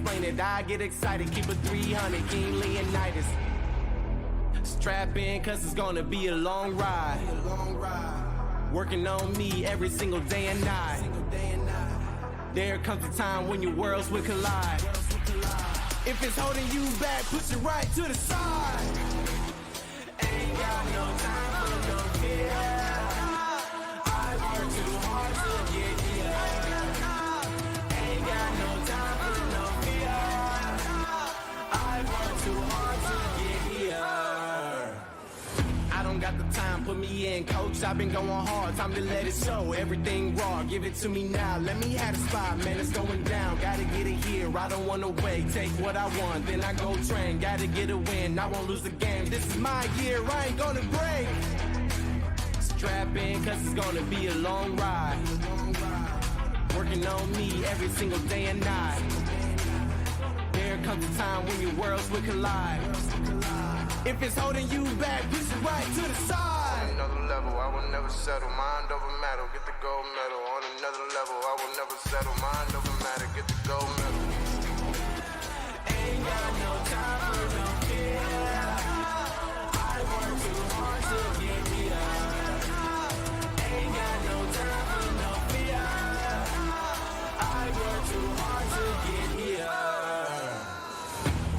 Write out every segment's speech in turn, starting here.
explain it. I get excited, keep it 300, King Leonidas. Strap in, cause it's gonna be a long ride. Working on me every single day and night. There comes a time when your worlds will collide. If it's holding you back, push it right to the side. Ain't got no time for no fear. I work too hard to get here. Ain't got no time for no fear. I work too hard to get here. I don't got the time, put me in, coach. I've been going hard, time to let it show. Everything raw, give it to me now. Let me have the spot, man, it's going down. Gotta get it here, I don't wanna wait. Take what I want, then I go train. Gotta get a win, I won't lose the game. This is my year, I ain't gonna break. Strap in, cause it's gonna be a long ride. Working on me every single day and night. There comes a time when your worlds will collide. If it's holding you back, push it right to the side. On another level, I will never settle. Mind over matter, get the gold medal. On another level, I will never settle. Mind over matter, get the gold medal. Ain't got no time for no fear. I work too hard to get here. Ain't got no time for no fear. I work too hard to get here.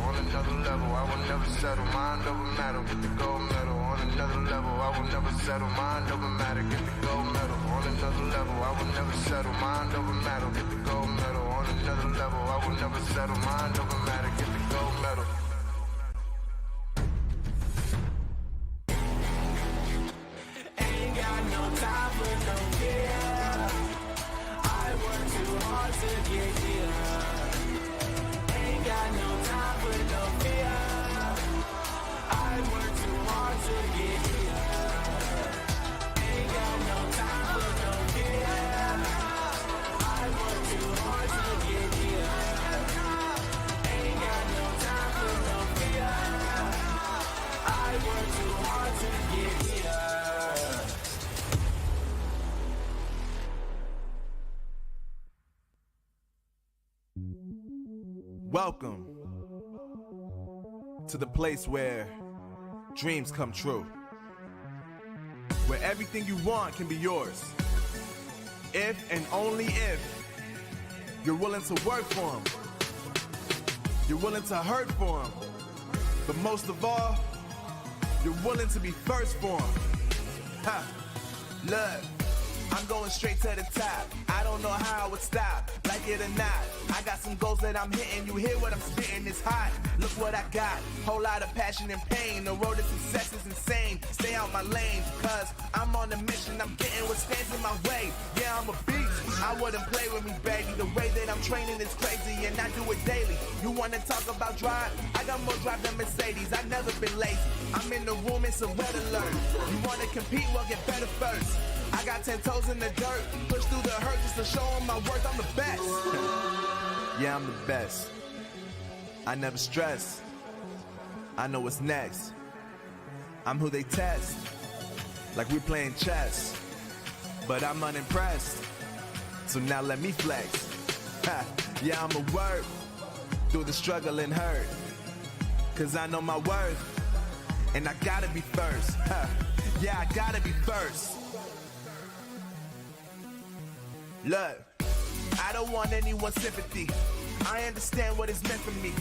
On another level, I will never settle. Mind over matter, get the gold medal. On another level, I will never settle. Mind over matter, get the gold medal. On another level, I will never settle. Mind over matter, get the gold medal. On another level, I will never settle. Mind over matter, get the gold medal. Ain't got no time for no fear. I work too hard to get here. Ain't got no time for no fear. I work too hard to get here. Ain't got no time for no fear. I work too hard to get here. Ain't got no time for no fear. I work too hard to get here. Welcome to the place where dreams come true, where everything you want can be yours, if and only if you're willing to work for them, you're willing to hurt for them, but most of all, you're willing to be first for them. Ha! Look, I'm going straight to the top. I don't know how I would stop, like it or not. I got some goals that I'm hitting. You hear what I'm spitting, it's hot. Look what I got, whole lot of passion and pain. The road to success is insane. Stay out my lane, cause I'm on a mission. I'm getting what stands in my way. Yeah, I'm a beast, I wouldn't play with me, baby. The way that I'm training is crazy and I do it daily. You wanna talk about drive? I got more drive than Mercedes, I've never been lazy. I'm in the room, it's a red alert. You wanna compete, well get better first. I got 10 toes in the dirt, push through the hurt just to show them my worth. I'm the best. Yeah, I'm the best. I never stress. I know what's next. I'm who they test, like we playing chess. But I'm unimpressed, so now let me flex. Ha, yeah, I'ma work through the struggle and hurt, cause I know my worth, and I gotta be first. Ha, yeah, I gotta be first. Look, I don't want anyone's sympathy. I understand what is meant for me.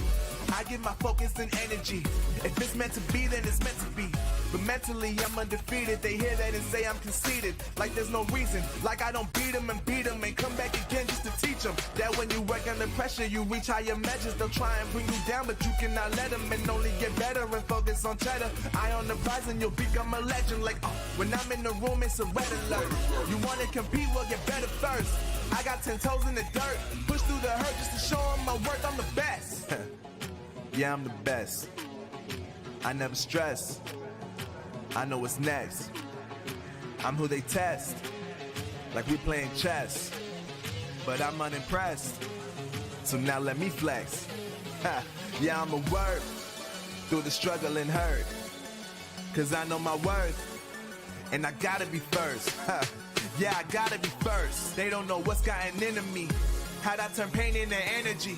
I give my focus and energy. If it's meant to be, then it's meant to be. But mentally, I'm undefeated. They hear that and say I'm conceited. Like there's no reason. Like I don't beat them and come back again just to teach them that when you work under pressure, you reach higher measures. They'll try and bring you down, but you cannot let them, and only get better and focus on cheddar. Eye on the prize and you'll become a legend. Like, when I'm in the room, it's a red alert. You wanna compete, well get better first. I got 10 toes in the dirt, push through the hurt just to show them my worth. I'm the best. Yeah, I'm the best. I never stress. I know what's next. I'm who they test, like we playing chess. But I'm unimpressed, so now let me flex. Ha, yeah, I'ma work through the struggle and hurt, cause I know my worth, and I gotta be first. Ha, yeah, I gotta be first. They don't know what's gotten into me, how'd I turn pain into energy.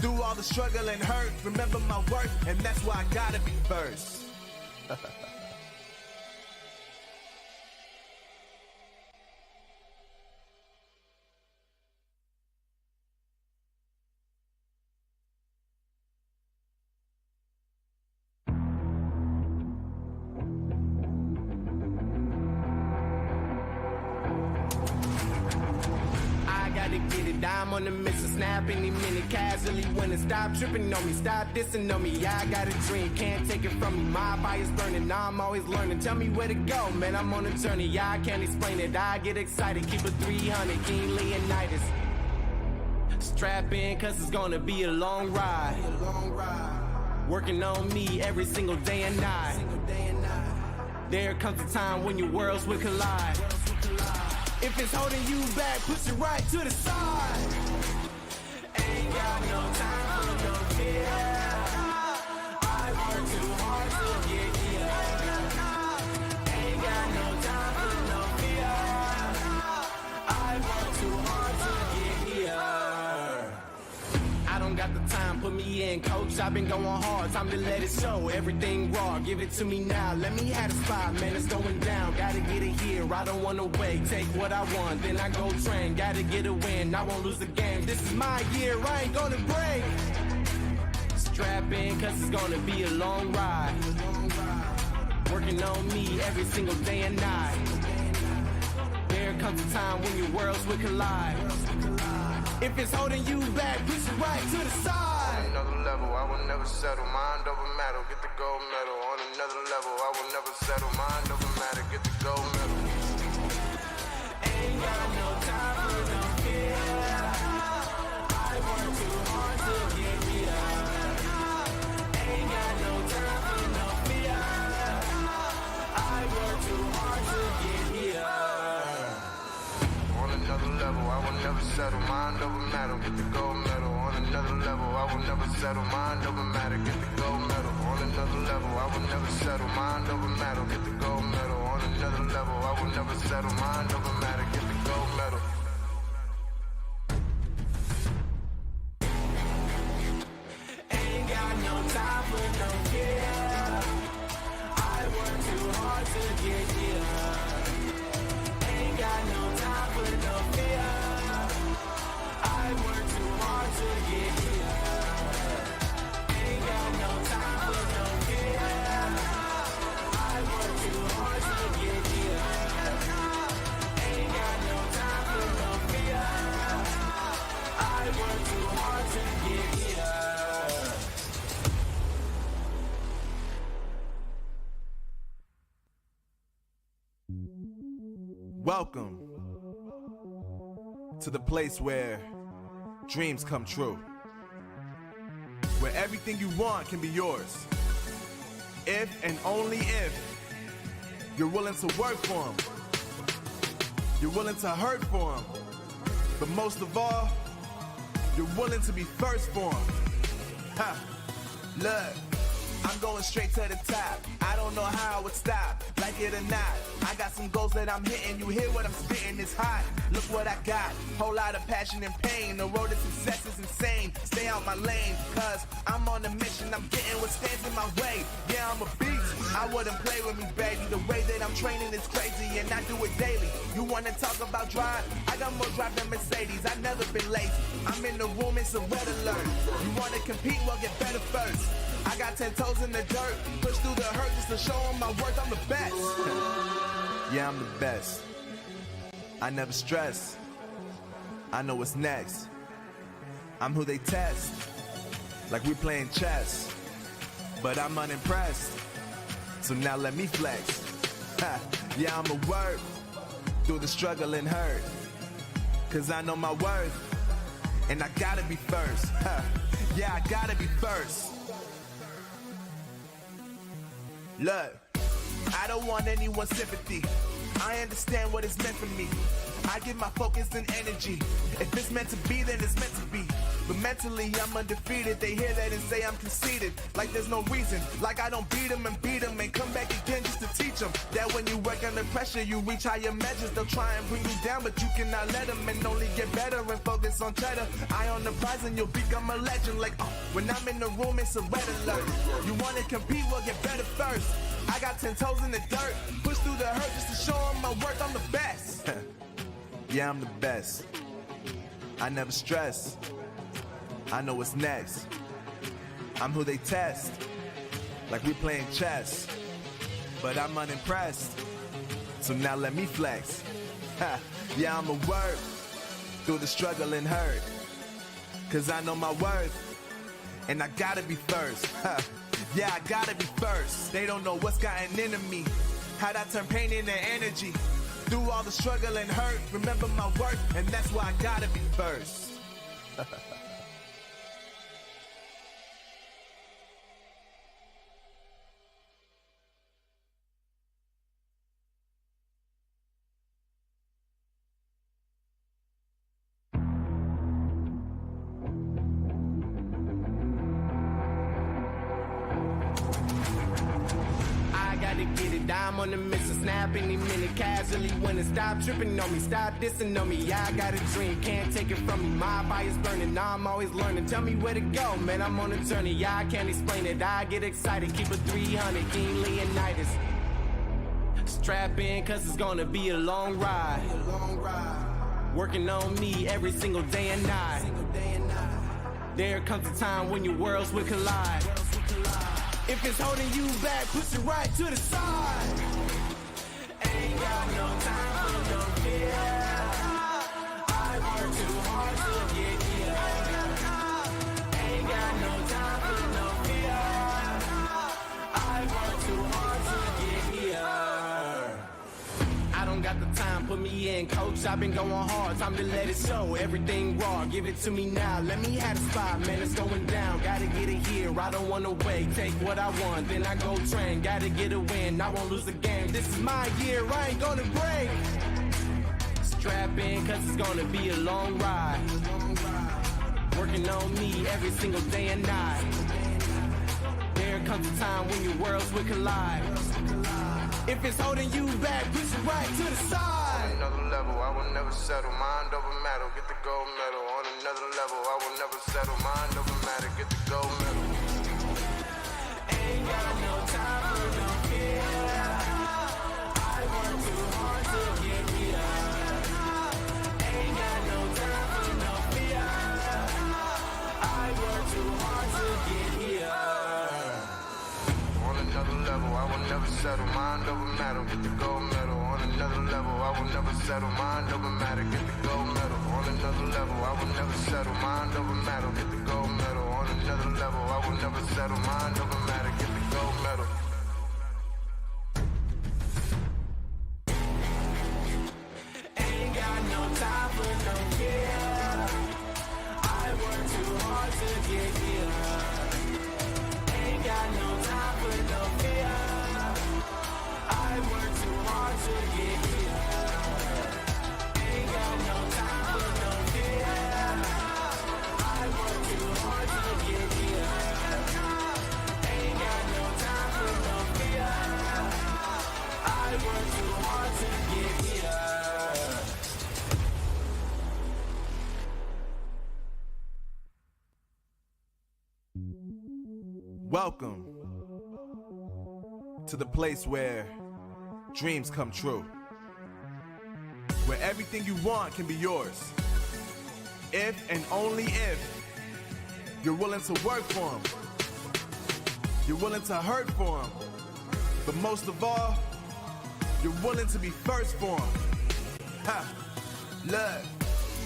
Through all the struggle and hurt, remember my worth, and that's why I gotta be first. I'm on the mission, snap any minute, casually winning. Stop tripping on me, stop dissing on me. Yeah, I got a dream, can't take it from me. My fire's burning, now I'm always learning. Tell me where to go, man, I'm on a journey. Yeah, I can't explain it, I get excited. Keep it 300, King Leonidas. Strap in, cause it's gonna be a long ride. Working on me every single day and night. There comes a time when your worlds will collide. If it's holding you back, push it right to the side. Ain't got no time for no fear. I work too hard to get here. Ain't got no time for no fear. I work too hard to get here. I don't got the time, put me in, coach. I've been going hard, time to let it show. Everything raw, give it to me now. Let me have the spot, man, it's going down. Gotta get it here, I don't wanna wait. Take what I want, then I go train. Gotta get a win, I won't lose the game. This is my year, I ain't gonna break. Strap in, cause it's gonna be a long ride. Working on me every single day and night. There comes a time when your worlds will collide. If it's holding you back, push it right to the side. On another level, I will never settle. Mind over matter, get the gold medal. On another level, I will never settle. Mind over matter, get the gold medal. Ain't got no time for no fear. I work too hard to get here. Ain't got no time for no fear. I work too hard to get here. On another level, I will never settle. Mind over matter, get the gold medal. On another level, I will never settle. Mind over matter, get the gold medal. On another level, I will never settle. Mind over matter, get the gold medal. On another level, I will never settle. Mind over matter, get the gold medal. Ain't got no time for no fear. I work too hard to get here. Ain't got no time for no fear. I work too hard to get here. Ain't got no time for no fear. I work too hard to get here. Ain't got no time for no fear. I work too hard to get here. Welcome to the place where dreams come true. Where everything you want can be yours. If and only if you're willing to work for them. You're willing to hurt for them. But most of all, you're willing to be first for them. Ha! Look, I'm going straight to the top. I don't know how I would stop, like it or not. I got some goals that I'm hitting. You hear what I'm spitting, it's hot. Look what I got, whole lot of passion and pain. The road to success is insane. Stay out my lane, cause I'm on a mission. I'm getting what stands in my way. Yeah, I'm a beast, I wouldn't play with me, baby. The way that I'm training is crazy and I do it daily. You wanna talk about drive? I got more drive than Mercedes. I've never been lazy. I'm in the room, it's a red alert. You wanna compete? Well, get better first. I got 10 toes in the dirt, push through the hurt just to show them my worth. I'm the best. Yeah, I'm the best. I never stress. I know what's next. I'm who they test, like we're playing chess. But I'm unimpressed, so now let me flex. Ha, yeah, I'm a word through the struggle and hurt. Cause I know my worth, and I gotta be first. Ha, yeah, I gotta be first. Look, I don't want anyone's sympathy. I understand what it's meant for me. I give my focus and energy. If it's meant to be, then it's meant to be. But mentally, I'm undefeated. They hear that and say I'm conceited. Like there's no reason. Like I don't beat them and come back again just to teach them that when you work under pressure, you reach higher measures. They'll try and bring you down, but you cannot let them, and only get better and focus on cheddar. Eye on the prize and you'll become a legend. Like, when I'm in the room, it's a red alert. You want to compete, well, get better first. I got 10 toes in the dirt. Push through the hurt just to show them my worth. I'm the best. Yeah, I'm the best. I never stress. I know what's next. I'm who they test. Like we playing chess. But I'm unimpressed. So now let me flex. Yeah, I'ma work through the struggle and hurt. Cause I know my worth. And I gotta be first. Yeah, I gotta be first. They don't know what's gotten into me. How'd I turn pain into energy? Through all the struggle and hurt, remember my worth, and that's why I gotta be first. I'm on the mission, snap any minute, casually winning. Stop tripping on me, stop dissing on me. Yeah, I got a dream, can't take it from me. My fire's burning, now I'm always learning. Tell me where to go, man, I'm on a journey. Yeah, I can't explain it, I get excited. Keep it 300, King Leonidas. Strap in, cause it's gonna be a long ride. Working on me every single day and night. There comes a time when your worlds will collide. If it's holding you back, push it right to the side. Ain't got no time for no fear. I work too hard to get here. Ain't got no time for no fear. I work too hard to get here. I don't got the time, put me in, coach. I've been going hard, time to let it show. Everything raw, give it to me now. Let me have the spot, man, it's going down. Gotta get it here, I don't wanna wait. Take what I want, then I go train. Gotta get a win, I won't lose a game. This is my year, I ain't gonna break. Strap in, cause it's gonna be a long ride. Working on me every single day and night. There comes a time when your worlds will collide. If it's holding you back, push it right to the side. On another level, I will never settle. Mind over matter, get the gold medal. On another level, I will never settle. Mind over matter, get the gold medal. Ain't got no time for no fear. I work too hard to get here. Ain't got no time for no fear. I work too hard to get here. On another level, I will never settle. Mind over matter, get the gold medal. On another level, I will never settle. Mind over matter, get the gold medal. On another level, I will never settle. Mind over matter, get the gold medal. On another level, I will never settle. Mind over matter, get the gold medal. Ain't got no time for no fear. I work too hard to get here. Ain't got no time for no fear. I work too hard to get here. Ain't got no time for no fear. I work too hard to get here. Ain't got no time for no fear. I work too hard to get here. Welcome to the place where dreams come true. Where everything you want can be yours. If and only if you're willing to work for them. You're willing to hurt for them. But most of all, you're willing to be first for them. Ha! Look,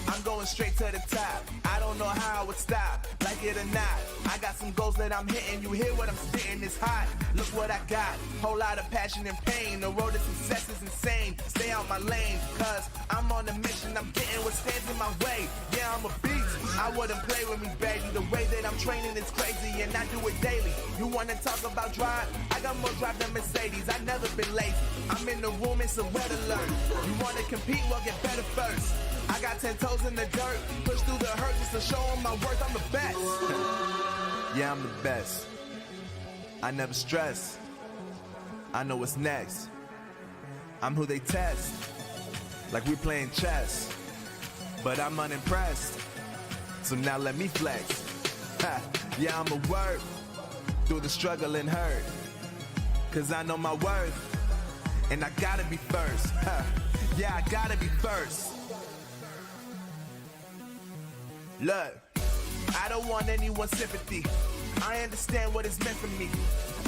I'm going straight to the top. I don't know how I would stop, like it or not. I got some goals that I'm hitting. You hear what I'm spitting? It's hot. Look what I got. Whole lot of passion and pain. The road to success is insane. Stay out my lane, cause I'm on a mission. I'm getting what stands in my way. Yeah, I'm a beast. I wouldn't play with me, baby. The way that I'm training is crazy, and I do it daily. You wanna talk about drive? I got more drive than Mercedes. I never been lazy. I'm in the room, it's a red alert. You wanna compete? Well, get better first. I got 10 toes in the dirt. Push through the hurt just to show them my worth. I'm the best. Yeah, I'm the best. I never stress. I know what's next. I'm who they test. Like we playing chess. But I'm unimpressed. So now let me flex. Ha, yeah, I'm a work. Through the struggle and hurt. Cause I know my worth. And I gotta be first. Ha, yeah, I gotta be first. Look, I don't want anyone's sympathy. I understand what is meant for me.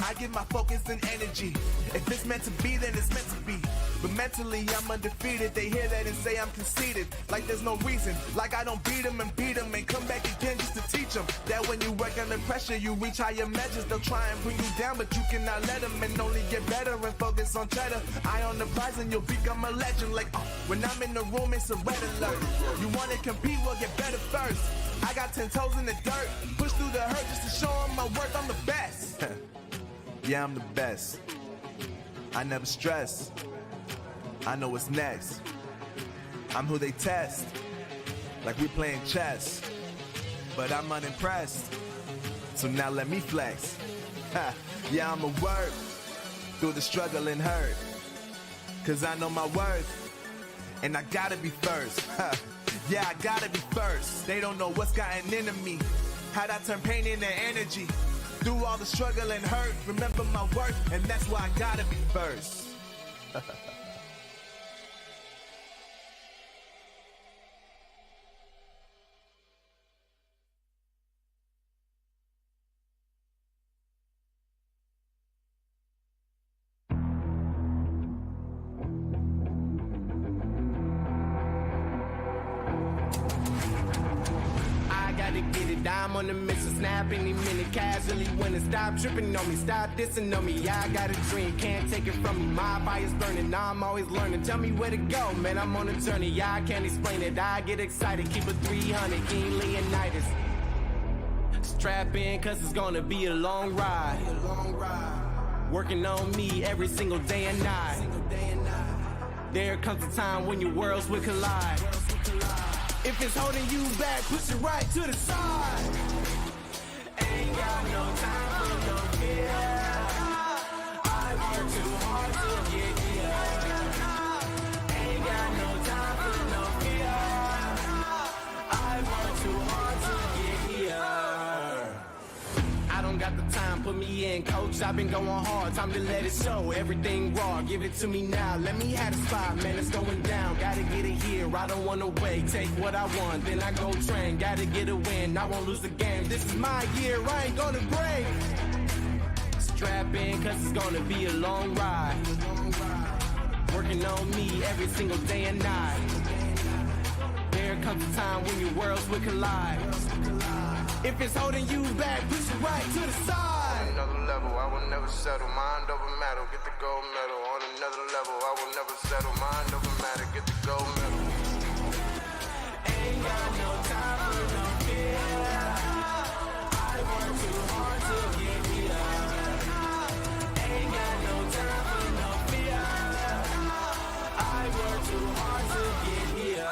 I give my focus and energy. If it's meant to be, then it's meant to be. But mentally, I'm undefeated. They hear that and say I'm conceited. Like there's no reason. Like I don't beat them and come back again just to teach them that when you work under pressure, you reach higher measures. They'll try and bring you down, but you cannot let them, and only get better and focus on cheddar. Eye on the prize and you'll become a legend. Like, when I'm in the room, it's a red alert. You wanna compete? Well, get better first. I got 10 toes in the dirt. Push through the hurt just to show them my worth. I'm the best. Yeah, I'm the best. I never stress. I know what's next. I'm who they test. Like we playing chess. But I'm unimpressed. So now let me flex. Ha, yeah, I'm a work. Through the struggle and hurt. Cause I know my worth. And I gotta be first. Ha, yeah, I gotta be first. They don't know what's gotten into me. How'd I turn pain into energy? Through all the struggle and hurt, remember my worth, and that's why I gotta be first. I'm on the mission, snap any minute, casually winning. Stop tripping on me, stop dissing on me. Yeah, I got a dream, can't take it from me. My fire's burning, now I'm always learning. Tell me where to go, man, I'm on a journey. Yeah, I can't explain it, I get excited. Keep it 300, King Leonidas. Strap in, cause it's gonna be a long ride. Working on me every single day and night. There comes a time when your worlds will collide. If it's holding you back, push it right to the side. Ain't got no time for no fear. I work too hard to get here. Ain't got no time for no fear. I work too hard to get here. I don't got the time, put me in, coach. I've been going hard, time to let it show. Everything raw, give it to me now. Let me have the spot, man, it's going down. Gotta get it here, I don't wanna wait. Take what I want, then I go train. Gotta get a win, I won't lose the game. This is my year, I ain't gonna break. Strap in, cause it's gonna be a long ride. Working on me every single day and night. There comes a time when your worlds will collide. If it's holding you back, push it right to the side. On another level, I will never settle. Mind over matter, get the gold medal. On another level, I will never settle. Mind over matter, get the gold medal. Ain't got no time for no fear. I work too hard to get here. Ain't got no time for no fear. I work too hard to get here.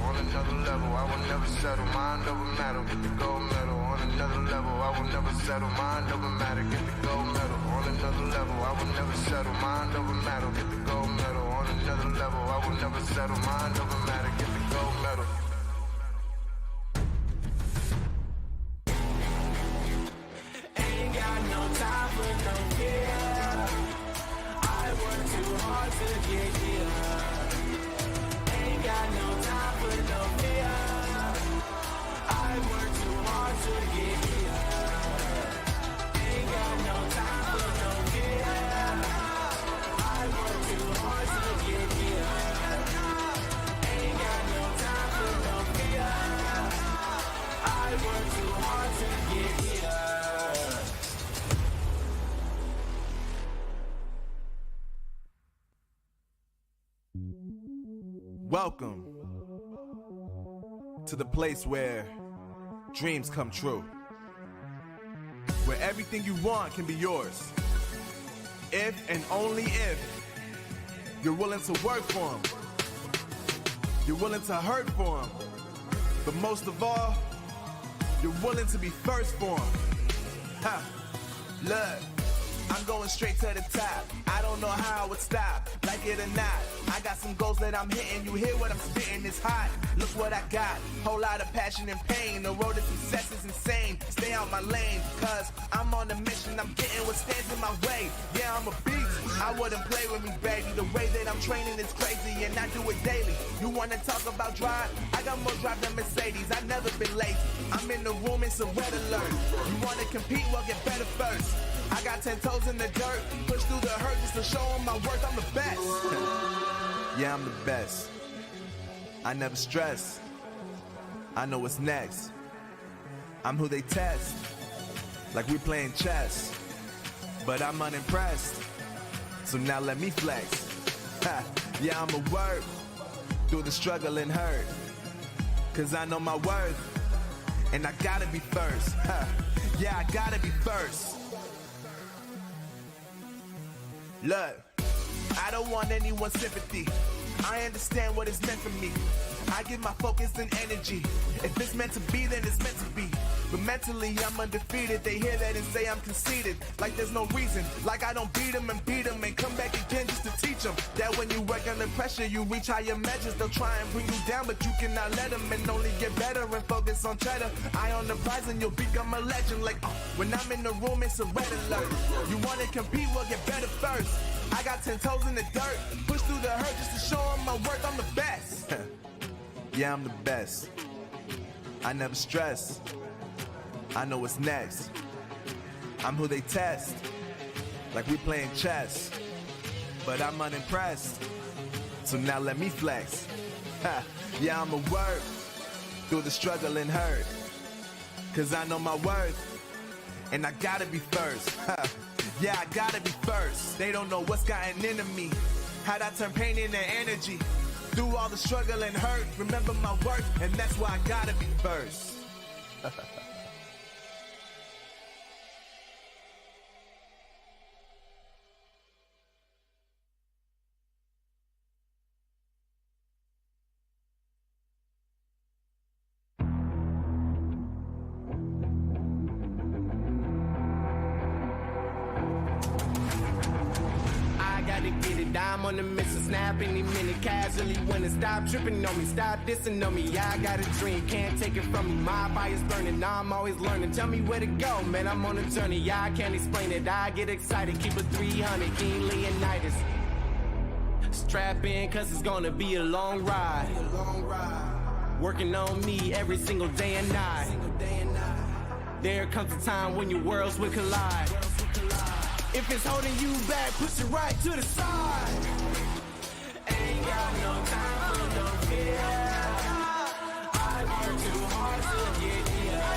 On another level, I will never settle. Mind over matter, get the gold medal. On another level, I will never settle. Mind over matter, get the gold medal. On another level, I will never settle. Mind over matter, get the gold medal. On another level, I will never settle. Mind over matter, get the gold medal. Ain't got no time for no fear. I work too hard to get here. Ain't got no time for no fear. I work too hard to get here. Ain't got no time for no fear. I work too hard to get here. Ain't got no too hard to get here. Welcome to the place where dreams come true. Where everything you want can be yours. If and only if you're willing to work for them. You're willing to hurt for them. But most of all, you're willing to be first for them. Ha! Look, I'm going straight to the top. I don't know how I would stop, like it or not. I got some goals that I'm hitting. You hear what I'm spitting, it's hot. Look what I got, whole lot of passion and pain. The road to success is insane. Stay out my lane, cause I'm on a mission. I'm getting what stands in my way. Yeah, I'm a beast, I wouldn't play with me, baby. The way that I'm training is crazy and I do it daily. You wanna talk about drive? I got more drive than Mercedes, I've never been lazy. I'm in the room, it's a red alert. You wanna compete, well get better first. I got 10 toes in the dirt, push through the hurt just to show them my worth. I'm the best. Yeah, I'm the best. I never stress. I know what's next. I'm who they test, like we playing chess. But I'm unimpressed, so now let me flex. Ha, yeah, I'ma work through the struggle and hurt, cause I know my worth, and I gotta be first. Ha, yeah, I gotta be first. Look, I don't want anyone's sympathy. I understand what it's meant for me. I give my focus and energy. If it's meant to be, then it's meant to be. But mentally, I'm undefeated. They hear that and say I'm conceited. Like there's no reason. Like I don't beat them and come back again just to teach them that when you work under pressure, you reach higher measures. They'll try and bring you down, but you cannot let them, and only get better and focus on cheddar. Eye on the prize and you'll become a legend. Like when I'm in the room, it's a red alert. You wanna compete, well get better first. I got 10 toes in the dirt, push through the hurt just to show them my worth. I'm the best. Yeah, I'm the best. I never stress. I know what's next. I'm who they test, like we playing chess. But I'm unimpressed, so now let me flex. Ha, yeah, I'ma work through the struggle and hurt, cause I know my worth, and I gotta be first. Ha, yeah, I gotta be first. They don't know what's gotten into me, how'd I turn pain into energy. Through all the struggle and hurt, remember my worth, and that's why I gotta be first. I'm on the mission, snap any minute, casually winning. Stop tripping on me, stop dissing on me. Yeah, I got a dream, can't take it from me. My fire's burning, now I'm always learning. Tell me where to go, man, I'm on a journey. Yeah, I can't explain it, I get excited. Keep it 300, King Leonidas. Strap in, cause it's gonna be a long ride. Working on me every single day and night. There comes a time when your worlds will collide. If it's holding you back, push it right to the side. Ain't got no time for no fear. I work too hard to get here.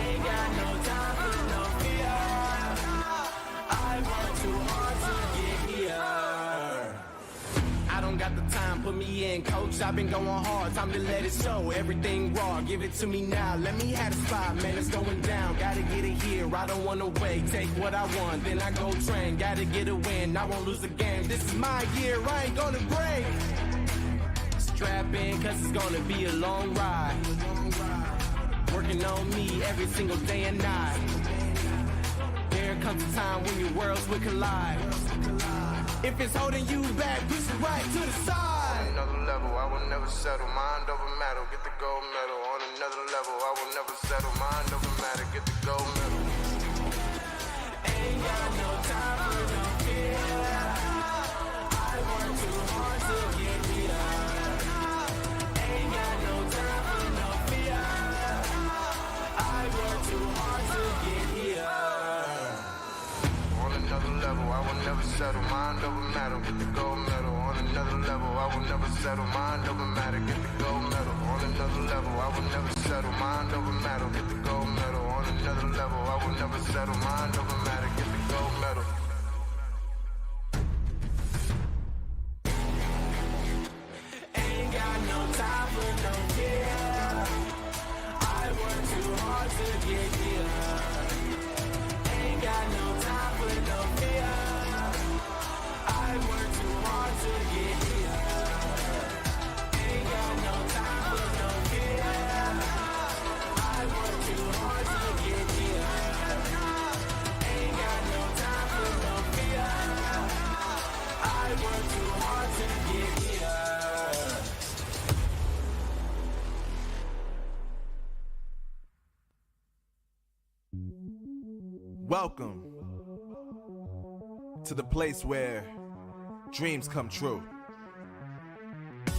Ain't got no time for no fear. I work too hard to get here. I don't got the time, put me in, coach. I've been going hard, time to let it show. Everything raw, give it to me now. Let me have the spot, man, it's going down. Gotta get it here, I don't wanna wait. Take what I want, then I go train. Gotta get a win, I won't lose a game. This is my year, I ain't gonna break. Strap in, cause it's gonna be a long ride. Working on me every single day and night. There comes a time when your worlds will collide. If it's holding you back, push it right to the side. On another level, I will never settle. Mind over matter, get the gold medal. On another level, I will never settle. Mind over matter, get the gold medal. Ain't got no time for no fear. I work too hard to get here. Ain't got no time for no fear. I work too hard to get here. On another level, I will never settle. settle, mind over matter, get the gold medal. On another level, I will never settle, mind over matter, get the gold medal. On another level, I will never settle, mind over matter, get the gold medal. On another level, I will never settle, mind over matter, get the gold medal. Ain't got no time for no fear. I work too hard to get here. Ain't got no time for no fear. I work too hard to get here. Ain't got no time for no fear. I work too hard to get here. Ain't got no time for no fear. I work too hard to get here. Welcome to the place where dreams come true,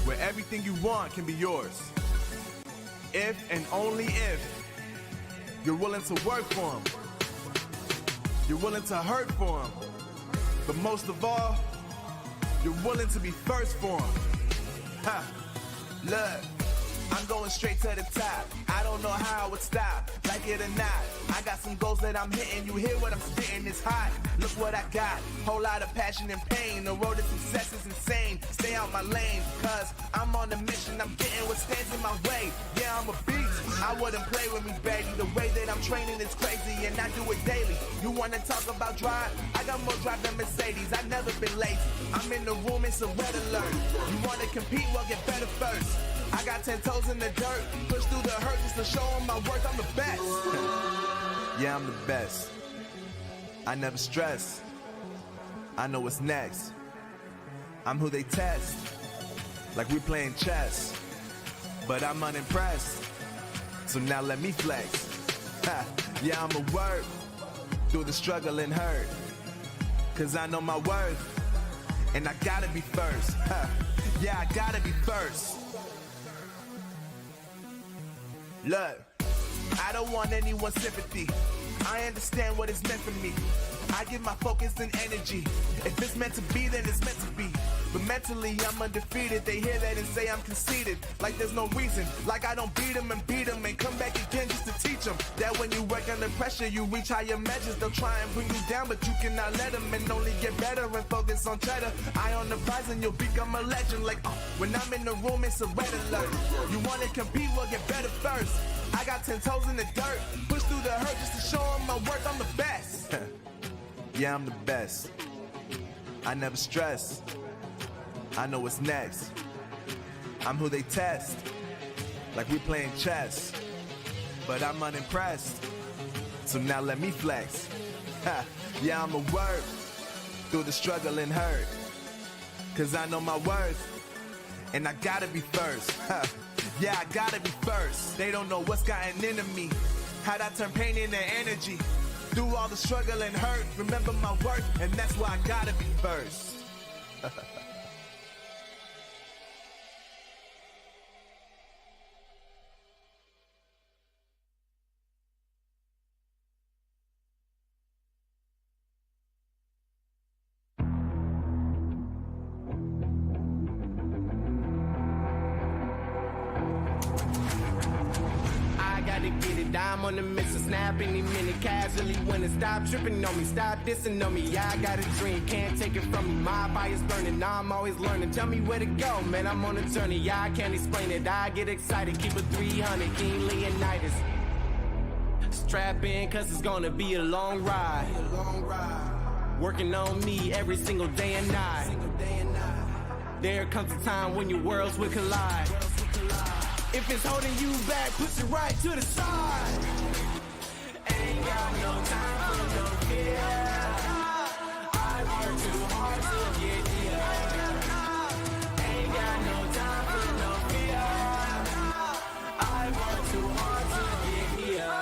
where everything you want can be yours, if and only if you're willing to work for them, you're willing to hurt for them, but most of all, you're willing to be first for them. Ha! Look, I'm going straight to the top. I don't know how I would stop, like it or not. I got some goals that I'm hitting. You hear what I'm spitting? It's hot. Look what I got. Whole lot of passion and pain. The road to success is insane. Stay out my lane, cause I'm on a mission. I'm getting what stands in my way. Yeah, I'm a beast. I wouldn't play with me, baby. The way that I'm training is crazy, and I do it daily. You wanna talk about drive? I got more drive than Mercedes. I've never been lazy. I'm in the room, it's a red alert. You wanna compete? Well, get better first. I got 10 toes in the dirt, push through the hurt just to show them my worth. I'm the best. Yeah, I'm the best. I never stress. I know what's next. I'm who they test, like we playing chess. But I'm unimpressed, so now let me flex. Ha, yeah, I'ma work through the struggle and hurt, cause I know my worth, and I gotta be first. Ha, yeah, I gotta be first. Look, I don't want anyone's sympathy. I understand what it's meant for me. I give my focus and energy. If it's meant to be, then it's meant to be. But mentally, I'm undefeated. They hear that and say I'm conceited. Like there's no reason. Like I don't beat them and come back again just to teach them that when you work under pressure, you reach higher measures. They'll try and bring you down, but you cannot let them, and only get better and focus on cheddar. Eye on the prize and you'll become a legend. Like, when I'm in the room, it's a red alert. You wanna compete? Well, get better first. I got 10 toes in the dirt, push through the hurt just to show them my worth. I'm the best. Yeah, I'm the best. I never stress. I know what's next. I'm who they test, like we playing chess. But I'm unimpressed, so now let me flex. Ha, yeah, I'ma work through the struggle and hurt, cause I know my worth, and I gotta be first. Ha, yeah, I gotta be first. They don't know what's gotten into me, how'd I turn pain into energy. Through all the struggle and hurt, remember my worth, and that's why I gotta be first. I'm on the mission, snap any minute, casually winning. Stop tripping on me, stop dissing on me. Yeah, I got a dream, can't take it from me. My fire's burning, now I'm always learning. Tell me where to go, man, I'm on a journey. Yeah, I can't explain it, I get excited. Keep it 300, King Leonidas. Strap in, cause it's gonna be a long ride. Working on me every single day and night. There comes a time when your worlds will collide. If it's holding you back, push it right to the side. Ain't got no time for no fear. I work too hard to get here. Ain't got no time for no fear. I work too hard to get here.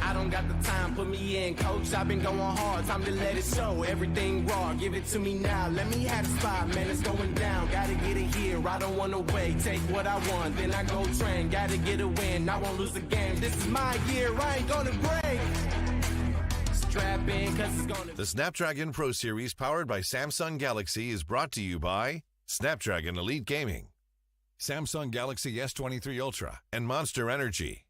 I don't got the time, put me in, coach. I've been going hard, time to let it show. Everything raw, give it to me now. Let me have the spot, man, it's going down. Gotta get it here, I don't wanna wait. Take what I want, then I go train. Gotta get a win, I won't lose the game. This is my year, I ain't gonna break. Strap in, cause it's gonna The Snapdragon Pro Series powered by Samsung Galaxy is brought to you by Snapdragon Elite Gaming, Samsung Galaxy S23 Ultra, and Monster Energy.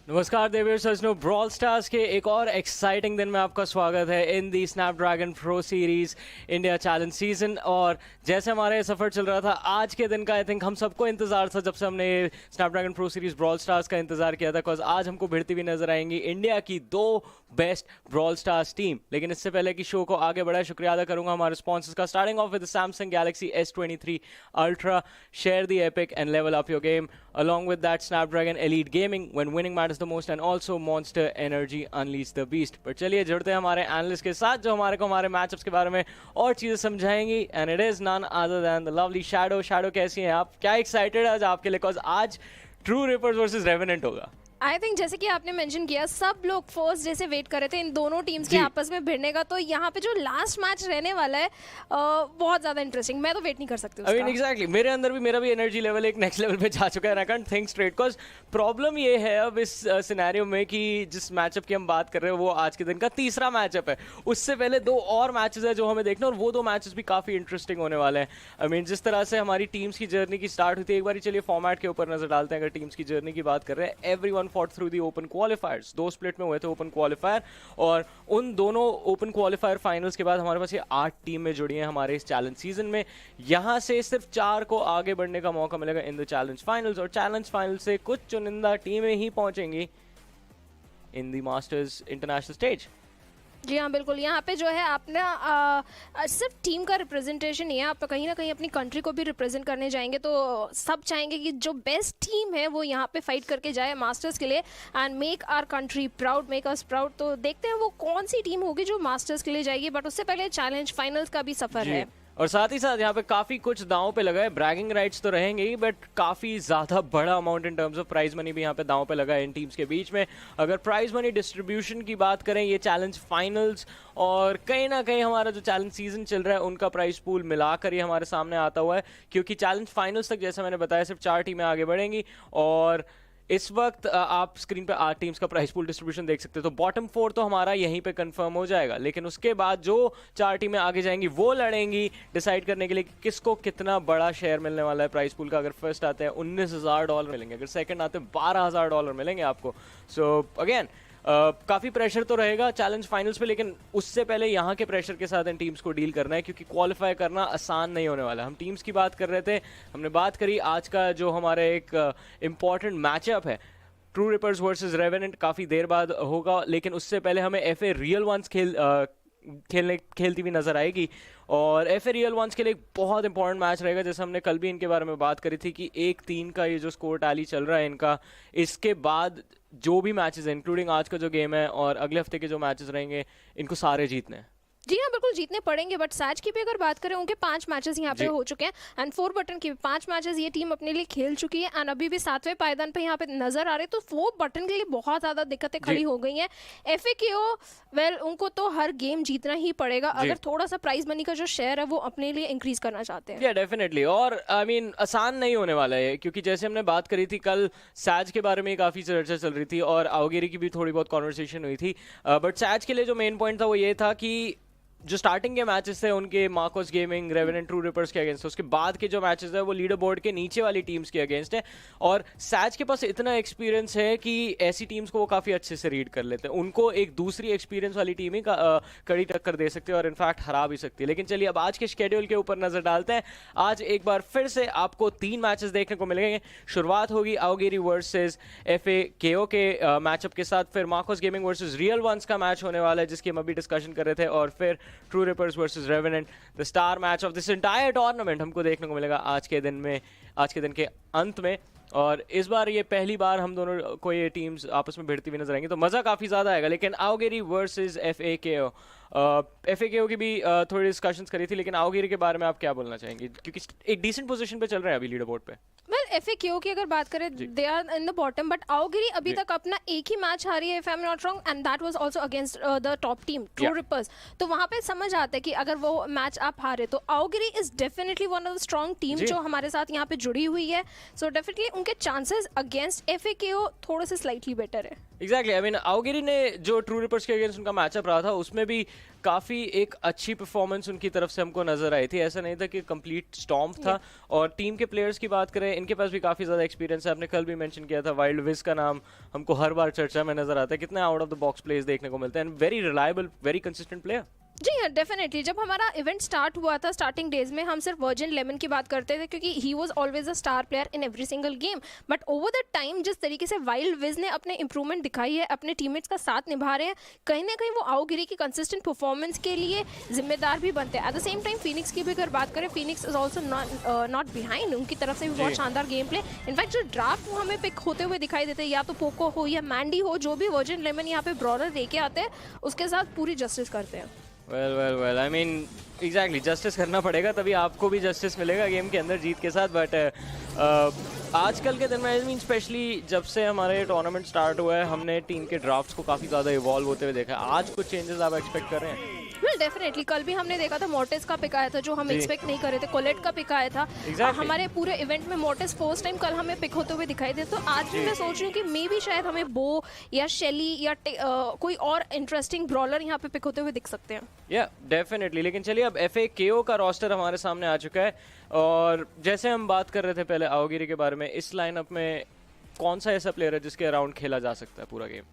नमस्कार देवियर सजनों, brawl stars के एक और exciting दिन में आपका स्वागत है in the Snapdragon pro series India challenge season. और जैसे हमारा ये सफ़र चल रहा था, आज के दिन का आई थिंक हम सबको इंतज़ार था जब से हमने Snapdragon pro series brawl stars का इंतज़ार किया था, बिकॉज आज हमको भिड़ती हुई नजर आएंगी इंडिया की 2 बेस्ट ब्रॉल स्टार्स टीम। लेकिन इससे पहले कि शो को आगे बढ़ाए, शुक्रिया अदा करूंगा हमारे स्पॉन्सर्स का, starting of with Samsung Galaxy S23 ultra. Share the epic and level up your game along with that Snapdragon Elite Gaming when winning matters the most, and also Monster Energy Unleash the Beast। पर चलिए जुड़ते हैं हमारे analyst के साथ जो हमारे matchups के बारे में और चीज़ें समझाएंगी, and it is none other than the lovely shadow. Shadow कैसी हैं आप? क्या एक्साइटेड है आज आपके लिए? बिकॉज आज ट्रू रिपर्स वर्सेस रेवेनेंट होगा। आई थिंक जैसे कि आपने मेंशन किया, सब लोग फर्स्ट डे से वेट कर रहे थे इन दोनों टीम्स के आपस में भिड़ने का। तो यहाँ पे जो लास्ट मैच रहने वाला है बहुत ज़्यादा इंटरेस्टिंग। मैं तो वेट नहीं कर सकती उसका। I mean, exactly, मेरा भी एनर्जी लेवल एक नेक्स्ट लेवल पे जा चुका है। I can't think straight, because problem ये है अब इस सिनेरियो में कि जिस मैचअप की हम बात कर रहे हैं वो आज के दिन का तीसरा मैचअप है। उससे पहले 2 और मैचेस है जो हमें देखना, और वो 2 मैचेस भी काफ़ी इंटरेस्टिंग होने वाले हैं। आई मीन, जिस तरह से हमारी टीम्स की जर्नी की स्टार्ट हुई थी, एक बार चलिए फॉर्मेट के ऊपर नजर डालते हैं। अगर टीम्स की जर्नी की बात कर रहे हैं, everyone fought through the open क्वालिफायर्स। 2 split में हुए थे ओपन क्वालिफायर, और उन दोनों ओपन क्वालिफायर फाइनल्स के बाद हमारे पास ये 8 टीमें जुड़ी हैं हमारे इस चैलेंज सीजन में। यहाँ से सिर्फ 4 को आगे बढ़ने का मौका मिलेगा इन द चैलेंज फाइनल्स, और चैलेंज फाइनल से कुछ चुनिंदा टीमें ही पहुंचेंगी in the masters international stage. जी हाँ, बिल्कुल। यहाँ पे जो है अपना सिर्फ टीम का रिप्रेजेंटेशन नहीं है, आप कहीं ना कहीं अपनी कंट्री को भी रिप्रेजेंट करने जाएंगे। तो सब चाहेंगे कि जो बेस्ट टीम है वो यहाँ पे फाइट करके जाए मास्टर्स के लिए, and make our country proud, make us proud. तो देखते हैं वो कौन सी टीम होगी जो मास्टर्स के लिए जाएगी, बट उससे पहले चैलेंज फाइनल्स का भी सफर है। और साथ ही साथ यहाँ पे काफ़ी कुछ दांव पे लगा है। ब्रैगिंग राइट्स तो रहेंगे ही, बट काफ़ी ज़्यादा बड़ा amount in terms of prize money भी यहाँ पे दांव पे लगा है इन टीम्स के बीच में। अगर प्राइज मनी डिस्ट्रीब्यूशन की बात करें, ये चैलेंज फाइनल्स और कहीं ना कहीं हमारा जो चैलेंज सीजन चल रहा है उनका प्राइस पूल मिलाकर ये हमारे सामने आता हुआ है, क्योंकि चैलेंज फाइनल्स तक जैसा मैंने बताया सिर्फ 4 टीमें आगे बढ़ेंगी। और इस वक्त आप स्क्रीन पे 8 टीम्स का प्राइस पूल डिस्ट्रीब्यूशन देख सकते हो। तो बॉटम 4 तो हमारा यहीं पे कंफर्म हो जाएगा, लेकिन उसके बाद जो 4 टीमें आगे जाएंगी वो लड़ेंगी डिसाइड करने के लिए कि किसको कितना बड़ा शेयर मिलने वाला है प्राइस पूल का। अगर फर्स्ट आते हैं $19,000 मिलेंगे, अगर सेकंड आते हैं $12,000 मिलेंगे आपको। सो अगेन काफ़ी प्रेशर तो रहेगा चैलेंज फाइनल्स पे, लेकिन उससे पहले यहाँ के प्रेशर के साथ इन टीम्स को डील करना है, क्योंकि क्वालिफाई करना आसान नहीं होने वाला। हम टीम्स की बात कर रहे थे, हमने बात करी आज का जो हमारा एक इम्पॉर्टेंट मैचअप है ट्रू रिपर्स वर्सेस रेवेनेंट, काफ़ी देर बाद होगा। लेकिन उससे पहले हमें FA रियल वंस खेलती हुई नजर आएगी, और FA रियल वंस के लिए एक बहुत इंपॉर्टेंट मैच रहेगा। जैसे हमने कल भी इनके बारे में बात करी थी कि 1-3 का ये जो स्कोर टैली चल रहा है इनका, इसके बाद जो भी मैचेस हैं इंक्लूडिंग आज का जो गेम है और अगले हफ्ते के जो मैचेस रहेंगे, इनको सारे जीतने हैं। जी हाँ, बिल्कुल जीतने पड़ेंगे। बट सैज की भी अगर बात करें, उनके 5 मैचेस यहाँ पे हो चुके हैं, एंड 4 बटन की भी 5 मैचेस ये टीम अपने लिए खेल चुकी है, एंड अभी भी 7वें पायदान पे यहाँ पे नजर आ रहे हैं। तो 4 बटन के लिए बहुत ज़्यादा दिक्कतें खड़ी हो गई हैं। FAKO वेल, उनको तो हर गेम जीतना ही पड़ेगा अगर थोड़ा सा प्राइज मनी का जो शेयर है वो अपने लिए इंक्रीज करना चाहते हैं। डेफिनेटली, और आई मीन आसान नहीं होने वाला है, क्योंकि जैसे हमने बात करी थी कल, सैज के बारे में काफ़ी चर्चा चल रही थी और आवगिरी की भी थोड़ी बहुत कॉन्वर्सेशन हुई थी। बट सैज के लिए जो मेन पॉइंट था वो ये था कि जो स्टार्टिंग के मैचेस थे उनके Marcos gaming, revenant, true Rippers के अगेंस्ट, उसके बाद के जो मैचेस है वो लीडर बोर्ड के नीचे वाली टीम्स के अगेंस्ट है। और सैज के पास इतना एक्सपीरियंस है कि ऐसी टीम्स को वो काफ़ी अच्छे से रीड कर लेते हैं। उनको एक दूसरी एक्सपीरियंस वाली टीम ही कड़ी टक्कर दे सकती है और इनफैक्ट हरा भी सकती है। लेकिन चलिए अब आज के शेड्यूल के ऊपर नजर डालते हैं। आज एक बार फिर से आपको 3 मैचेस देखने को मिलेंगे। शुरुआत होगी आवगिरी वर्सेस FAKO के मैचअप के साथ, फिर Marcos gaming versus Real once का मैच होने वाला है जिसकी हम अभी डिस्कशन कर रहे थे, और फिर true reapers versus revenant, the star match of this entire tournament हमको देखने को मिलेगा आज के दिन के अंत में। और इस बार ये पहली बार हम दोनों को ये टीम्स आपस में भिड़ती हुई नजर आएंगी, तो मज़ा काफ़ी ज़्यादा आएगा। लेकिन आवगिरी वर्सेस FAKO की भी थोड़ी डिस्कशंस करी थी, लेकिन आवगिरी के बारे में आप क्या बोलना चाहेंगे, क्योंकि एक डिसेंट पोजीशन पे चल रहे हैं अभी लीडर बोर्ड पे? वेल, वेल FAQ की अगर बात करें they are in the bottom, but Aogiri अभी तक अपना एक ही मैच हारी है if I am not wrong, and that was also against the top team True Rippers. तो वहां पे समझ आता है कि अगर वो मैच आप हारे तो Aogiri is definitely one of the strong team जो हमारे साथ यहाँ पे जुड़ी हुई है. सो डेफिनेटली उनके चांसेस अगेंस्ट FAQ थोड़े से स्लाइटली बेटर है. एग्जैक्टली, आई मीन आओगिरी ने जो ट्रू रिपर्स के अगेंस्ट उनका मैचअप रहा था उसमें भी काफ़ी एक अच्छी परफॉर्मेंस उनकी तरफ से हमको नजर आई थी. ऐसा नहीं था कि कंप्लीट स्टॉर्म था. और टीम के प्लेयर्स की बात करें, इनके पास भी काफ़ी ज़्यादा एक्सपीरियंस है. आपने कल भी मेंशन किया था वाइल्ड विज का नाम हमको हर बार चर्चा में नजर आता है. कितने out of the box plays देखने को मिलते हैं. And very reliable, very consistent player. जी हाँ, डेफिनेटली. जब हमारा इवेंट स्टार्ट हुआ था स्टार्टिंग डेज में हम सिर्फ वर्जिन लेमन की बात करते थे क्योंकि he was always a star player in every single game. But over the time जिस तरीके से वाइल्ड विज ने अपने इंप्रूवमेंट दिखाई है, अपने टीममेट्स का साथ निभा रहे हैं, कहीं ना कहीं वो आओगिरी की कंसिस्टेंट परफॉर्मेंस के लिए जिम्मेदार भी बनते हैं. Eight the same time Phoenix की भी अगर बात करें, Phoenix is also not behind. उनकी तरफ से भी बहुत शानदार गेम प्ले. इनफैक्ट जो ड्राफ्ट वो हमें पिक होते हुए दिखाई देते हैं, या तो पोको हो या मैंडी हो, जो भी वर्जिन लेमन यहाँ पे ब्रॉलर लेके आते हैं उसके साथ पूरी जस्टिस करते हैं. Well I mean exactly, justice करना पड़ेगा तभी आपको भी जस्टिस मिलेगा गेम के अंदर जीत के साथ. बट आजकल के दिन में आई मीन स्पेशली जब से हमारे टूर्नामेंट स्टार्ट हुआ है, हमने टीम के ड्राफ्ट्स को काफ़ी ज़्यादा इवॉल्व होते हुए देखा है. आज कुछ चेंजेस आप एक्सपेक्ट कर रहे हैं? Well definitely. कल भी हमने देखा था मोर्टिस का पिक आया था जो हम एक्सपेक्ट नहीं कर रहे थे. कोलेट का पिक आया था. हमारे पूरे इवेंट में मोर्टिस फर्स्ट टाइम कल हमें पिक होते हुए दिखाई दे. तो आज भी मैं सोच रही हूँ कि मे भी शायद हमें बो या शेली या कोई और इंटरेस्टिंग ब्रॉलर यहाँ पे पिक होते हुए दिख सकते हैं. या डेफिनेटली. लेकिन चलिए, अब FAQ का रोस्टर हमारे सामने आ चुका है. और जैसे हम बात कर रहे थे पहले आओगिरी के बारे में, इस लाइनअप में कौन सा ऐसा प्लेयर है जिसके अराउंड खेला जा सकता है पूरा गेम?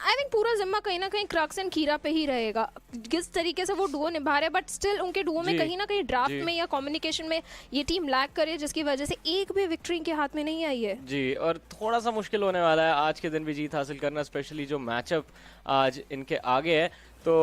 आई थिंक पूरा जिम्मा कहीं ना कहीं क्रक्स एंड खीरा पे ही रहेगा. किस तरीके से वो डुओ निभा रहे, बट स्टिल उनके डुओ में कहीं ना कहीं ड्राफ्ट में या कम्युनिकेशन में ये टीम लैग करे, जिसकी वजह से एक भी विक्ट्री इनके हाथ में नहीं आई है. जी, और थोड़ा सा मुश्किल होने वाला है आज के दिन भी जीत हासिल करना, स्पेशली जो मैचअप आज इनके आगे है. तो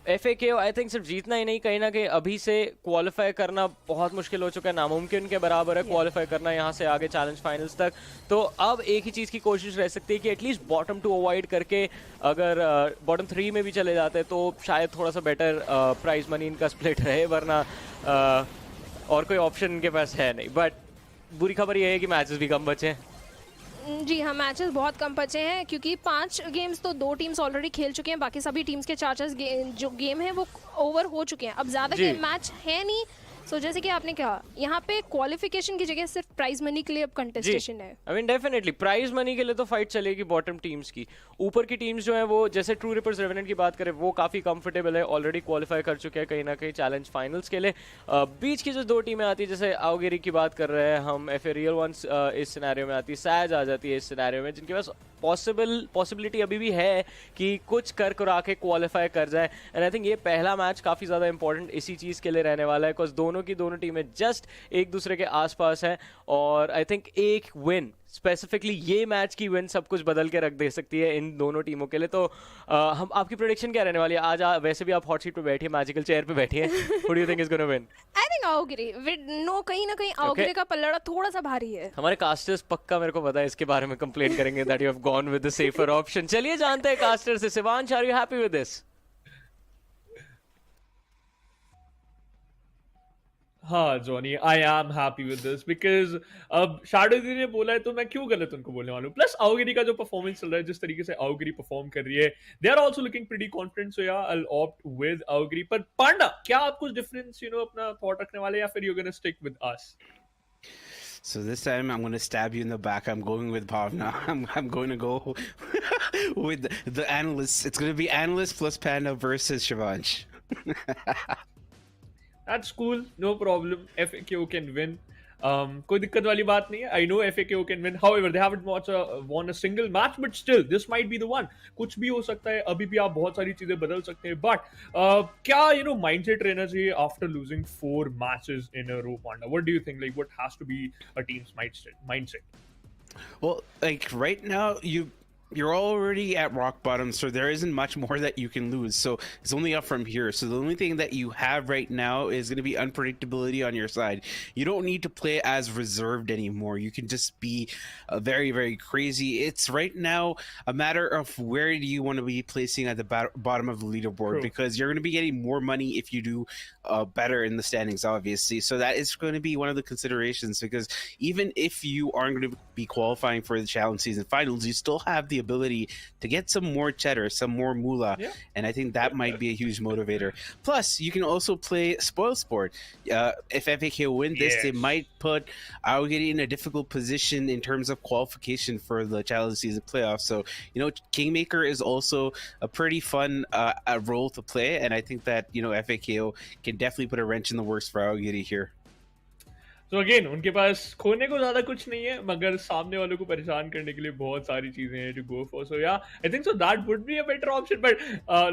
FAQ आई थिंक सिर्फ जीतना ही नहीं, कहीं ना कहीं अभी से क्वालिफाई करना बहुत मुश्किल हो चुका है. नामुमकिन के बराबर है क्वालिफाई करना यहाँ से आगे चैलेंज फाइनल्स तक. तो अब एक ही चीज़ की कोशिश रह सकती है कि एटलीस्ट बॉटम 2 अवॉइड करके अगर बॉटम 3 में भी चले जाते हैं तो शायद थोड़ा सा बेटर प्राइज मनी इनका स्प्लिट रहे. वरना और कोई ऑप्शन इनके पास है नहीं. बट बुरी खबर ये है कि मैचेस भी कम बचे हैं. जी हाँ, मैचेस बहुत कम बचे हैं क्योंकि 5 गेम्स तो 2 टीम्स ऑलरेडी खेल चुके हैं. बाकी सभी टीम्स के 4 जो गेम है वो ओवर हो चुके हैं. अब ज़्यादा गेम मैच है नहीं. सो जैसे कि आपने कहा, यहाँ पे क्वालिफिकेशन की जगह सिर्फ प्राइज मनी के लिए अब कंटेस्टेशन है. I mean definitely prize money के लिए तो फाइट चलेगी बॉटम टीम्स की. ऊपर की टीम्स जो है वो, जैसे ट्रू रिपर्स रेवेनेंट की बात करें, वो काफ़ी कंफर्टेबल है, ऑलरेडी क्वालिफाई कर चुके हैं कहीं ना कहीं चैलेंज फाइनल्स के लिए. बीच की जो 2 टीमें आती है, जैसे आओगिरी की बात कर रहे हैं हम, FA रियल वंस इस सिनेरियो में आती है, सैज आ जाती है इस सिनेरियो में, जिनके पास पॉसिबिलिटी अभी भी है कि कुछ कर करा के क्वालिफाई कर जाए. एंड आई थिंक ये पहला मैच काफ़ी ज़्यादा इंपॉर्टेंट इसी चीज़ के लिए रहने वाला है, बिकॉज दोनों टीमें जस्ट एक दूसरे के आसपास हैं. और आई थिंक एक विन, स्पेसिफिकली ये मैच की विन, सब कुछ बदल के रख दे सकती है इन दोनों टीमों के लिए. तो हम आपकी प्रेडिक्शन क्या रहने वाली है आज? वैसे भी आप हॉट सीट पे बैठी है, मैजिकल चेयर पे बैठी है. What do you think is gonna win? I think Aogiri. कहीं ना कहीं आओगिरी का पल्लड़ा थोड़ा सा भारी है. हमारे कास्टर्स पक्का मेरे को पता है इसके बारे में कंप्लेंट करेंगे that you have gone with the safer option. चलिए जानते हैं कास्टर्स से. Shivansh, are you happy with this? हाँ Johnny, I am happy with this because अब शाडो दीदी ने बोला है तो मैं क्यों गलत उनको बोलने वाला हूँ. प्लस आओगिरी का जो परफॉर्मेंस चल रहा है, जिस तरीके से आओगिरी परफॉर्म कर रही है, they are also looking pretty confident. So yeah I will opt with Aogiri. पर पांडा, क्या आप कुछ डिफरेंस अपना थॉट रखने वाले, या फिर you gonna stick with us? So this time I'm going to stab you in the back. I'm going with Bhavna. I'm going to go with the analysts. It's going to be analyst plus Panda versus Shivansh. That's cool, no problem. FAQ can win. कोई दिक्कत वाली बात नहीं है. I know FAQ can win. However, they haven't won a single match, but still, this might be the one. कुछ भी हो सकता है. अभी भी आप बहुत सारी चीजें बदल सकते हैं. But क्या mindset रहना चाहिए after losing 4 matches in a row, Panda? What do you think? Like, what has to be a team's mindset? Well, like right now, you're already at rock bottom, so there isn't much more that you can lose. So it's only up from here. So the only thing that you have right now is going to be unpredictability on your side. You don't need to play as reserved anymore. You can just be very, very crazy. It's right now a matter of where do you want to be placing at the bottom of the leaderboard, because you're going to be getting more money if you do better in the standings, obviously. So that is going to be one of the considerations, because even if you aren't going to be qualifying for the challenge season finals, you still have the ability to get some more cheddar, some more moolah, and I think that might be a huge motivator. Plus, you can also play spoil sport. If FAK win this, they might put Aogiri in a difficult position in terms of qualification for the challenge season playoffs. So, Kingmaker is also a pretty fun role to play, and I think that FAKO can definitely put a wrench in the works for Aogiri here. So again, उनके पास खोने को ज़्यादा कुछ नहीं है, मगर सामने वालों को परेशान करने के लिए बहुत सारी चीजें हैं to go for. So yeah, I think so that would be a better option, but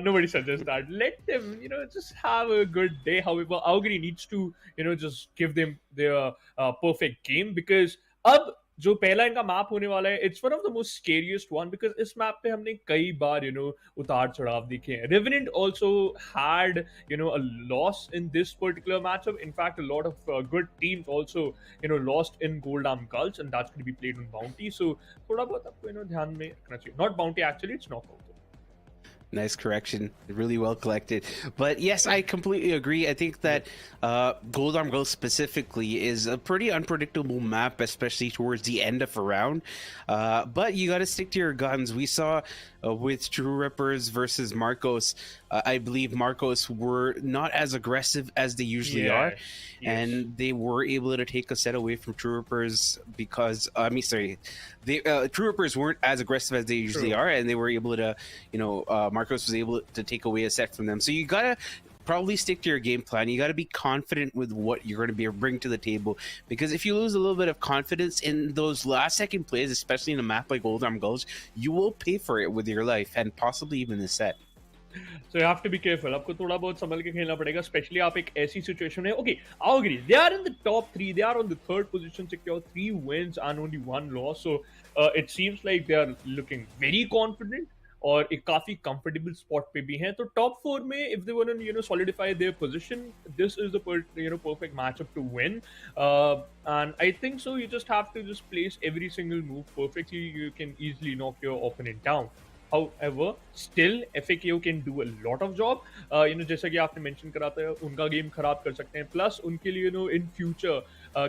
nobody suggests that. Let them, just have a good day. However, Aogiri needs to, just give them their perfect game, because अब जो पहला इनका map होने वाला है, it's one of the most scariest one, because इस map पे हमने कई बार उतार चढ़ाव देखे हैं. Revenant also had a loss in this particular matchup. In fact, a lot of good teams also lost in Goldam Gulch, and that's going to be played on Bounty. So थोड़ा बहुत आपको ध्यान में रखना चाहिए. Not Bounty actually, it's Knockout. Nice correction. Really well collected. But yes, I completely agree. I think that Gold Arm Gulch specifically is a pretty unpredictable map, especially towards the end of a round. But you got to stick to your guns. We saw with True Rippers versus Marcos, I believe Marcos were not as aggressive as they usually are. Yes. And they were able to take a set away from True Rippers because, True Rippers weren't as aggressive as they usually are, and they were able to, Marcos was able to take away a set from them. So you gotta probably stick to your game plan. You gotta be confident with what you're going to bring to the table, because if you lose a little bit of confidence in those last second plays, especially in a map like Gold Arm Gulch, you will pay for it with your life and possibly even the set. So you have to be careful. आपको थोड़ा बहुत संभल के खेलना पड़ेगा, especially आप एक ऐसी situation में. Okay, Aogiri, they are in the top 3. They are on the 3rd position, secure 3 wins and only 1 loss. So it seems like they are looking very confident. और एक काफी कंफर्टेबल स्पॉट पे भी हैं. तो टॉप 4 में if they want to solidify their position, this is the perfect matchup to win. And I think so you just have to just place every single move perfectly. You can easily knock your opponent down. However, still FAKO can do a lot of job. जैसा कि आपने mention करा था, उनका game खराब कर सकते हैं. प्लस उनके लिए इन फ्यूचर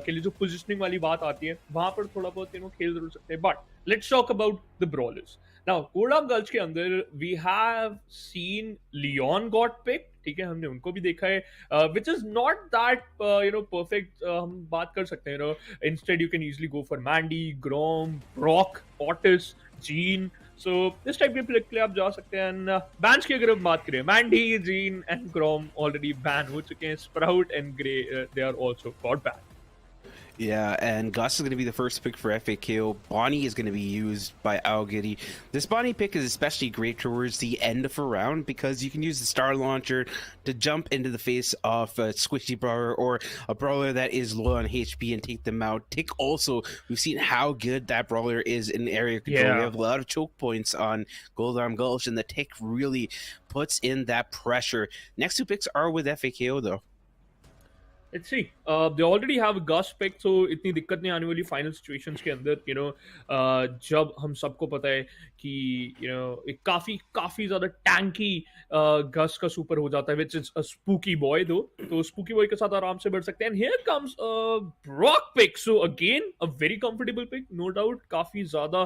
के लिए जो पोजिशनिंग वाली बात आती है, वहां पर थोड़ा बहुत खेल जरूर सकते हैं. But let's talk about the brawlers. Now Goldarm Gulch के अंदर we have seen Leon got pick. ठीक है, हमने उनको भी देखा है, which is not that perfect. हम बात कर सकते हैं. Instead you can easily go for Mandy, Grom, Brock, Otis, Gene. So this type के प्ले आप जा सकते हैं. बैंस की अगर हम बात करें, मैंडी, जीन एंड ग्रोम ऑलरेडी बैन हो चुके हैं. Sprout and grey they are also got banned. Yeah, and Gus is going to be the first pick for FAKO. Bonnie is going to be used by Aogiri. This Bonnie pick is especially great towards the end of a round because you can use the Star Launcher to jump into the face of a squishy brawler or a brawler that is low on HP and take them out. Tick also, we've seen how good that brawler is in area control. Yeah. We have a lot of choke points on Gold Arm Gulch, and the Tick really puts in that pressure. Next two picks are with FAKO though. Let's see. They already have a Gus pick, so इतनी दिक्कत नहीं आने वाली final situations के अंदर. जब हम सबको पता है कि एक काफी ज्यादा टैंकी गस का सुपर हो जाता है, which is a spooky boy though. तो spooky boy के साथ आराम से बढ़ सकते हैं. And here comes a Brock pick. So again, a very comfortable pick, no doubt. काफी ज्यादा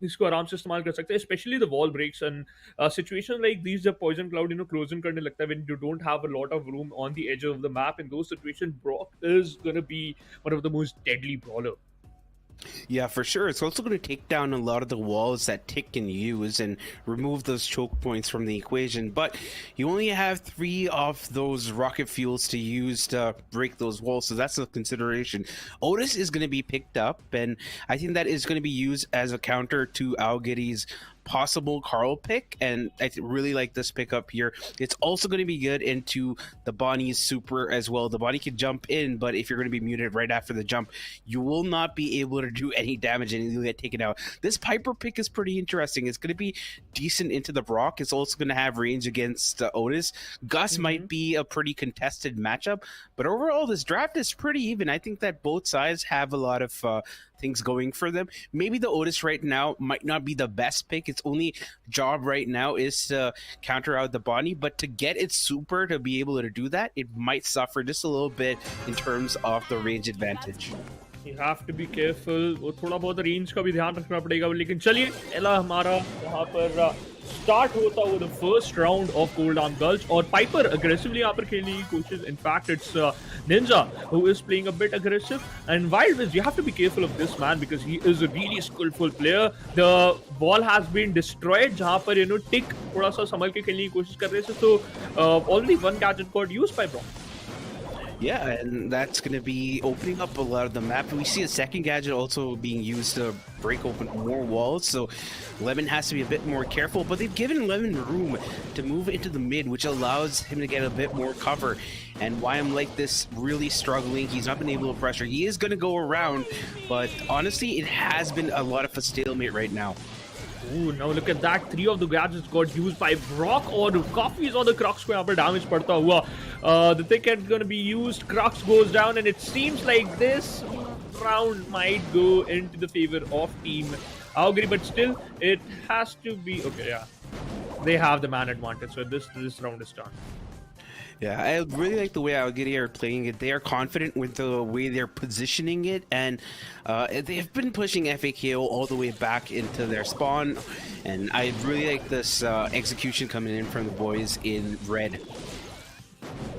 इसको आराम से इस्तेमाल कर सकते हैं, specially the wall breaks and situation like these. जब पॉइजन क्लाउड क्लोज इन करने लगता है, when you don't have a lot of room on the edge of the map, in those situation Brock is gonna be one of the most deadly brawler. Yeah, for sure. It's also going to take down a lot of the walls that Tick can use and remove those choke points from the equation. But you only have 3 of those rocket fuels to use to break those walls, so that's a consideration. Otis is going to be picked up, and I think that is going to be used as a counter to Aogiri's possible Carl pick, and I really like this pickup here. It's also going to be good into the Bonnie's super as well. The Bonnie can jump in, but if you're going to be muted right after the jump, you will not be able to do any damage and you'll get taken out. This Piper pick is pretty interesting. It's going to be decent into the Brock. It's also going to have range against Otis. Gus might be a pretty contested matchup, but overall this draft is pretty even. I think that both sides have a lot of things going for them. Maybe the Otis right now might not be the best pick. Its only job right now is to counter out the Bonnie, but to get its super to be able to do that, it might suffer just a little bit in terms of the range advantage. You have to be careful. वो थोड़ा बहुत range का भी ध्यान रखना पड़ेगा, लेकिन चलिए एला हमारा यहाँ पर स्टार्ट होता हुआ the first round of cooldown gulch और Piper aggressively यहाँ पर खेलने की कोशिश. In fact, it's Ninja who is playing a bit aggressive, and Wildwiz, you have to be careful of this man because he is a really skillful player. The ball has been destroyed जहाँ पर Tick थोड़ा सा संभल के खेलने की कोशिश कर रहे थे, so already one gadget got used by Brock. Yeah, and that's going to be opening up a lot of the map. We see a second gadget also being used to break open more walls, so Lemon has to be a bit more careful, but they've given Lemon room to move into the mid, which allows him to get a bit more cover. And why I'm like this, really struggling. He's not been able to pressure. He is going to go around, but honestly, it has been a lot of a stalemate right now. Ooh, now look at that. 3 of the gadgets got used by Brock और काफी ज़्यादा Crux को यहाँ पर damage पड़ता हुआ. The ticket going to be used. Crux goes down, and it seems like this round might go into the favor of Team Auguri, but still it has to be okay. Yeah, they have the man advantage, so this round is done. Yeah, I really like the way Auguri are playing it. They are confident with the way they're positioning it, and they've been pushing FAKO all the way back into their spawn, and I really like this execution coming in from the boys in red.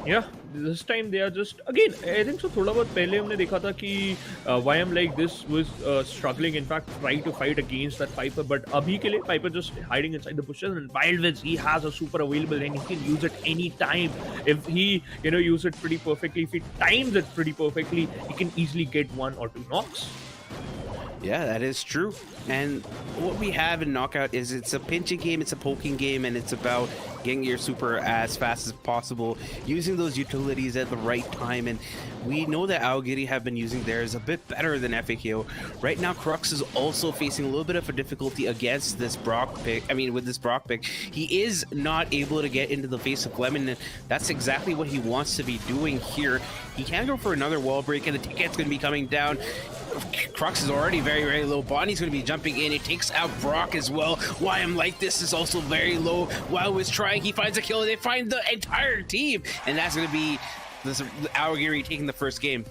Yeah, this time they are just again. I think so. थोड़ा बहुत पहले हमने देखा था कि YM like this was struggling. In fact, trying to fight against that Piper. But अभी के लिए Piper just hiding inside the bushes. And Wildwiz, he has a super available and he can use it any time. If he use it pretty perfectly, if he times it pretty perfectly, he can easily get 1 or 2 knocks. Yeah, that is true. And what we have in Knockout is it's a pinching game, it's a poking game, and it's about getting your super as fast as possible, using those utilities at the right time. And we know that Aogiri have been using theirs a bit better than FAKO. Right now, Crux is also facing a little bit of a difficulty against this Brock pick. I mean, with this Brock pick, he is not able to get into the face of Lemon, and that's exactly what he wants to be doing here. He can go for another wall break, and the ticket's going to be coming down. Crux is already very, very low. Bonnie's going to be jumping in. It takes out Brock as well. YM like this is also very low. Wildwiz trying. He finds a kill. They find the entire team. And that's going to be this Aogiri taking the first game.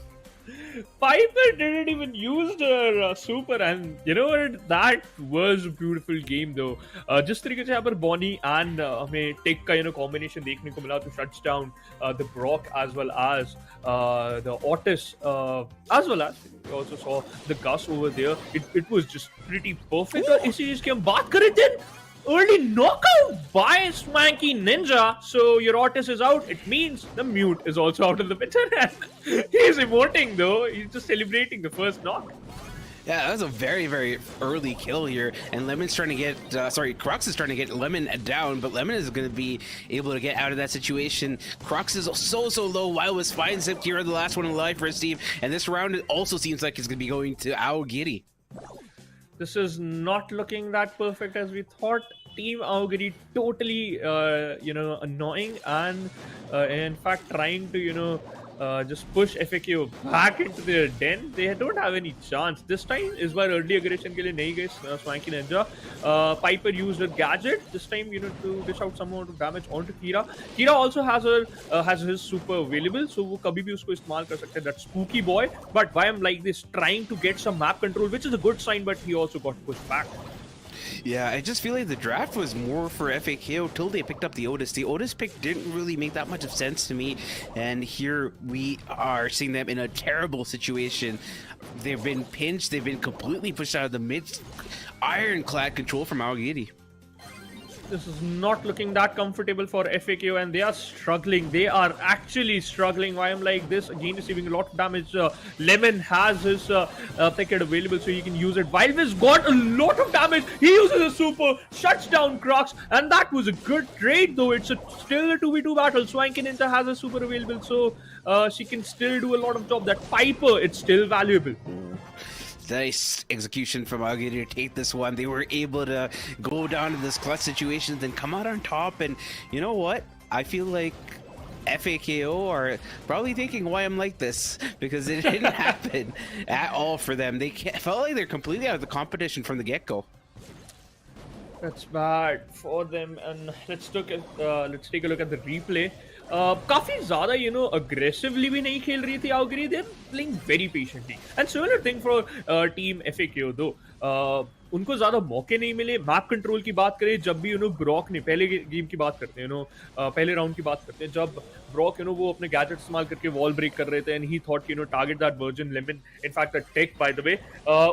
Piper didn't even use her super, and you know what? That was a beautiful game though. जिस तरीके से यहाँ पर Bonnie and हमें Tick का combination देखने को मिला to shut down the Brock as well as the Otis as well as we also saw the Gus over there. It was just pretty perfect. और इसी चीज की हम बात करें then. Early knockout by Swanky Ninja. So your Otis is out. It means the mute is also out of the picture. He's emoting though. He's just celebrating the first knock. Yeah, that was a very, very early kill here. And Lemon's trying to get, Crux is trying to get Lemon down, but Lemon is going to be able to get out of that situation. Crux is so low. Wildwiz finds him here, the last one alive for his team. And this round also seems like it's going to be going to Aogiri. This is not looking that perfect as we thought. Team Aogiri totally, annoying and in fact trying to, just push FAKO back into their den. They don't have any chance. This time is why early aggression के लिए नहीं गए Swanky Ninja. Piper used a gadget this time, to dish out some amount of damage onto Kira. Kira also has his super available, so वो कभी भी उसको इस्तेमाल कर सकते हैं. That spooky boy. But why I'm like this, trying to get some map control, which is a good sign, but he also got pushed back. Yeah, I just feel like the draft was more for FAKO till they picked up the Otis. The Otis pick didn't really make that much of sense to me, and here we are seeing them in a terrible situation. They've been pinched, they've been completely pushed out of the mid. Ironclad control from Aogiri. This is not looking that comfortable for FAQ, and they are struggling. They are actually struggling. Why I'm like this? Again, receiving a lot of damage. Lemon has his picket available, so he can use it. Wildwiz got a lot of damage. He uses a super, shuts down Crocs, and that was a good trade, though. It's still a 2v2 battle. Swankininta has a super available, so she can still do a lot of job. That Piper, it's still valuable. Nice execution from Agiri to take this one. They were able to go down to this clutch situation, then come out on top. And you know what? I feel like FAKO are probably thinking why I'm like this, because it didn't happen at all for them. They felt like they're completely out of the competition from the get-go. That's bad for them. And let's take a look at the replay. काफी ज़्यादा aggressively भी नहीं खेल रही थी Augiri. They're playing very patiently. And similar thing for team FAQ though. उनको ज़्यादा मौके नहीं मिले. मैप कंट्रोल की बात करें, जब भी ब्रॉक ने पहले गेम की बात करते हैं, पहले राउंड की बात करते हैं, जब ब्रॉक वो अपने गैजेट इस्तेमाल करके वॉल ब्रेक कर रहे थे, एंड ही थॉट कि target that virgin lemon, in fact the Tech by the way,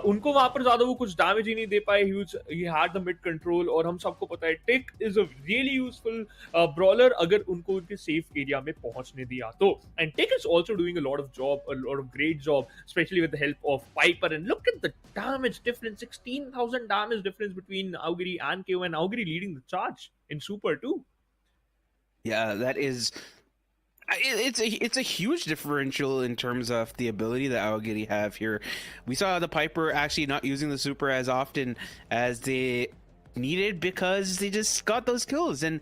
उनको वहां पर ज्यादा वो कुछ डैमेज ही नहीं दे पाए. He had the mid control, और हम सबको पता है Tech is a really useful brawler अगर उनको उनके सेफ एरिया में पहुंचने दिया तो. And Tech is also doing a lot of great job, specially with the help of Piper. And look at the damage difference, 16,000 damage difference between Augiri and KO, and Augiri leading the charge in Super too. Yeah, that is... It's a huge differential in terms of the ability that Aogiri have here. We saw the Piper actually not using the super as often as they needed because they just got those kills, and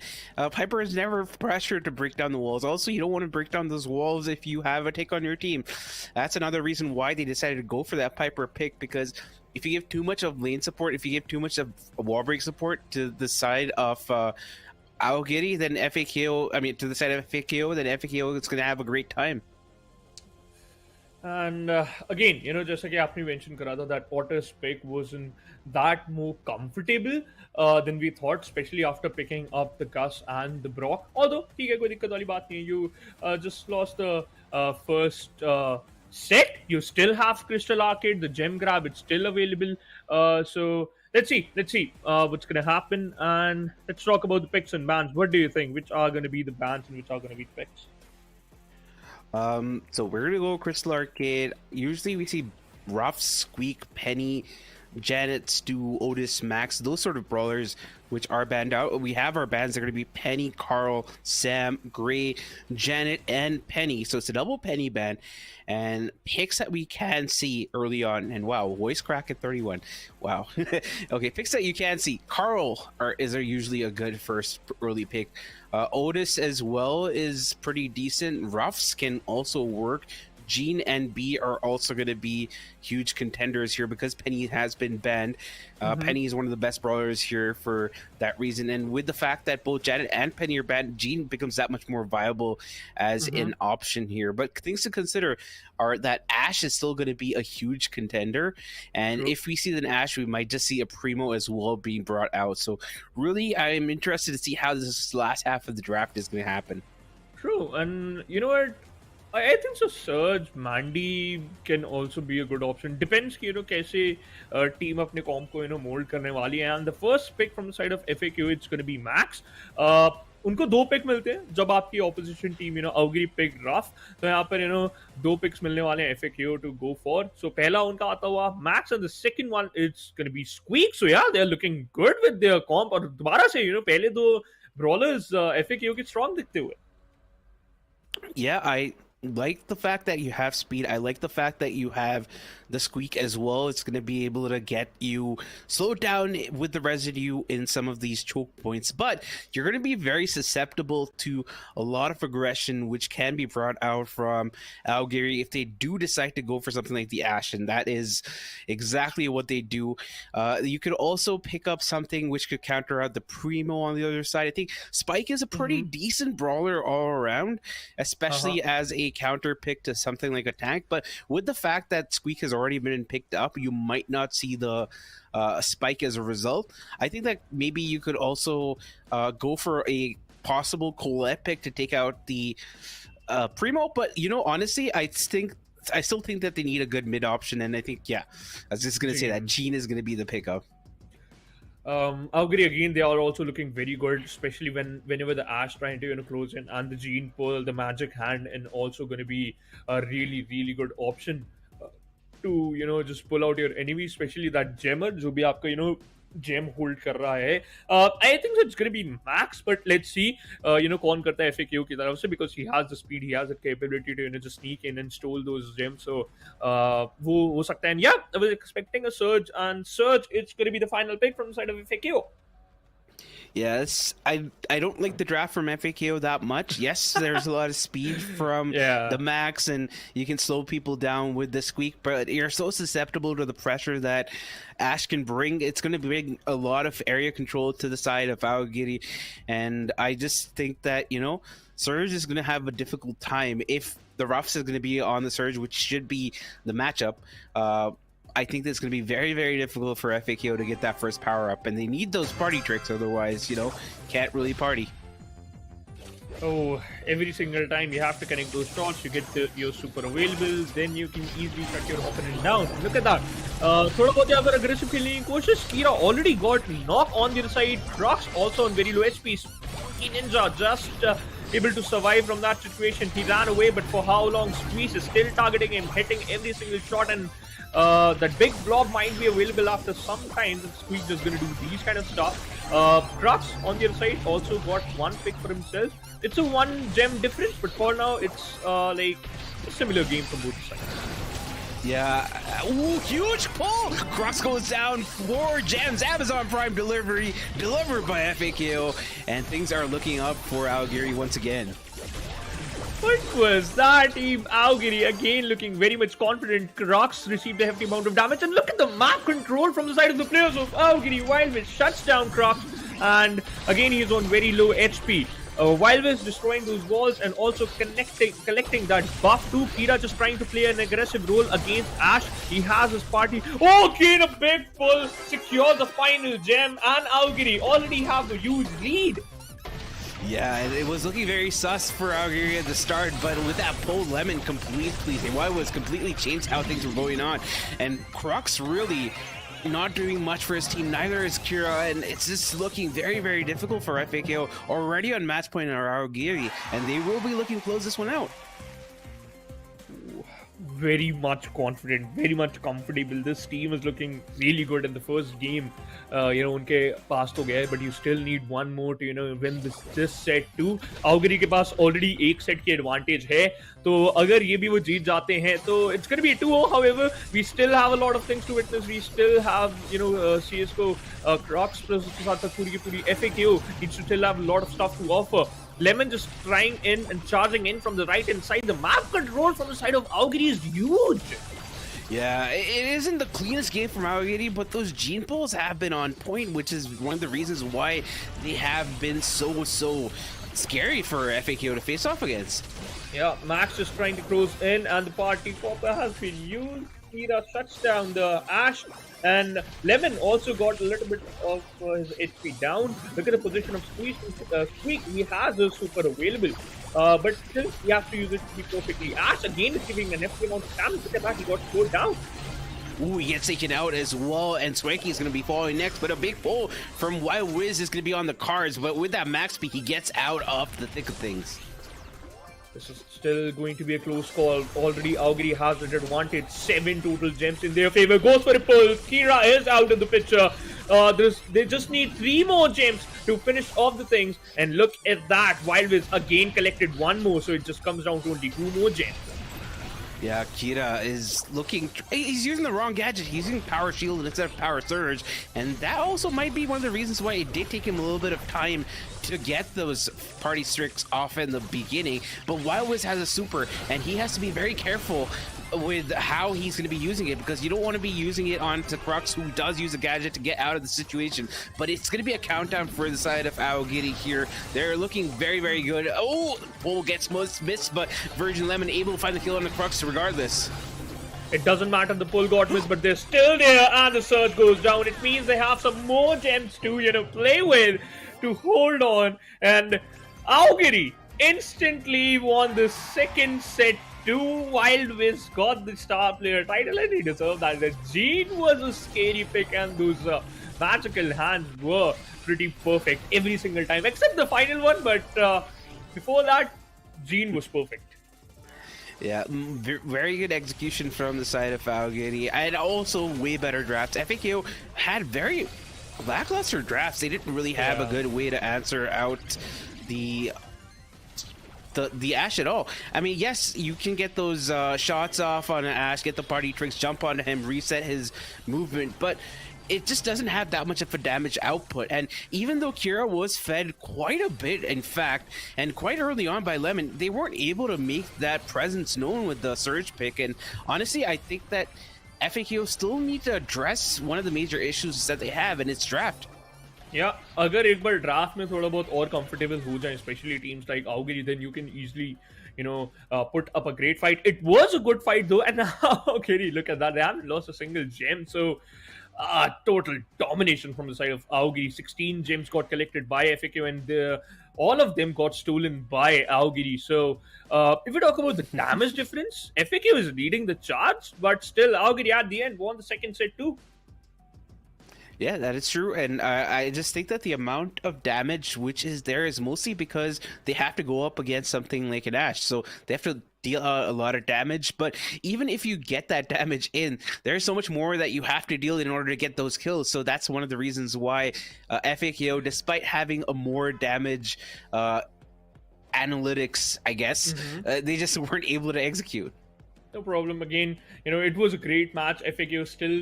Piper is never pressured to break down the walls. Also, you don't want to break down those walls if you have a take on your team. That's another reason why they decided to go for that Piper pick, because if you give too much of lane support, if you give too much of wall break support to the side of Aogiri, then to the side of FAKO, then FAKO is going to have a great time. And again, जैसा कि आपने mention करा था, that Otis pick wasn't that more comfortable than we thought, especially after picking up the Gus and the Brock. Although, ठीक है, कोई दिक्कत वाली बात नहीं है. You just lost the first set. You still have Crystal Arcade, the gem grab, it's still available. So let's see what's going to happen, and let's talk about the picks and bans. What do you think? Which are going to be the bans and which are going to be the picks? So we're gonna go Crystal Arcade. Usually we see Ruff, Squeak, Penny, Janet, Stu, Otis, Max, those sort of brawlers which are banned out. We have our bans that are going to be Penny, Carl, Sam, Gray, Janet, and Penny. So it's a double Penny ban. And picks that we can see early on. And wow, voice crack at 31. Wow. Okay, picks that you can see. Carl is usually a good first early pick. Otis as well is pretty decent. Ruffs can also work. Jean and B are also going to be huge contenders here because Penny has been banned. Penny is one of the best brawlers here for that reason. And with the fact that both Janet and Penny are banned, Jean becomes that much more viable as an option here. But things to consider are that Ashe is still going to be a huge contender. And if we see an Ashe, we might just see a Primo as well being brought out. So really, I'm interested to see how this last half of the draft is going to happen. True. And you know what? I think so. Surge, Mandy can also be a good option. Depends कि कैसे team अपने comp को mold करने वाली है. And the first pick from the side of FAQ, it's going to be Max. उनको दो pick मिलते हैं जब आपकी opposition team Augiri pick Ruff, तो यहाँ पर दो picks मिलने वाले हैं FAQ to go for. So पहला उनका आता हुआ Max, and the second one it's going to be Squeak. So yeah, they're looking good with their comp. और दोबारा से पहले दो brawlers FAQ के strong दिखते हुए. Yeah, I like the fact that you have speed. I like the fact that you have the Squeak as well. It's going to be able to get you slowed down with the residue in some of these choke points, but you're going to be very susceptible to a lot of aggression which can be brought out from Aogiri if they do decide to go for something like the Ashe, and that is exactly what they do. You could also pick up something which could counter out the Primo on the other side. I think Spike is a pretty decent brawler all around, especially as a counter pick to something like a tank, but with the fact that Squeak has already been picked up, you might not see the Spike as a result. I think that maybe you could also go for a possible Colette pick to take out the Primo, but honestly, I still think that they need a good mid option, and I think I was just going to say that Jean is going to be the pickup. Augury again, they are also looking very good, especially whenever the Ash trying to close in, and the Gene Pearl, the Magic Hand, and also going to be a really good option to just pull out your enemy, especially that Gemmer, जो भी आपका gem hold कर रहा है. I think it's going to be Max, but let's see कौन करता है FAQ की तरफ से, because he has the speed, he has the capability to just sneak in and stole those gems. So वो हो सकता है. And yeah, I was expecting a Surge, and Surge, it's going to be the final pick from the side of FAQ. Yes, I don't like the draft from FAKO that much. Yes, there's a lot of speed from the Max, and you can slow people down with the Squeak, but you're so susceptible to the pressure that Ash can bring. It's going to bring a lot of area control to the side of Aogiri, and I just think that, Surge is going to have a difficult time if the Ruffs is going to be on the Surge, which should be the matchup. I think that's going to be very difficult for FAKO to get that first power up, and they need those party tricks, otherwise, can't really party. Oh, every single time you have to connect those shots, you get your super available, then you can easily shut your opponent down. Look at that. थोड़ा बहुत अगर aggressive खेलने की कोशिश, Kira already got knock on the other side. Crocs also on very low HP. Spunky Ninja just able to survive from that situation. He ran away, but for how long? Squeeze is still targeting him, hitting every single shot, and that big blob might be available after some time. The Squeeze is going to do these kind of stuff. Crux on the other side also got one pick for himself. It's a 1 gem difference, but for now it's like a similar game from both sides. Yeah. Ooh, huge pull! Crux goes down, 4 gems, Amazon Prime delivery, delivered by FAKO, and things are looking up for Aogiri once again. What was that, Team Aogiri? Again, looking very much confident. Crux received a hefty amount of damage, and look at the map control from the side of the players of Aogiri. Wildwiz shuts down Crux, and again he is on very low HP. Wildwiz destroying those walls and also collecting that buff too. Kira just trying to play an aggressive role against Ash. He has his party. Oh, again a big pull, secures the final gem, and Aogiri already have the huge lead. Yeah, it was looking very sus for Aogiri at the start, but with that pull, Lemon was completely changed how things were going on, and Crux really not doing much for his team. Neither is Kira, and it's just looking very difficult for FAKO. Already on match point are Aogiri, and they will be looking to close this one out. Very much confident, very much comfortable. This team is looking really good in the first game. उनके पास तो गया है, but you still need one more to win this set too. Aogiri के पास already एक set की advantage है, तो अगर ये भी वो जीत जाते हैं तो it's going to be a 2-0. However, we still have a lot of things to witness. We still have CS:GO Crocs plus उसके साथ पूरी की पूरी FAKO needs to still have a lot of stuff to offer. Lemon just trying in and charging in from the right hand side. The map control from the side of Aogiri is huge. Yeah, it isn't the cleanest game from Aogiri, but those gene pulls have been on point, which is one of the reasons why they have been so scary for FAKO to face off against. Yeah, Max just trying to close in, and the party popper has been used. Kira shuts down the Ash, and Lemon also got a little bit of his HP down. Look at the position of Squeak. He has a super available, but still he has to use it to be perfectly. Ash again is giving an hefty amount of damage. Look at that, he got slowed down. Ooh, he gets taken out as well, and Swanky is going to be falling next, but a big pull from Wildwiz is going to be on the cards, but with that max speed, he gets out of the thick of things. This is still going to be a close call. Already Aogiri has the advantage. 7 total gems in their favor. Goes for a pull. Kira is out of the picture. They just need 3 more gems to finish off the things. And look at that. Wildwiz again collected 1 more. So it just comes down to only 2 more gems. Yeah, Kira is looking... He's using the wrong gadget. He's using Power Shield instead of Power Surge. And that also might be one of the reasons why it did take him a little bit of time to get those party tricks off in the beginning. But Wildwiz has a super, and he has to be very careful with how he's going to be using it, because you don't want to be using it onto Crux, who does use a gadget to get out of the situation. But it's going to be a countdown for the side of Aogiri here. They're looking very good. Oh, pull gets missed, but Virgin Lemon able to find the kill on the Crux regardless. It doesn't matter, the pull got missed, but they're still there, and the surge goes down. It means they have some more gems to play with, to hold on. And Aogiri instantly won the second set Two Wild Wisps got the star player title and he deserved that. The Gene was a scary pick and those magical hands were pretty perfect every single time except the final one, but before that, Gene was perfect. Yeah, very good execution from the side of Falgiri, and also way better drafts. FAKO had very lackluster drafts. They didn't really have a good way to answer out the Ashe at all. I mean, yes, you can get those shots off on an Ashe, get the party tricks, jump onto him, reset his movement, but it just doesn't have that much of a damage output. And even though Kira was fed quite a bit, in fact, and quite early on by Lemon, they weren't able to make that presence known with the Surge pick. And honestly, I think that FAKO still need to address one of the major issues that they have, and it's draft. Yeah, अगर एक बार draft में थोड़ा बहुत और comfortable हो जाए, especially teams like Augiri, then you can easily, put up a great fight. It was a good fight though, and now Augiri, look at that, they haven't lost a single gem, so total domination from the side of Augiri. 16 gems got collected by FAKO, and all of them got stolen by Augiri. So if we talk about the damage difference, FAKO is leading the charge, but still Augiri at the end won the second set too. Yeah, that is true, and I just think that the amount of damage which is there is mostly because they have to go up against something like an Ashe, so they have to deal a lot of damage. But even if you get that damage in, there's so much more that you have to deal in order to get those kills. So that's one of the reasons why FAKO, despite having a more damage analytics, I guess, they just weren't able to execute. No problem. Again, it was a great match. FAKO still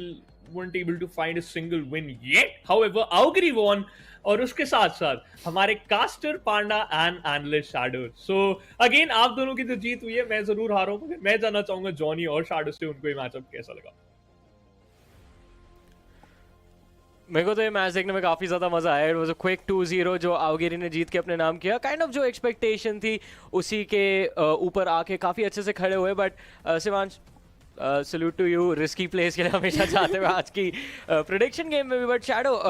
weren't able to find a single win yet. However, Augiri won, और उसके साथ साथ हमारे caster Panda and analyst Shadow. So again आप दोनों की जो जीत हुई है, मैं जरूर हारा हूं. मैं जानना चाहूंगा जॉनी और शैडो से उनको ये मैचअप कैसा लगा. मेरे को तो ये मैच देखने में काफ़ी ज़्यादा मज़ा आया. इट वाज अ क्विक 2-0 जो आउगिरी ने जीत के अपने नाम किया. काइंड ऑफ जो एक्सपेक्टेशन थी उसी के ऊपर आके काफ़ी अच्छे से खड़े हुए. But Shivansh, salute to you risky place के लिए हमेशा चाहते हुए आज की प्रेडिक्शन गेम में भी. बट शैडो,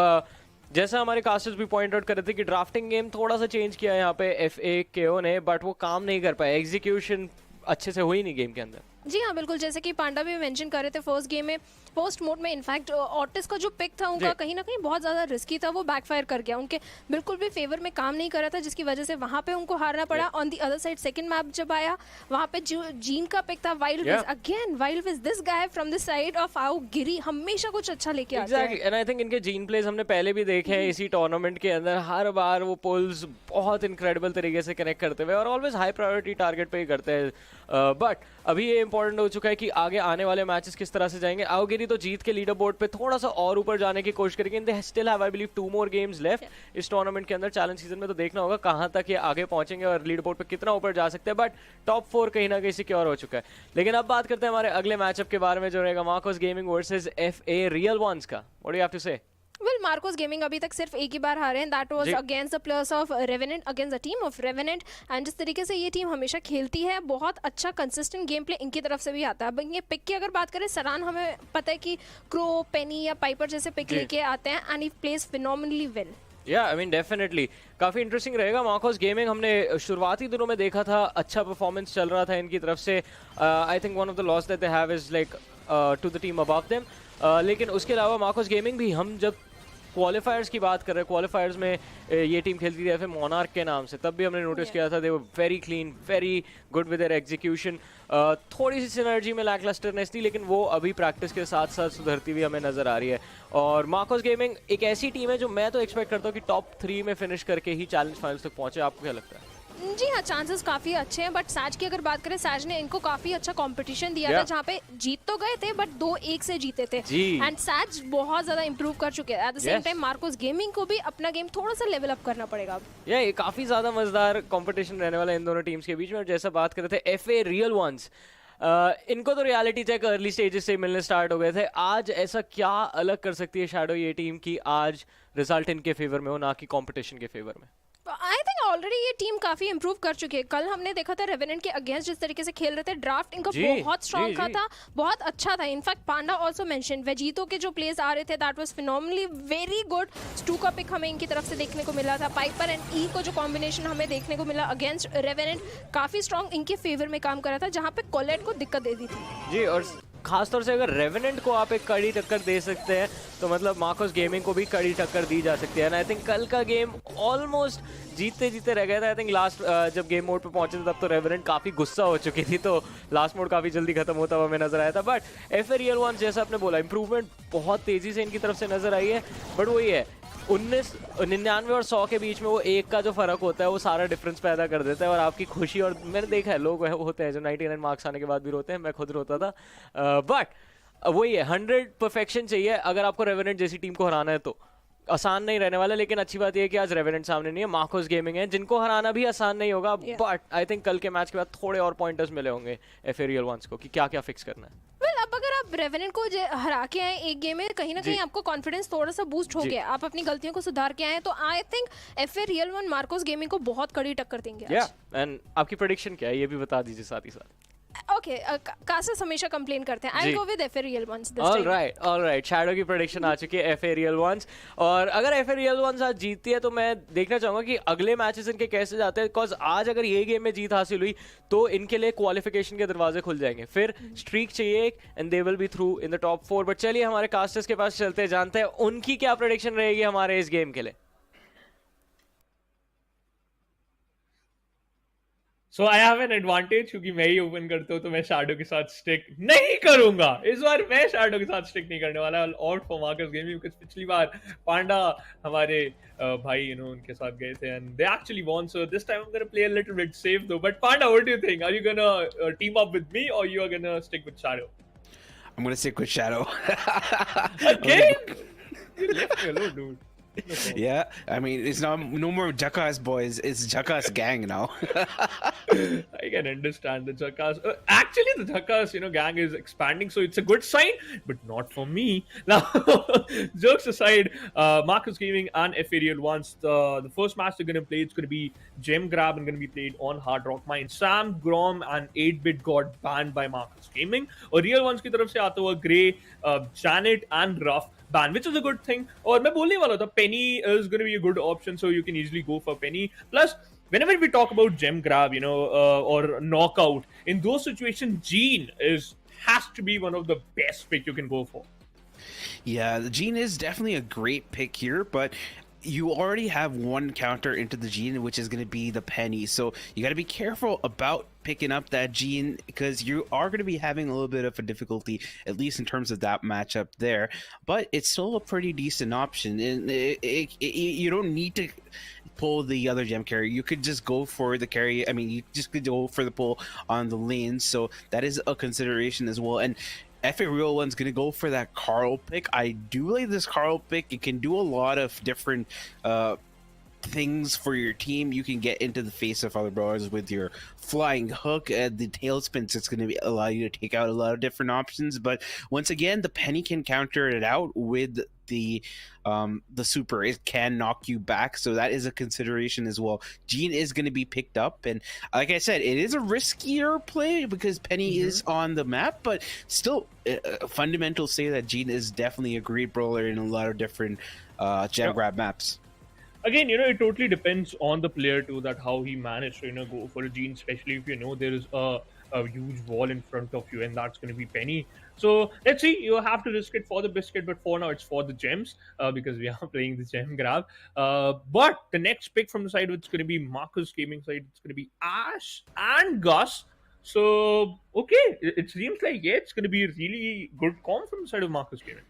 जैसा हमारे कास्टर्स भी पॉइंट आउट कर रहे थे कि ड्राफ्टिंग गेम थोड़ा सा चेंज किया यहाँ पे FAKO ने, बट वो काम नहीं कर पाया. एग्जीक्यूशन अच्छे से हुई नहीं गेम के अंदर. जी हाँ, बिल्कुल. जैसे कि पांडा भी मेंशन कर रहे थे, फर्स्ट गेम में पोस्ट मोड में इनफैक्ट ऑटिस का जो पिक था उनका कहीं ना कहीं बहुत ज़्यादा रिस्की था. वो बैकफायर कर गया, उनके बिल्कुल भी फेवर में काम नहीं कर रहा था, जिसकी वजह से वहाँ पे उनको हारना पड़ा. On the other side second map जब आया, वहाँ पे जो जीन का पिक था wild wiz, again wild wiz, this guy from the side of Aogiri हमेशा कुछ अच्छा लेके आता है. एंड आई थिंक इनके जीन प्लेस हमने पहले भी देखे हैं इसी टूर्नामेंट के अंदर. हर बार वो पुल्स बहुत इनक्रेडिबल तरीके से कनेक्ट करते हुए और ऑलवेज हाई प्रायोरिटी टारगेट पे ही करते हैं. बट अभी ये इंपॉर्टेंट हो चुका है कि आगे आने वाले मैचेस किस तरह से जाएंगे. आउगिरी तो जीत के लीडर बोर्ड पे थोड़ा सा और ऊपर जाने की कोशिश करेंगे. They still have I believe 2 more games left इस टूर्नामेंट के अंदर. चैलेंज सीजन में तो देखना होगा कहां तक ये आगे पहुंचेंगे और लीडर बोर्ड पे कितना ऊपर जा सकते हैं. बट टॉप 4 कहीं ना कहीं सिक्योर हो चुका है. लेकिन अब बात करते हैं हमारे अगले मैचअप के बारे में जो रहेगा Marcos gaming versus FA real once का. What do you have to say? Well, Marcos gaming अभी तक सिर्फ एक ही बार हारे हैं. That was against the players of Revenant, against the team of Revenant. And जिस तरीके से ये टीम हमेशा खेलती है, बहुत अच्छा कंसिस्टेंट गेम प्ले इनकी तरफ से भी आता है. अब ये पिक की अगर बात करें, सरान हमें पता है कि क्रो, पेनी या पाइपर जैसे पिक लेके आते हैं and he plays phenomenally well. या आई मीन डेफिनेटली काफ़ी इंटरेस्टिंग रहेगा. मार्कोस गेमिंग हमने शुरुआती दिनों में देखा था, अच्छा परफॉर्मेंस चल रहा था इनकी तरफ से. I think one of the loss that they have is like to the team above them. लेकिन उसके अलावा मार्कोस गेमिंग भी, हम जब क्वालिफायर्स की बात कर रहे हैं, क्वालिफायर्स में ये टीम खेलती थी FA मोनार्क के नाम से, तब भी हमने नोटिस किया था they were very clean, very good with their execution. थोड़ी सी सिनर्जी में लैकलस्टरनेस थी, लेकिन वो अभी प्रैक्टिस के साथ साथ सुधरती हुई हमें नजर आ रही है. और मार्कोस गेमिंग एक ऐसी टीम है जो मैं तो एक्सपेक्ट करता हूँ कि टॉप 3 में फिनिश करके ही चैलेंज फाइनल्स तक पहुंचे. आपको क्या लगता है? जी हाँ, चांसेस काफ़ी अच्छे हैं. बट सैज की अगर बात करें, सैज ने इनको काफ़ी अच्छा कंपटीशन दिया था, जहाँ पे जीत तो गए थे बट 2-1 से जीते थे. एंड सैज बहुत ज़्यादा इंप्रूव कर चुके हैं. Eight the same time Marcos gaming को भी अपना गेम थोड़ा सा लेवल अप करना पड़ेगा. ये काफ़ी ज़्यादा मज़ेदार कंपटीशन रहने वाला है इन दोनों टीम्स के बीच में. और जैसा बात कर रहे थे FA रियल वंस, इनको तो रियलिटी चेक अर्ली स्टेजेस से मिलने स्टार्ट हो गए थे. आज ऐसा क्या अलग कर सकती है शैडो ये टीम की आज रिजल्ट इनके फेवर में हो, ना कि कंपटीशन के फेवर में? आई थिंक ऑलरेडी ये टीम काफी इंप्रूव कर चुकी है. कल हमने देखा था रेवेनेंट के अगेंस्ट जिस तरीके से खेल रहे थे, ड्राफ्ट इनका बहुत स्ट्रॉन्ग था, बहुत अच्छा था. In fact Panda also mention Vegeto के जो प्लेस आ रहे थे that was phenomenally very good. Stu का पिक हमें इनकी तरफ से देखने को मिला था. पाइपर एंड ई को जो कॉम्बिनेशन हमें देखने को मिला अगेंस्ट रेवेनेंट काफी स्ट्रॉन्ग इनके फेवर में काम कर रहा था, जहाँ पे कोलेट को दिक्कत दे दी थी. जी, और खासतौर से अगर रेवेनेंट को आप एक कड़ी टक्कर दे सकते हैं तो मतलब मार्कोस गेमिंग को भी कड़ी टक्कर दी जा सकती है. एंड आई थिंक कल का गेम ऑलमोस्ट जीतते जीतते रह गया था. आई थिंक लास्ट जब गेम मोड पे पहुंचे थे तब तो रेवेनेंट काफ़ी गुस्सा हो चुकी थी, तो लास्ट मोड काफ़ी जल्दी खत्म होता हुआ हमें नजर आया था. But if a real Ones जैसा आपने बोला इंप्रूवमेंट बहुत तेज़ी से इनकी तरफ से नजर आई है. बट वही है 99 और 100 के बीच में वो एक का जो फर्क होता है वो सारा डिफरेंस पैदा कर देता है. और आपकी खुशी, और मैंने देखा है लोग होते हैं जो 99 मार्क्स आने के बाद भी रोते हैं, मैं खुद रोता था. बट वही है 100 परफेक्शन चाहिए अगर आपको रेवेनेंट जैसी टीम को हराना है. तो आसान नहीं रहने वाला, लेकिन अच्छी बात यह है कि आज रेवेनेंट सामने नहीं है, मार्कोस गेमिंग है जिनको हराना भी आसान नहीं होगा. बट आई थिंक कल के मैच के बाद थोड़े और पॉइंटर्स मिले होंगे एफ ए रियल वंस को कि क्या क्या फिक्स करना है. अब अगर आप रेवेनेंट को हरा के आए एक गेम में, कहीं ना कहीं आपको कॉन्फिडेंस थोड़ा सा बूस्ट हो गया, आप अपनी गलतियों को सुधार के आए, तो I think F a real one Marcos gaming को बहुत कड़ी टक्कर देंगे. एंड आपकी प्रेडिक्शन क्या है ये भी बता दीजिए साथ ही साथ. ओके, कासिस हमेशा कंप्लेन करते हैं. I go with F a real ones this time. Alright, Shadow की प्रेडिक्शन आ चुकी है एफ ए रियल वंस. और अगर एफ ए रियल वंस आज जीतती है तो मैं देखना चाहूंगा कि अगले मैचेस इनके कैसे जाते हैं. बिकॉज आज अगर ये गेम में जीत हासिल हुई तो इनके लिए क्वालिफिकेशन के दरवाजे खुल जाएंगे. फिर स्ट्रीक चाहिए एक and they will be through in the top 4. But चलिए हमारे कास्टर्स के पास चलते जानते हैं उनकी क्या प्रेडिक्शन रहेगी हमारे इस गेम के लिए. So I have an advantage क्योंकि मैं ही ओपन करता हूँ, तो मैं शैडो के साथ स्टिक नहीं करूंगा इस बार. मैं शैडो के साथ स्टिक नहीं करने वाला. और फॉर मार्कस गेमिंग, बिकॉज़ पिछली बार पांडा हमारे भाई उनके साथ गए थे and they actually won. So this time I am gonna play a little bit safe though. But Panda, what do you think? Are you gonna team up with me और you are gonna stick with Shadow? I'm gonna stick with Shadow. Again? You left me alone, dude. No Yeah, I mean, it's no more Jackass boys, it's Jackass gang now. I can understand the Jackass. Actually, the Jackass, gang is expanding, so it's a good sign, but not for me. Now, jokes aside, Marcus Gaming and Ethereal Ones, the first match they're going to play, it's going to be Gem Grab and going to be played on Hard Rock Mine. Sam, Grom, and 8-Bit got banned by Marcus Gaming. और Real Ones की तरफ से आता हुआ Grey, Janet, and Ruff ban, which is a good thing. और मैं बोलने वाला था Penny is going to be a good option, so you can easily go for Penny. Plus, whenever we talk about gem grab, or knockout, in those situations, Gene has to be one of the best pick you can go for. Yeah, the Gene is definitely a great pick here, but you already have one counter into the Gene, which is going to be the Penny. So you got to be careful about picking up that Gene because you are going to be having a little bit of a difficulty, at least in terms of that matchup there. But it's still a pretty decent option. And you don't need to pull the other gem carry. You could just go for the carry. I mean, you just could go for the pull on the lane. So that is a consideration as well. And FA Real One's going to go for that Carl pick. I do like this Carl pick. It can do a lot of different things for your team. You can get into the face of other brawlers with your flying hook. The tailspins, it's going to allow you to take out a lot of different options. But once again, the Penny can counter it out with the super. It can knock you back, so that is a consideration as well. Gene is going to be picked up, and like I said, it is a riskier play because Penny is on the map, but still fundamentals say that Gene is definitely a great brawler in a lot of different gem grab maps. Again, it totally depends on the player too, that how he managed to go for a Gene, especially if there is a huge wall in front of you, and that's going to be Penny. So let's see, you have to risk it for the biscuit, but for now it's for the gems because we are playing the gem grab. But the next pick from the side, it's going to be Marcus Gaming side. It's going to be Ash and Gus. So okay, it seems like it's going to be a really good comp from the side of Marcus Gaming.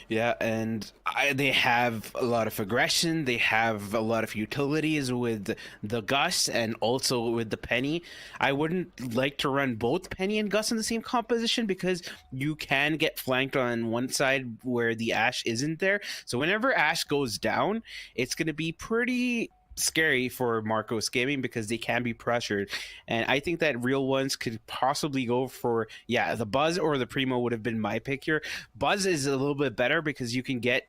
Yeah, and they have a lot of aggression. They have a lot of utilities with the Gus and also with the Penny. I wouldn't like to run both Penny and Gus in the same composition because you can get flanked on one side where the Ashe isn't there. So whenever Ashe goes down, it's going to be pretty scary for Marcos Gaming because they can be pressured, and I think that Real Ones could possibly go for the Buzz or the Primo would have been my pick here. Buzz is a little bit better because you can get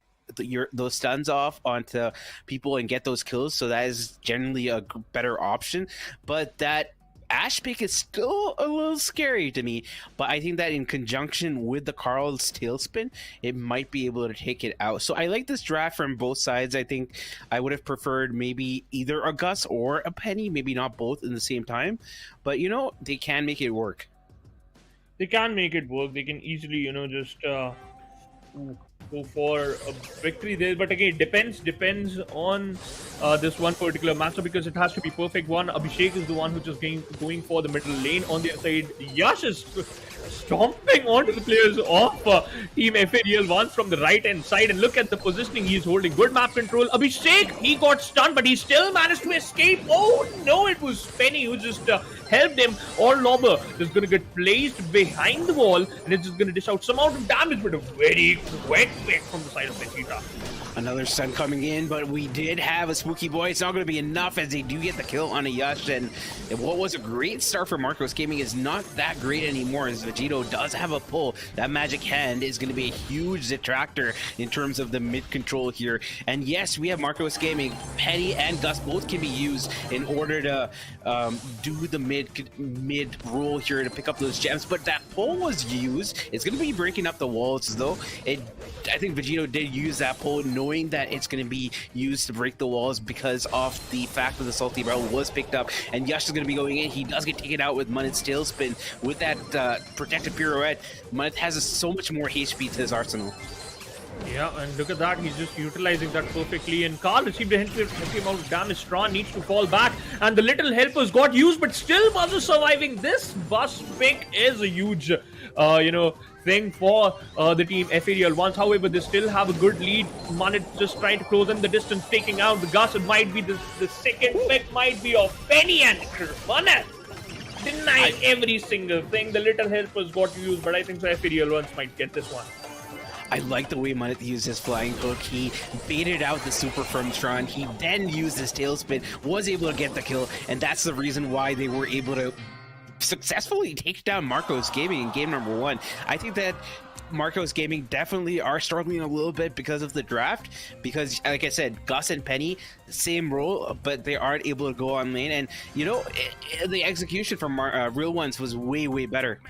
those stuns off onto people and get those kills. So that is generally a better option. But that Ash pick is still a little scary to me, but I think that in conjunction with the Carl's tailspin, it might be able to take it out. So I like this draft from both sides. I think I would have preferred maybe either a Gus or a Penny, maybe not both in the same time, but you know, they can make it work. They can make it work. They can easily, you know, just go for a victory there. But again, it depends on this one particular matchup, because it has to be perfect one. Abhishek is the one who's just going for the middle lane. On the other side, Yash is stomping onto the players of Team FADL once from the right hand side, and look at the positioning. He's holding good map control. Abhishek, he got stunned, but he still managed to escape. Oh no, it was Penny who just helped him. Or Lobber is going to get placed behind the wall, and it's just going to dish out some amount of damage, but a very quick pick from the side of Vegeta. Another stun coming in, but we did have a spooky boy. It's not going to be enough as they do get the kill on a Yash, and what was a great start for Marcos Gaming is not that great anymore, as Vegito does have a pull. That magic hand is going to be a huge detractor in terms of the mid control here. And yes, we have Marcos Gaming. Penny and Gus both can be used in order to do the mid role here to pick up those gems, but that pull was used. It's going to be breaking up the walls, though. I think Vegito did use that pull knowing that it's going to be used to break the walls because of the fact that the Salty Barrel was picked up, and Yash is going to be going in. He does get taken out with Munit's tailspin. With that protective pirouette, Munit has so much more HP to his arsenal. Yeah, and look at that. He's just utilizing that perfectly. And Carl received a heavy amount of damage. Strawn needs to fall back. And the little helpers got used, but still Buzz is surviving. This Buzz pick is a huge, thing for the team FADL once. However, they still have a good lead. Munit just trying to close in the distance, taking out the Gus. It might be the second pick might be of Penny, and Munit denying every single thing. The little helpers got used, but I think so FADL once might get this one. I like the way Munit used his flying hook. He baited out the super from Tron. He then used his tailspin, was able to get the kill, and that's the reason why they were able to successfully take down Marcos Gaming in game number 1. I think that Marcos Gaming definitely are struggling a little bit because of the draft, because like I said, Gus and Penny, same role, but they aren't able to go on lane, and you know, the execution from Real Ones was way better.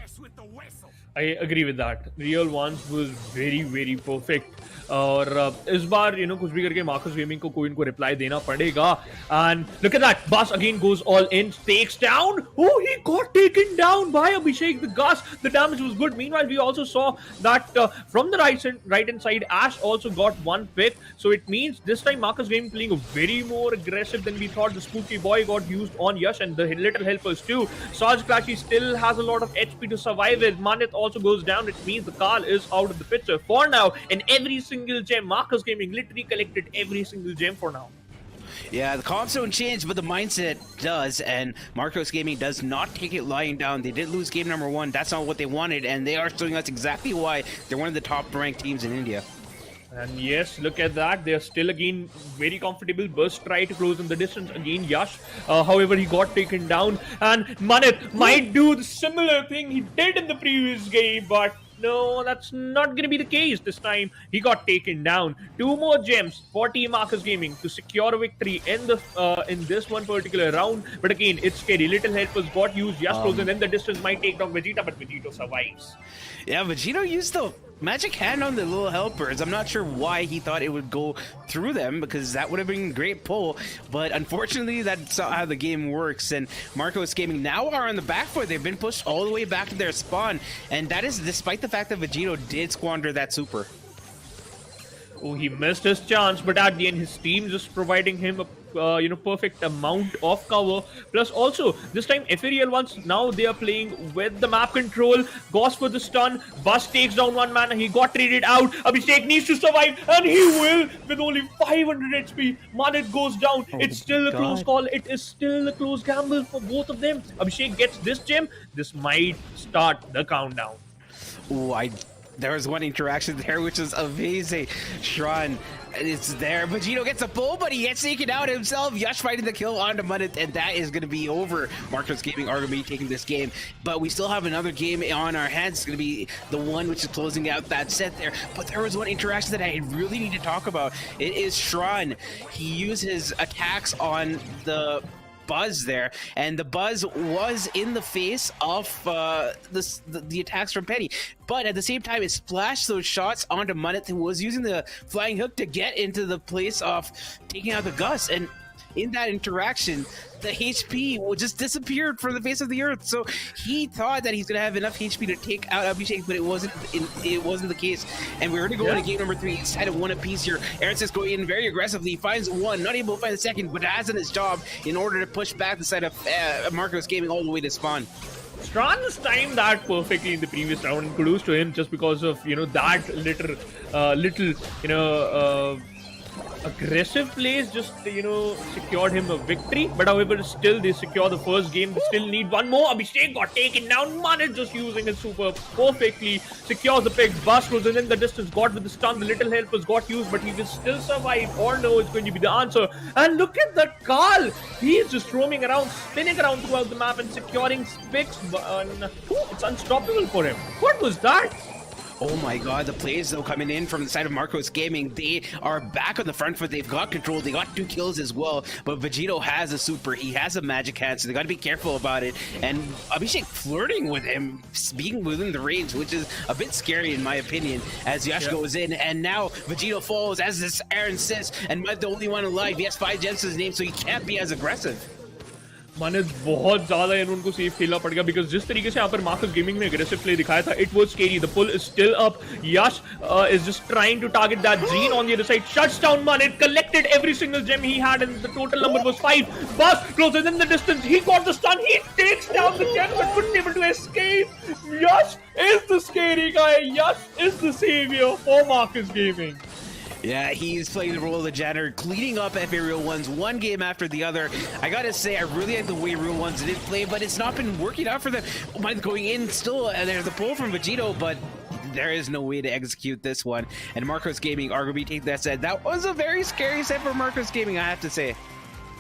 I agree with that. Real Ones was very, very perfect. और इस बार कुछ भी करके Marcus gaming को कोई इनको reply देना पड़ेगा. And look at that, Buzz again goes all in, takes down. Oh, he got taken down by Abhishek the Gus. The damage was good. Meanwhile, we also saw that from the right hand side, Ash also got one pick. So it means this time Marcus Gaming playing a very more aggressive than we thought. The spooky boy got used on Yash and the little helpers too. Sarge Clashy still has a lot of HP to survive it. Manit also goes down. It means the Carl is out of the picture for now. And every single gem, Marcus Gaming literally collected every single gem for now. Yeah, the comps don't change, but the mindset does, and Marcos Gaming does not take it lying down. They did lose game number 1. That's not what they wanted, and they are showing us exactly why they're one of the top-ranked teams in India. And yes, look at that. They're still again very comfortable. Burst tried to close in the distance again. Yash, however, he got taken down. And Manit might do the similar thing he did in the previous game, but no, that's not going to be the case this time. He got taken down. 2 more gems for Team Marcus Gaming to secure a victory in the in this one particular round. But again, it's scary. Little helpers got used. Yash frozen in the distance, might take down Vegeta, but Vegito survives. Yeah, Vegito used the magic hand on the little helpers. I'm not sure why he thought it would go through them, because that would have been a great pull, but unfortunately that's not how the game works. And Marcos Gaming now are on the back foot. They've been pushed all the way back to their spawn, and that is despite the fact that Vegito did squander that super. Oh, he missed his chance, but at the end his team just providing him a perfect amount of cover. Plus also this time FADL ones, now they are playing with the map control. Goes for the stun. Buzz takes down one man and he got traded out. Abhishek needs to survive, and he will with only 500 HP. Manit goes down. It's still a close call. It is still a close gamble for both of them. Abhishek gets this gem. This might start the countdown. Oh, There was one interaction there which was amazing. Shran, it's there. Vegito gets a pull, but he gets taken out himself. Yash fighting the kill onto Munit, and that is going to be over. Marcos Gaming are going to be taking this game, but we still have another game on our hands. It's going to be the one which is closing out that set there. But there was one interaction that I really need to talk about. It is Shran. He used his attacks on the Buzz there, and the Buzz was in the face of the attacks from Penny, but at the same time it splashed those shots onto Munit, who was using the flying hook to get into the place of taking out the Gus, and in that interaction the HP just disappeared from the face of the earth. So he thought that he's gonna have enough HP to take out Abhishek, but it wasn't the case, and we're gonna go into game number 3 inside of one apiece here. Aaron's going in very aggressively, finds one, not able to find the second, but has in his job in order to push back the side of Marcos Gaming all the way to spawn. Stran's timed that perfectly in the previous round, and kudos to him just because of that little aggressive plays just secured him a victory. But however, still they secure the first game. They still need one more. Abhishek got taken down. Manit just using his super perfectly, secures the pick. Bust was in the distance, got with the stun. The little help was got used, but he will still survive, or no, it's going to be the answer. And look at that Carl, he is just roaming around, spinning around throughout the map and securing picks. It's unstoppable for him. What was that? Oh my god, the plays though coming in from the side of Marcos Gaming, they are back on the front foot. They've got control, they got 2 kills as well, but Vegito has a super, he has a magic hand, so they got to be careful about it. And Abhishek flirting with him, being within the range, which is a bit scary in my opinion, as Yash goes in, and now Vegito falls, as this Aaron says, and Mud the only one alive. He has 5 gems to his name, so he can't be as aggressive. Manit बहुत ज़्यादा उनको safe खेलना पड़ गया, because जिस तरीके से यहाँ पर मार्कस गेमिंग ने aggressive play दिखाया था, it was scary. The pull is still up. Yash is just trying to target that Zine on the other side. Shuts down Manit, collected every single gem he had, and the total number was 5. Buzz closes in the distance. He got the stun. He takes down the gem, but couldn't able to escape. Yash is the scary guy. Yash is the savior for Marcus Gaming. Yeah, he's playing the role of the janitor, cleaning up FA Real Ones one game after the other. I gotta say, I really like the way Real Ones did play, but it's not been working out for them. Mine's going in still, and there's a pull from Vegito, but there is no way to execute this one. And Marcos Gaming are going to be taking that set. That was a very scary set for Marcos Gaming, I have to say.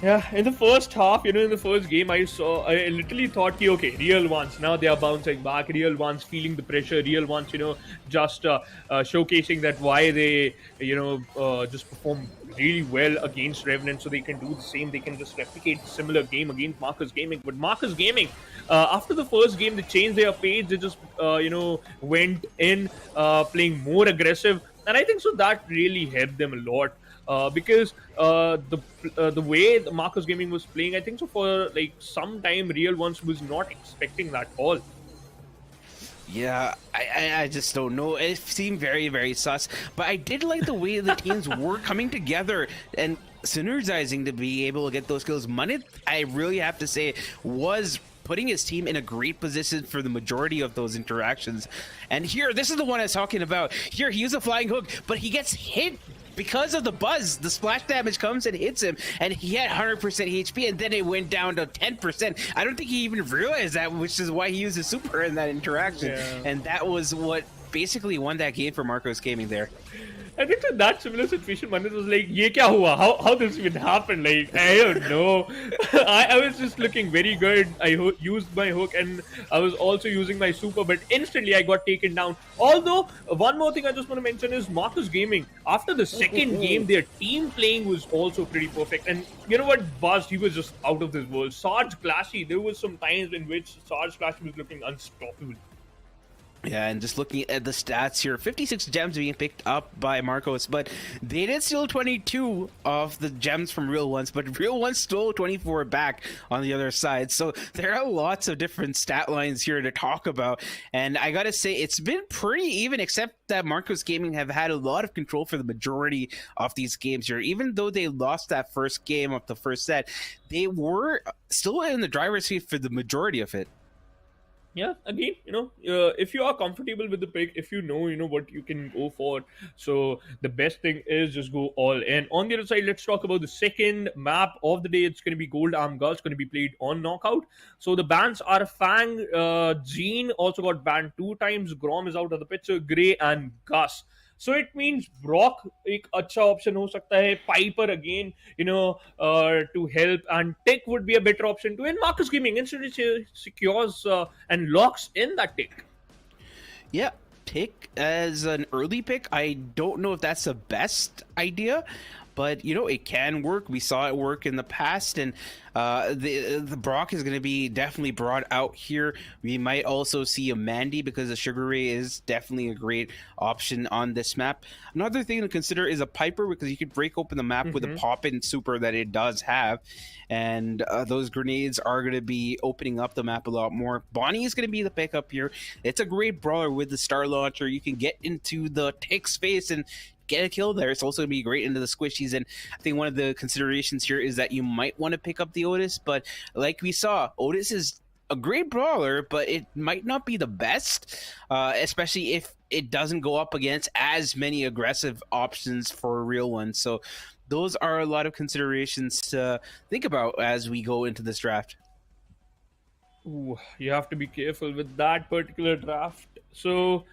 Yeah, in the first half, in the first game, I literally thought, okay, Real Ones, now they are bouncing back. Real Ones feeling the pressure. Real Ones, just showcasing that why they, just perform really well against Revenant, so they can do the same. They can just replicate a similar game against Marcus Gaming. But Marcus Gaming, after the first game, they changed their pace. They just, went in playing more aggressive. And I think so that really helped them a lot. Because the way the Marcus Gaming was playing, I think so for like some time, Real Ones was not expecting that all. Yeah, I just don't know. It seemed very, very sus. But I did like the way the teams were coming together and synergizing to be able to get those kills. Munit, I really have to say, was putting his team in a great position for the majority of those interactions. And here, this is the one I was talking about. Here, he used a flying hook, but he gets hit because of the buzz. The splash damage comes and hits him, and he had 100% HP, and then it went down to 10%. I don't think he even realized that, which is why he used his super in that interaction. Yeah. And that was what basically won that game for Marcos Gaming there. I think in that similar situation, Manit was like, "Ye kya hua? How this even happened?" Like, I don't know. I was just looking very good. I used my hook, and I was also using my super, but instantly I got taken down. Although, one more thing I just want to mention is Marcus Gaming. After the second game, their team playing was also pretty perfect. And you know what? Buzz, he was just out of this world. Sarge Clashy, there was some times in which Sarge Clashy was looking unstoppable. Yeah, and just looking at the stats here, 56 gems being picked up by Marcos, but they did steal 22 of the gems from Real Ones, but Real Ones stole 24 back on the other side. So there are lots of different stat lines here to talk about, and I gotta say, it's been pretty even, except that Marcos Gaming have had a lot of control for the majority of these games here. Even though they lost that first game of the first set, they were still in the driver's seat for the majority of it. Yeah, again, if you are comfortable with the pick, if you know what you can go for, so the best thing is just go all in. On the other side, let's talk about the second map of the day. It's going to be Gold Arm Girls, going to be played on Knockout. So the bans are Fang, Jean also got banned 2 times, Grom is out of the picture, Gray and Gus. So it means Brock एक अच्छा option हो सकता है, Piper again, to help, and Tick would be a better option to win. Marcus Gaming instantly secures and locks in that Tick. Yeah, Tick as an early pick, I don't know if that's the best idea, but it can work. We saw it work in the past, and the Brock is going to be definitely brought out here. We might also see a Mandy because the Sugar Ray is definitely a great option on this map. Another thing to consider is a Piper, because you could break open the map with a pop-in super that it does have, and those grenades are going to be opening up the map a lot more. Bonnie is going to be the pickup here. It's a great brawler with the Star Launcher. You can get into the Tick space and get a kill there. It's also going to be great into the squishies, and I think one of the considerations here is that you might want to pick up the Otis, but like we saw, Otis is a great brawler, but it might not be the best, especially if it doesn't go up against as many aggressive options for a real one. So those are a lot of considerations to think about as we go into this draft. Ooh, you have to be careful with that particular draft. So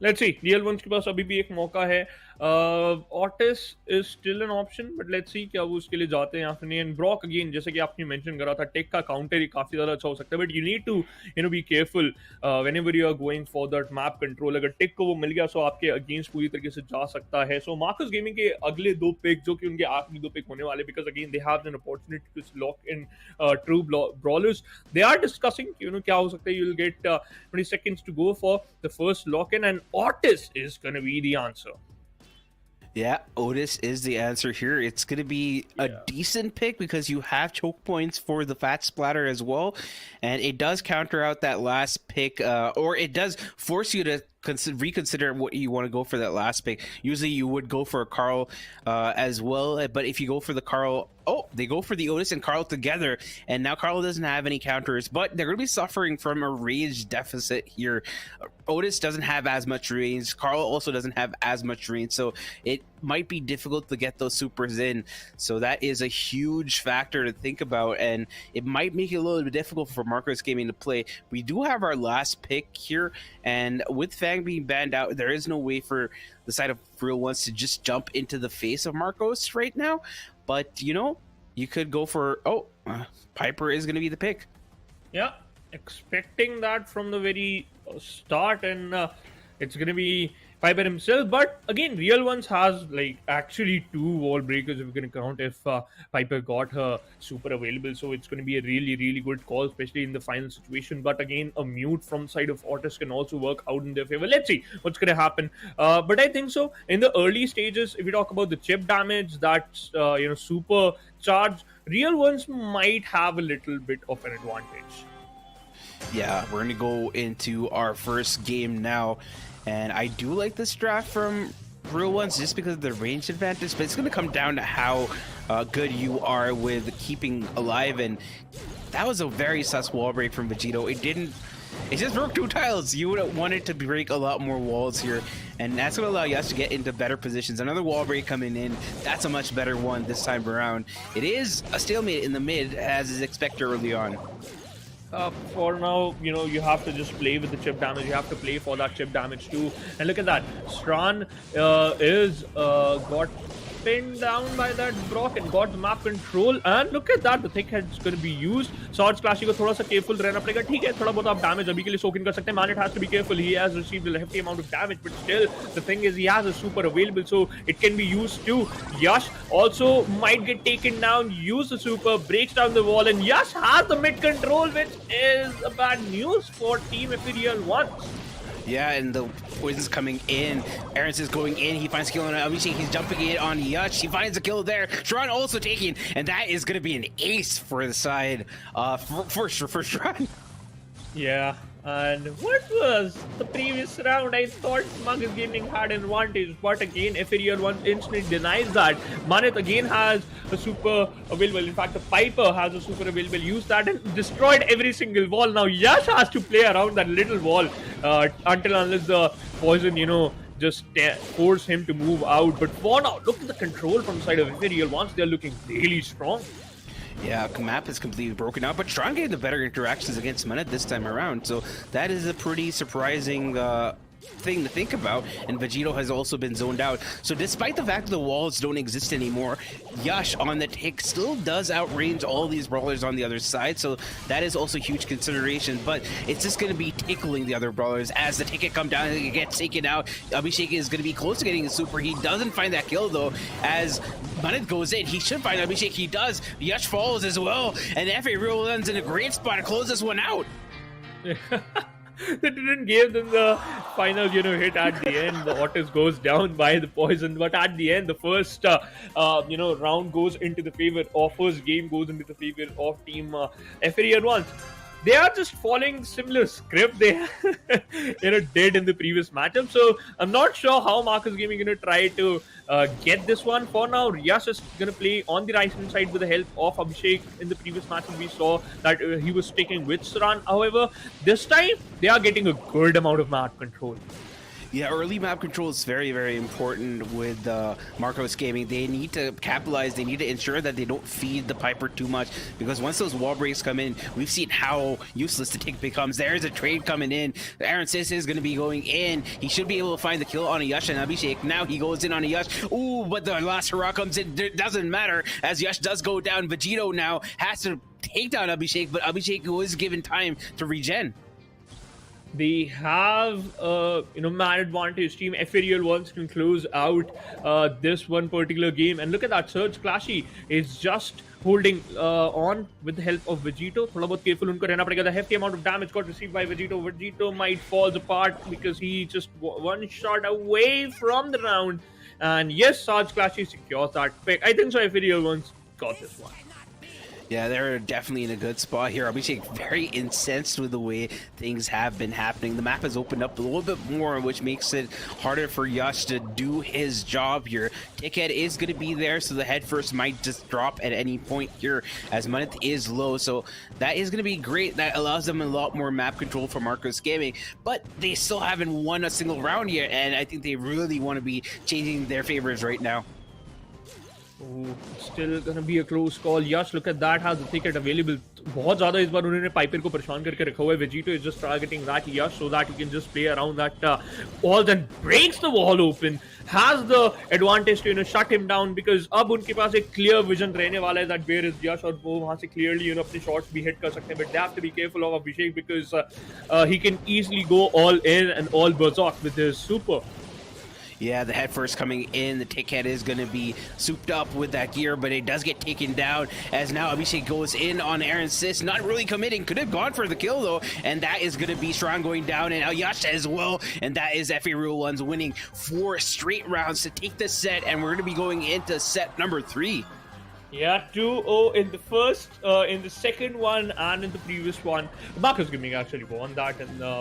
let's see, Real Ones के पास अभी भी एक मौका है. Otis is still an option, but let's see क्या वो उसके लिए जाते हैं या फिर नहीं. एंड ब्रॉक अगेन, जैसे कि आपने मेंशन करा था, टेक का काउंटर ही काफी ज्यादा अच्छा हो सकता है, but you need to be careful whenever you are going for that map control. अगर टेक को वो मिल गया सो आपके अगेंस्ट पूरी तरीके से जा सकता है. सो मार्कस गेमिंग के अगले 2 पिक, जो कि उनके आखिरी 2 पिक होने वाले, because again they have an opportunity to lock in true brawlers. They are discussing क्या हो सकता है. You will get 20 seconds to go for the first lock in, and Otis is going to be the answer. Yeah, Otis is the answer here. It's going to be a decent pick because you have choke points for the fat splatter as well, and it does counter out that last pick, or it does force you to reconsider what you want to go for that last pick. Usually you would go for a Carl as well, but if you go for the Carl, they go for the Otis and Carl together, and now Carl doesn't have any counters, but they're going to be suffering from a range deficit here. Otis doesn't have as much range. Carl also doesn't have as much range, so it might be difficult to get those supers in. So that is a huge factor to think about, and it might make it a little bit difficult for Marcos Gaming to play. We do have our last pick here, and with Fang being banned out, there is no way for the side of Real Ones to just jump into the face of Marcos right now. But you could go for Piper is going to be the pick. Yeah, expecting that from the very start, and it's going to be Piper himself. But again, Real Ones has actually 2 wall breakers if we're going to count if Piper got her super available. So it's going to be a really, really good call, especially in the final situation. But again, a mute from the side of Otis can also work out in their favor. Let's see what's going to happen. But I think so in the early stages, if we talk about the chip damage, that's super charge, Real Ones might have a little bit of an advantage. Yeah, we're going to go into our first game now. And I do like this draft from Real Ones just because of the range advantage, but it's going to come down to how good you are with keeping alive. And that was a very sus wall break from Vegito. It just broke 2 tiles. You would want it to break a lot more walls here, and that's going to allow us to get into better positions. Another wall break coming in. That's a much better one this time around. It is a stalemate in the mid, as is expected early on. For now, you have to just play with the chip damage. You have to play for that chip damage too. And look at that. Stran is got pinned down by that Brock and got the map control. And look at that. The thick head's going to be used. Swords Clashy को थोड़ा सा careful रहना पड़ेगा. ठीक है, थोड़ा बहुत आप damage अभी के लिए soak in कर सकते हैं. Manet has to be careful. He has received a hefty amount of damage, but still, the thing is he has a super available, so it can be used too. Yash also might get taken down. Use the super, breaks down the wall, and Yash has the mid control, which is a bad news for Team Ethereal Ones. Yeah, and the poison's coming in. Aaron's is going in. He finds a kill on Amishi. He's jumping in on Yash. He finds a kill there. Shran also taking, and that is going to be an ace for the side for Shran. Yeah, And what was the previous round? I thought Marcus Gaming had an advantage, but again, Ethereal one instantly denies that. Manit again has a super available. In fact, the Piper has a super available. Used that and destroyed every single wall. Now Yash has to play around that little wall until unless the poison, just force him to move out. But for now, look at the control from the side of Ethereal. Once they're looking really strong. Yeah, map is completely broken out, but Strong getting the better interactions against Manit this time around, so that is a pretty surprising thing to think about. And Vegito has also been zoned out, so despite the fact that the walls don't exist anymore, Yash on the tick still does outrange all these brawlers on the other side, so that is also huge consideration. But it's just going to be tickling the other brawlers as the ticket come down and it gets taken out. Abhishek is going to be close to getting a super. He doesn't find that kill though, as Manit goes in. He should find Abhishek. He does. Yash falls as well, and Effie Real lands in a great spot to close this one out. They didn't give them the final, hit at the end. The Otis goes down by the poison, but at the end, the first, round goes into the favor of first game goes into the favor of team Ethereal ones. They are just following similar script they did in the previous matchup. So I'm not sure how Marcus Gaming gonna try to get this one. For now, Yash is gonna play on the right hand side with the help of Abhishek. In the previous matchup, we saw that he was sticking with Saran. However, this time they are getting a good amount of map control. Yeah, early map control is very, very important with Marcos Gaming. They need to capitalize. They need to ensure that they don't feed the Piper too much, because once those wall breaks come in, we've seen how useless the tick becomes. There's a trade coming in. Aaron Sis is going to be going in. He should be able to find the kill on a Yash and Abhishek. Now he goes in on a Yash. Ooh, but the last hurrah comes in. It doesn't matter, as Yash does go down. Vegito now has to take down Abhishek, but Abhishek was given time to regen. They have man advantage. Team Ethereal wants to close out this one particular game, and look at that. Surge Clashy is just holding on with the help of Vegito. थोड़ा बहुत careful उनको रहना पड़ेगा. The hefty amount of damage got received by Vegito. Vegito might fall apart because he just one shot away from the round. And yes, Surge Clashy secures that pick. I think so. Ethereal ones got this one. Yeah, they're definitely in a good spot here. Abhishek very incensed with the way things have been happening. The map has opened up a little bit more, which makes it harder for Yash to do his job here. Tickhead is going to be there, so the head first might just drop at any point here, as Manith is low. So that is going to be great. That allows them a lot more map control for Marcos Gaming. But they still haven't won a single round yet, and I think they really want to be changing their favors right now. Ooh, still gonna be a close call. Yash, look at that, has the ticket available. बहुत ज़्यादा इस बार उन्होंने Piper को परेशान करके रखा हुआ है. Vegito is just targeting that Yash so that he can just play around that wall and breaks the wall open. Has the advantage to shut him down, because अब उनके पास एक clear vision रहने वाला है that where is Yash, और वो वहाँ से clearly अपने shots भी hit कर सकते हैं. But they have to be careful of Abhishek, because he can easily go all in and all berserk with his super. Yeah, the head first coming in. The tick head is going to be souped up with that gear, but it does get taken down, as now Abhishek goes in on Aaron Sis. Not really committing. Could have gone for the kill, though, and that is going to be Strong going down, and Yash as well, and that is Effie Real Ones winning 4 straight rounds to take the set, and we're going to be going into set number 3. Yeah, 2-0 in the first, in the second one, and in the previous one. Marcus Gaming actually won that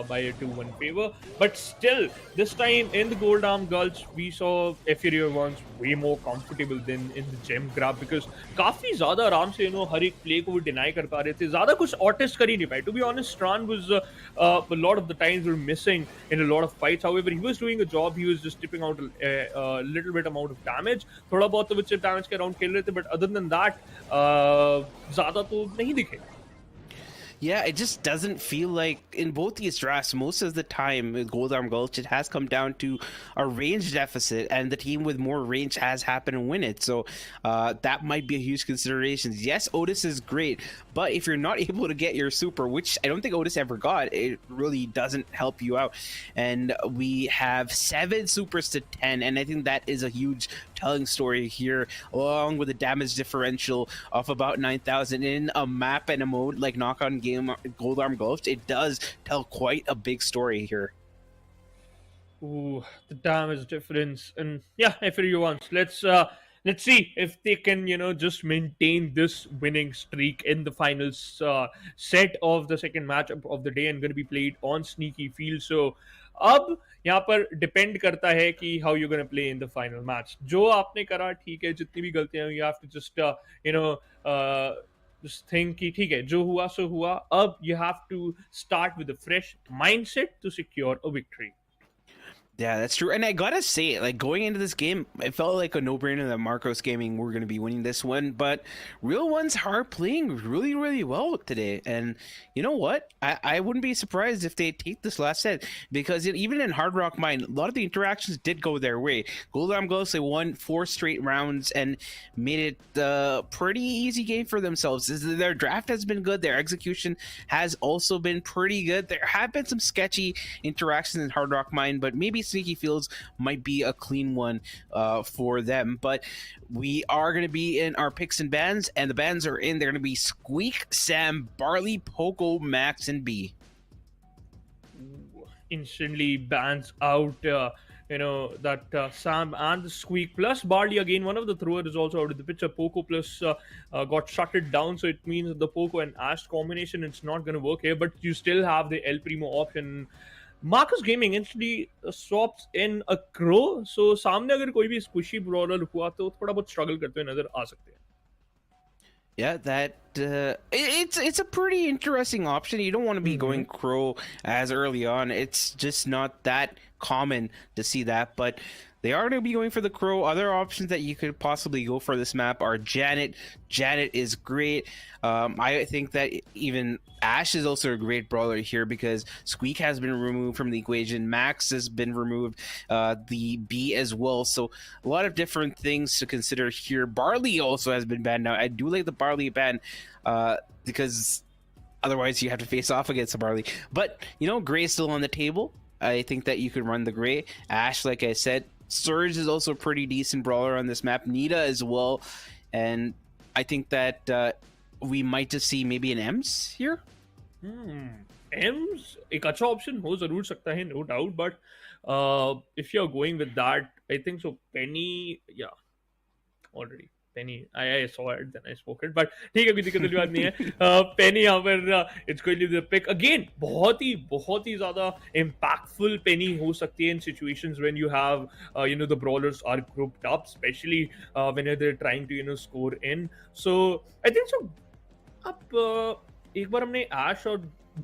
by a 2-1 favor. But still, this time in the Gold Arm Gulch, we saw Ethereal ones way more comfortable than in the gem grab, because काफी ज़्यादा आराम से हर एक play को वो deny कर पा रहे थे. ज़्यादा कुछ artist कर ही नहीं पाए. To be honest, Strand was a lot of the times were missing in a lot of fights. However, he was doing a job. He was just tipping out a little bit amount of damage. थोड़ा बहुत तो वो chip damage के around खेल रहे थे, but other than that, ज़्यादा तो नहीं दिखे. Yeah, it just doesn't feel like in both these drafts, most of the time with Gold Arm Gulch, it has come down to a range deficit, and the team with more range has happened to win it. So that might be a huge consideration. Yes, Otis is great, but if you're not able to get your super, which I don't think Otis ever got, it really doesn't help you out. And we have 7 supers to 10, and I think that is a huge telling story here, along with a damage differential of about 9,000 in a map and a mode like Knock On Game Gold Arm Gulch. It does tell quite a big story here. Ooh, the damage difference. And yeah, if you want, let's let's see if they can, just maintain this winning streak in the final set of the second match of the day, and going to be played on Sneaky Field. So अब यहाँ पर depend करता है कि how you gonna play in the final match. जो आपने करा ठीक है, जितनी भी गलतियां हुई, you have to just just think कि ठीक है, जो हुआ सो हुआ. अब you have to start with a fresh mindset to secure a victory. Yeah, that's true. And I gotta say, like, going into this game, it felt like a no-brainer that Marcos Gaming were going to be winning this one. But Real Ones are playing really, really well today. And you know what? I wouldn't be surprised if they take this last set, because even in Hard Rock Mine, a lot of the interactions did go their way. Golden Ghosts, they won 4 straight rounds and made it a pretty easy game for themselves. Their draft has been good. Their execution has also been pretty good. There have been some sketchy interactions in Hard Rock Mine, but maybe Sneaky Fields might be a clean one for them. But we are going to be in our picks and bans, and the bans are in. They're going to be Squeak, Sam, Barley, Poco, Max, and B. Instantly bans out that Sam and the Squeak plus Barley. Again, one of the throwers is also out of the picture. Poco plus got shutted down, so it means the Poco and Ash combination, it's not going to work here. But you still have the El Primo option. Marcus Gaming instantly swaps in a Crow, so सामने अगर कोई भी squishy brawler हुआ तो थोड़ा बहुत struggle करते हुए नजर आ सकते हैं. Yeah, that it's a pretty interesting option. You don't want to be going Crow as early on. It's just not that common to see that, but they are going to be going for the Crow. Other options that you could possibly go for this map are Janet. Janet is great. I think that even Ash is also a great brawler here, because Squeak has been removed from the equation. Max has been removed. The B as well. So a lot of different things to consider here. Barley also has been banned now. I do like the Barley ban because otherwise you have to face off against the Barley. But, Gray is still on the table. I think that you could run the Gray. Ash, like I said, Surge is also a pretty decent brawler on this map. Nita as well. And I think that we might just see maybe an Ems here. Ems एक अच्छा option हो जरूर सकता है, no doubt. But if you're going with that, I think so. Penny, yeah, already. Penny, I saw it, then I spoke it. But ठीक है, कोई दिक्कत वाली बात नहीं है. Penny यहाँ पर it's going to be the pick again. बहुत ही ज़्यादा impactful Penny हो सकती है in situations when you have the brawlers are grouped up, especially when they're trying to score in. So I think so. अब एक बार हमने Ash और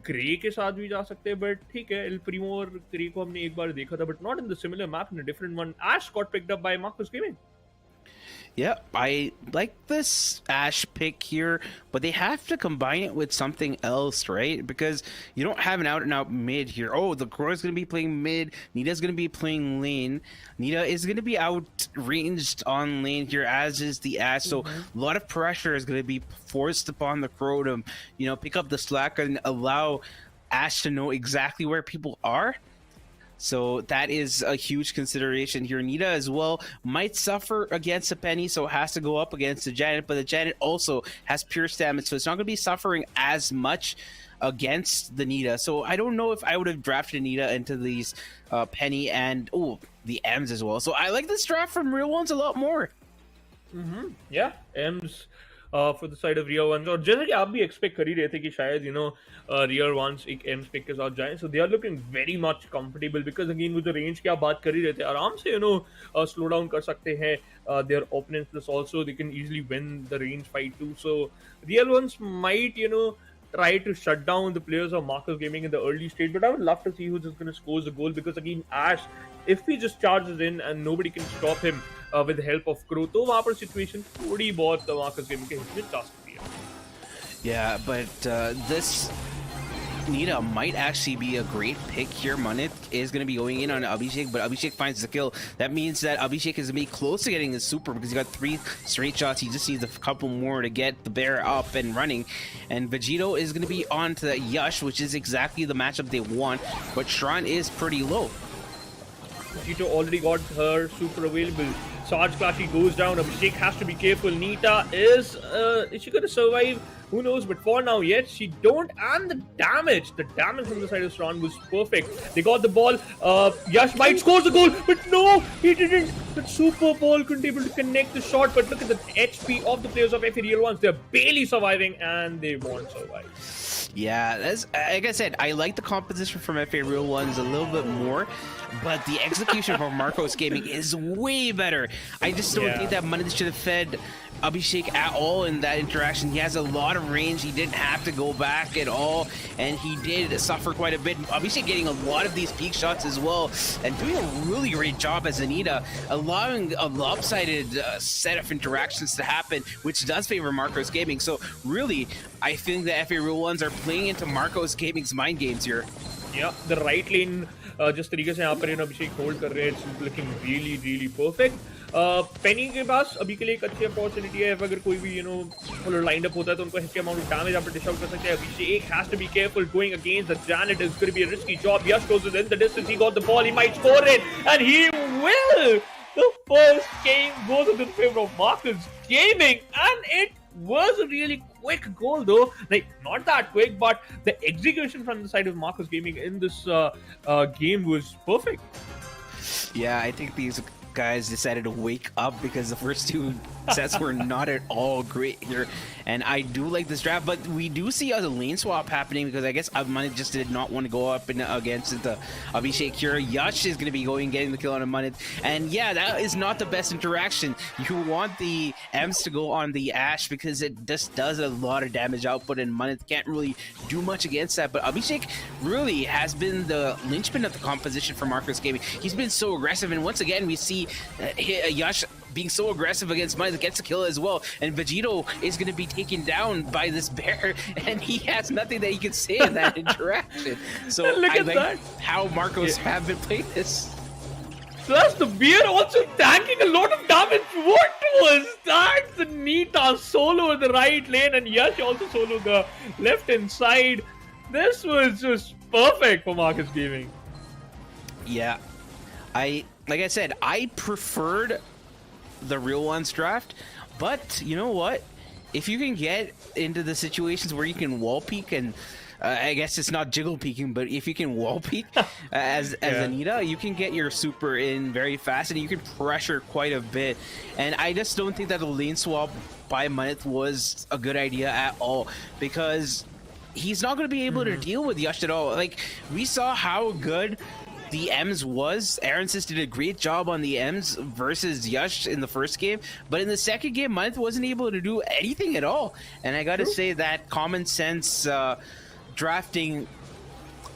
grey के साथ भी जा सकते हैं, बट ठीक है, एल प्रीमो और ग्रे को हमने एक बार देखा था, but not in the similar map, in a different one. Ash got picked up by Marcus Gaming. Yeah, I like this Ash pick here, but they have to combine it with something else, right? Because you don't have an out-and-out mid here. Oh, the Crow is going to be playing mid. Nita's going to be playing lane. Nita is going to be out-ranged on lane here, as is the Ash. So a lot of pressure is going to be forced upon the Crow to, pick up the slack and allow Ash to know exactly where people are. So that is a huge consideration here. Nita as well might suffer against a Penny, so has to go up against the Janet, but the Janet also has pierce damage, so it's not going to be suffering as much against the Nita. So I don't know if I would have drafted Nita into these Penny and the Ems as well. So I like this draft from Real Ones a lot more. Yeah, Ems for the side of Real Ones, और जैसे कि आप भी expect कर ही रहे थे कि शायद Real Ones एक Ems pick के साथ जाएं, so they are looking very much comfortable, because again वो जो range की आप बात कर ही रहे थे, आराम से slow down कर सकते हैं their opponents, plus also they can easily win the range fight too. So Real Ones might try to shut down the players of Marcus Gaming in the early stage, but I would love to see who's just going to score the goal, because again Ash, if he just charges in and nobody can stop him with the help of Crow, तो वहाँ पर situation थोड़ी बहुत Marcus Gaming के हित में जा सकती है. Yeah, but this Nita might actually be a great pick here. Manit is going to be going in on Abhishek, but Abhishek finds the kill. That means that Abhishek is going to be close to getting his super, because he got 3 straight shots. He just needs a couple more to get the bear up and running. And Vegito is going to be on to that Yush, which is exactly the matchup they want, but Shran is pretty low. Vegito already got her super available. Sarge Clashy goes down. Abhishek has to be careful. Nita is she going to survive? Who knows? But for now, yes, she don't. And the damage from the side of Strawn was perfect. They got the ball. Yash might scores the goal, but no, he didn't. That super ball couldn't able to connect the shot. But look at the HP of the players of FA Real Ones. They're barely surviving, and they won't survive. Yeah, that's like I said, I like the composition from FA Real Ones a little bit more, but the execution from Marcos Gaming is way better. I just don't think that money should have fed Abhishek at all in that interaction. He has a lot of range. He didn't have to go back at all, and he did suffer quite a bit. Abhishek getting a lot of these peak shots as well, and doing a really great job as Anita, allowing a lopsided set of interactions to happen, which does favor Marcos Gaming. So really, I think the FA Real Ones are playing into Marcos Gaming's mind games here. Yeah, the right lane जिस तरीके से यहाँ पर अभिषेक hold कर रहे हैं, it's looking really really perfect. Penny के पास अभी के लिए एक अच्छी अपॉर्चुनिटी है. अगर कोई भी लाइन अप होता है तो उनको हिस्से अमाउंट ऑफ डैमेज यहाँ पर डिश आउट कर सकते हैं. Abhishek has to be careful going against the Janet. Is going to be a risky job. Yash goes in the distance. He got the ball. He might score it, and he will. The first game goes in the favor of Marcus Gaming, and it was a really quick goal though. Like, not that quick, but the execution from the side of Marcus Gaming in this game was perfect. Yeah, I think these guys decided to wake up because the first two sets were not at all great here, and I do like this draft, but we do see a lane swap happening because I guess Manit just did not want to go up against the Abhishek here. Yash is going to be getting the kill on Manit, and yeah, that is not the best interaction. You want the M's to go on the Ashe because it just does a lot of damage output, and Manit can't really do much against that, but Abhishek really has been the linchpin of the composition for Marcus Gaming. He's been so aggressive, and once again we see Yash being so aggressive against Manit, gets a kill as well, and Vegito is going to be taken down by this bear, and he has nothing that he can say in that interaction. So I like how Marcos have been playing this. Plus the bear also tanking a lot of damage. What was that? The Nita solo in the right lane, and Yash also solo the left hand side. This was just perfect for Marcus Gaming. Yeah, like I said, I preferred the Real Ones draft, but you know what? If you can get into the situations where you can wall peek, and I guess it's not jiggle peeking, but if you can wall peek as Anita, you can get your super in very fast, and you can pressure quite a bit. And I just don't think that the lane swap by Manit was a good idea at all, because he's not going to be able to deal with Yash at all. Like, we saw how good the M's was. Aaronsis did a great job on the M's versus Yash in the first game, but in the second game, Manit wasn't able to do anything at all. And I gotta say that common sense drafting,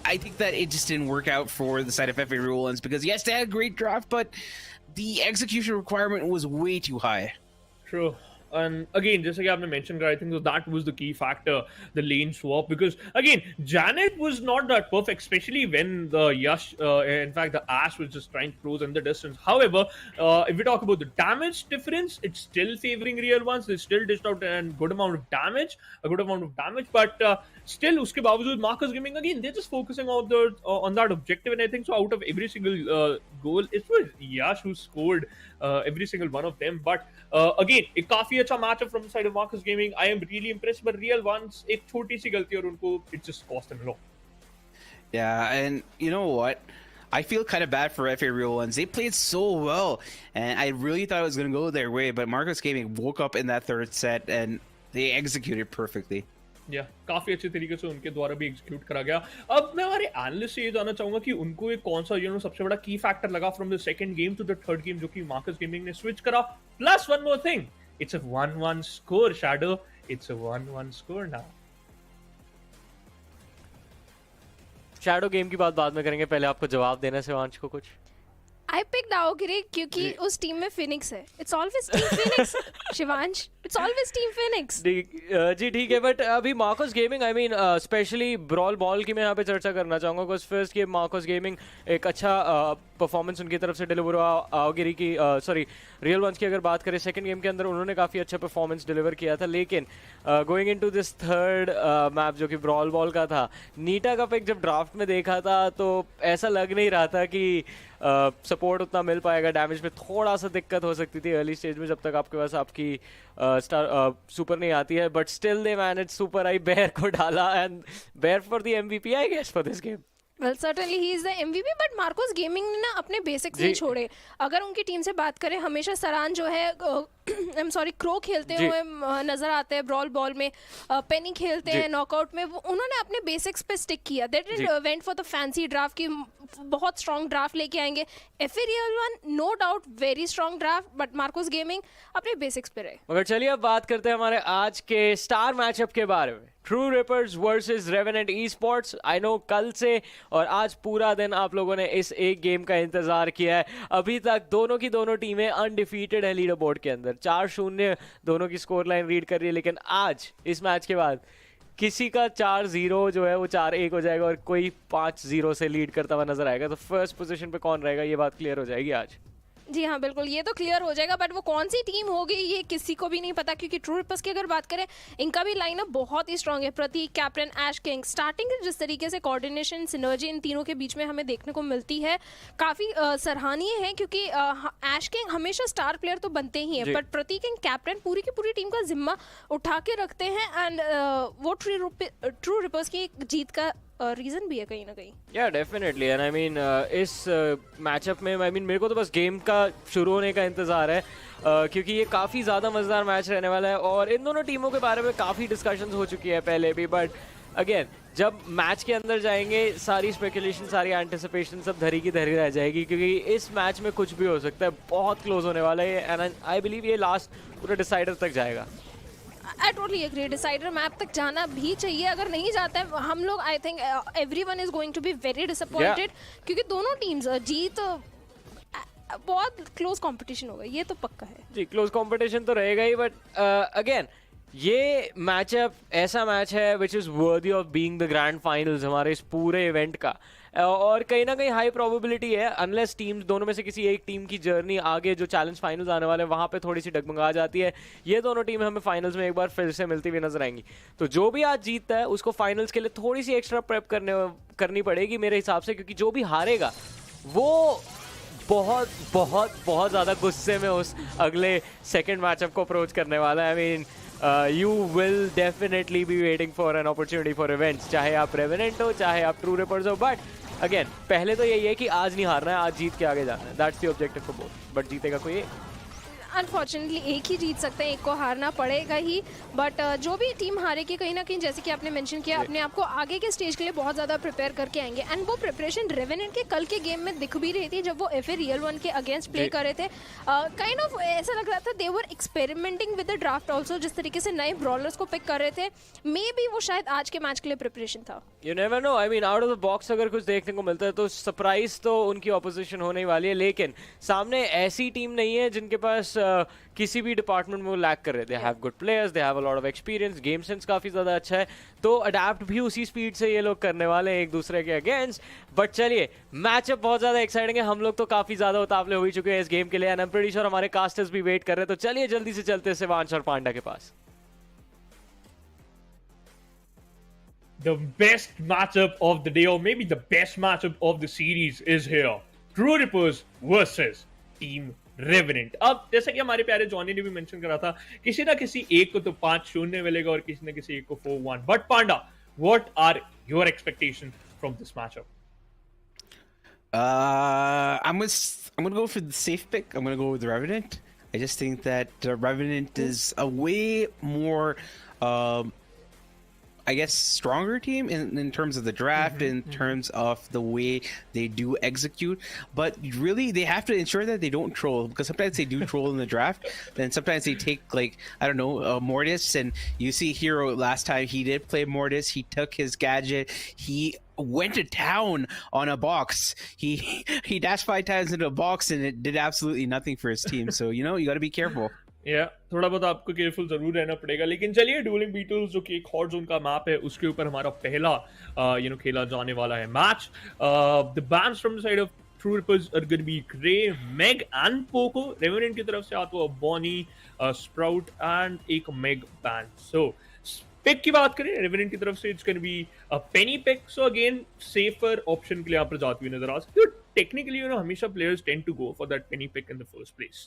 I think that it just didn't work out for the side of FA Real Ones, because yes, they had a great draft, but the execution requirement was way too high. True. And again, just like I mentioned, I think that was the key factor, the lane swap, because again, Janet was not that perfect, especially when the Yash, in fact, the Ashe was just trying to close in the distance. However, if we talk about the damage difference, it's still favoring Real Ones. They still dished out a good amount of damage, but still, uske bawajood, Marcus Gaming, again, they're just focusing on that objective, and I think so out of every single goal, it was Yash who scored every single one of them. But again, a काफी अच्छा matchup from the side of Marcus Gaming. I am really impressed, but Real Ones, एक छोटी सी गलती और उनको it just cost them a lot. Yeah, and you know what? I feel kind of bad for FA Real Ones. They played so well, and I really thought it was going to go their way, but Marcus Gaming woke up in that third set, and they executed perfectly. या काफी अच्छे तरीके से उनके द्वारा भी execute करा गया. अब मैं हमारे एनालिस्ट से ये जानना चाहूंगा कि उनको एक कौन सा सबसे बड़ा की फैक्टर लगा from the second game to the third game, जो कि मार्कस गेमिंग ने स्विच करा. Plus one more thing, it's a 1-1 score. Shadow, it's a 1-1 score now. Shadow game की बात बाद में करेंगे, पहले आपको जवाब देना शिवांश को कुछ. I picked Aogiri क्योंकि उस टीम में फिनिक्स है. It's always team Phoenix. Shivansh, It's always Team Phoenix. जी ठीक है, बट अभी Marcos gaming I mean specially brawl ball की मैं यहाँ पे चर्चा करना चाहूँगा because first game Marcos gaming एक अच्छा परफॉर्मेंस उनकी तरफ से डिलीवर हुआ आवगिरी की सॉरी रियल वंस की अगर बात करें सेकंड गेम के अंदर उन्होंने काफ़ी अच्छा परफॉर्मेंस डिलीवर किया था, लेकिन going into this third map जो कि ब्रॉल बॉल का था, नीटा का पिक जब ड्राफ्ट में देखा था तो ऐसा लग नहीं रहा था कि सपोर्ट उतना मिल पाएगा, डैमेज में थोड़ा सा दिक्कत हो सकती थी अर्ली स्टेज में जब तक आपके पास आपकी स्टार सुपर नहीं आती है, but still they manage super I Bear को डाला and Bear for the MVP I guess for this game. Well, certainly he is the MVP, but Marcos Gaming ने ना अपने बेसिक्स नहीं छोड़े. अगर उनकी टीम से बात करें, हमेशा सरान जो है आई एम सॉरी क्रो खेलते हुए नजर आते हैं ब्रॉल बॉल में, पेनी खेलते हैं नॉकआउट में, उन्होंने अपने बेसिक्स पे स्टिक किया. They didn't went for the fancy draft की बहुत स्ट्रॉन्ग ड्राफ्ट लेके आएंगे. FA Real One no doubt very strong draft, but Marcos gaming अपने बेसिक्स पे रहे. मगर चलिए अब बात करते हैं हमारे आज के स्टार मैचअप के बारे में. True reapers versus revenant Esports. I know कल से और आज पूरा दिन आप लोगों ने इस एक गेम का इंतजार किया है. अभी तक दोनों की दोनों टीमें अनडिफीटेड है लीडर बोर्ड के अंदर, 4-0 दोनों की स्कोर लाइन रीड कर रही है, लेकिन आज इस मैच के बाद किसी का 4-0 जो है वो 4-1 हो जाएगा और कोई 5-0 से लीड करता हुआ नजर आएगा. तो फर्स्ट पोजीशन पे कौन रहेगा ये बात क्लियर हो जाएगी आज. जी हाँ बिल्कुल, ये तो क्लियर हो जाएगा, बट वो कौन सी टीम होगी ये किसी को भी नहीं पता, क्योंकि ट्रू रिपर्स की अगर बात करें इनका भी लाइनअप बहुत ही स्ट्रांग है. प्रतीक, कैप्टन, ऐश किंग, स्टार्टिंग जिस तरीके से कोऑर्डिनेशन सिनर्जी इन तीनों के बीच में हमें देखने को मिलती है काफ़ी सराहनीय है, क्योंकि ऐश किंग हमेशा स्टार प्लेयर तो बनते ही हैं, बट प्रतीक एंड कैप्टन पूरी की पूरी टीम का जिम्मा उठा के रखते हैं, एंड वो ट्रू रिपर्स की जीत का रीजन भी है कहीं ना कहीं. या डेफिनेटली, एंड आई मीन इस मैचअप में आई मीन मेरे को तो बस गेम का शुरू होने का इंतज़ार है, क्योंकि ये काफ़ी ज़्यादा मज़ेदार मैच रहने वाला है और इन दोनों टीमों के बारे में काफ़ी डिस्कशंस हो चुकी है पहले भी, बट अगेन जब मैच के अंदर जाएंगे सारी स्पेकुलेशन सारी एंटिसिपेशन सब धरी की धरी रह जाएगी, क्योंकि इस मैच में कुछ भी हो सकता है, बहुत क्लोज होने वाला है एंड आई बिलीव ये लास्ट पूरा डिसाइडर तक जाएगा. I totally agree, decider map तक जाना भी चाहिए. अगर नहीं जाता है हम लोग, I think everyone is going to be very disappointed, क्योंकि दोनों टीम्स जीत बहुत क्लोज कंपटीशन होगा, ये तो पक्का है. जी क्लोज कंपटीशन तो रहेगा ही, बट अगेन ये मैचअप ऐसा मैच है which is worthy of being the grand finals हमारे इस पूरे इवेंट का, और कहीं ना कहीं हाई प्रोबेबिलिटी है अनलेस टीम्स दोनों में से किसी एक टीम की जर्नी आगे जो चैलेंज फाइनल्स आने वाले हैं वहाँ पे थोड़ी सी डगमगा जाती है, ये दोनों टीमें हमें फाइनल्स में एक बार फिर से मिलती हुई नजर आएंगी. तो जो भी आज जीतता है उसको फाइनल्स के लिए थोड़ी सी एक्स्ट्रा प्रेप करनी पड़ेगी मेरे हिसाब से, क्योंकि जो भी हारेगा वो बहुत बहुत बहुत ज़्यादा गुस्से में उस अगले सेकेंड मैचअप को अप्रोच करने वाला है. I mean you will definitely be waiting for an opportunity for events, चाहे आप रेवेनेंट हो चाहे आप ट्रू रिपर्स हो, बट अगेन पहले तो यही है कि आज नहीं हारना है, आज जीत के आगे जाना है. That's the objective for both, but जीतेगा कोई एक. अनफॉर्चुनेटली एक ही जीत सकते हैं, एक को हारना पड़ेगा ही, बट जो भी टीम हारेगी कहीं ना कहीं जैसे कि आपने मेंशन किया अपने आप को आगे के स्टेज के लिए बहुत ज़्यादा प्रिपेयर करके आएंगे, एंड वो प्रिपरेशन रेवेनेंट के कल के गेम में दिख भी रही थी जब वो FA Real One के अगेंस्ट प्ले कर रहे थे. काइंड ऑफ ऐसा लग रहा था they were experimenting with the draft also, जिस तरीके से नए ब्रॉलर्स को पिक कर रहे थे, मे बी वो शायद आज के मैच के लिए प्रिपरेशन था. You never know, I mean out of the box अगर कुछ देखने को मिलता है तो सरप्राइज तो उनकी ऑपोजिशन होने वाली है, लेकिन सामने ऐसी टीम नहीं है जिनके पास किसी भी डिपार्टमेंट में वो लैक कर रहे. They have good players, they have a lot of experience, game sense काफ़ी ज़्यादा अच्छा है, तो अडैप्ट भी उसी स्पीड से ये लोग करने वाले हैं एक दूसरे के अगेंस्ट. बट चलिए मैचअप बहुत ज़्यादा एक्साइटिंग है, हम लोग तो काफ़ी ज़्यादा उतावले हो ही चुके हैं इस गेम के लिए, and I am pretty sure हमारे कास्टर्स भी वेट कर रहे हैं. तो चलिए जल्दी से चलते हैं शिवांश और पांडा के पास. The best matchup of the day, or maybe the best matchup of the series, is here. True Rippers versus Team Revenant. अब जैसा कि हमारे प्यारे जॉनी ने भी मेंशन करा था, किसी ना किसी एक को तो 5-0 मिलेगा और किसी ना किसी एक को 4-1. But Panda, what are your expectations from this matchup? I'm gonna go for the safe pick. I'm gonna go with Revenant. I just think that Revenant is a way more I guess stronger team in terms of the draft, in terms of the way they do execute, but really they have to ensure that they don't troll, because sometimes they do troll in the draft, then sometimes they take, like, I don't know, Mortis, and you see Hero last time he did play Mortis, he took his gadget, he went to town on a box, he dashed 5 times into a box and it did absolutely nothing for his team. So you know, you got to be careful. थोड़ा बहुत आपको careful जरूर रहना पड़ेगा, लेकिन चलिए duelling Beatles जो कि एक हॉट जोन का मैप है उसके ऊपर हमारा पहला खेला जाने वाला है match. The bands from the side of True Rippers are going to be Gray, Meg and Poco. Revenant की तरफ से आता हुआ Bonnie, Sprout and एक Meg band. So pick की बात करें Revenant की तरफ से it's going to be a penny pick. So again safer option के लिए यहाँ पर जाती हुई नजर आ सकती है. Technically हमेशा players tend to go for that penny pick in the first place.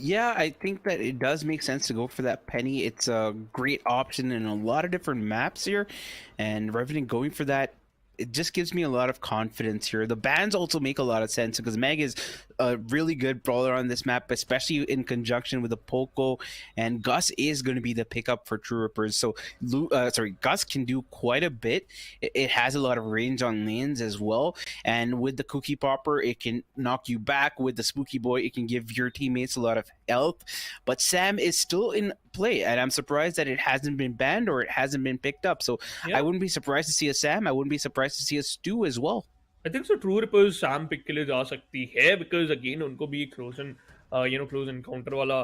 Yeah, I think that it does make sense to go for that penny. It's a great option in a lot of different maps here, and Revenant going for that, it just gives me a lot of confidence here. The bans also make a lot of sense because Meg is a really good brawler on this map, especially in conjunction with the Poco, and Gus is going to be the pickup for True Rippers. So, Gus can do quite a bit. It has a lot of range on lanes as well, and with the Cookie Popper, it can knock you back. With the Spooky Boy, it can give your teammates a lot of health. But Sam is still in play, and I'm surprised that it hasn't been banned or it hasn't been picked up. So I wouldn't be surprised to see a Sam. I wouldn't be surprised to see a Stu as well. I think so. True Rippers Sam pick के लिए जा सकती है because again उनको भी एक close encounter वाला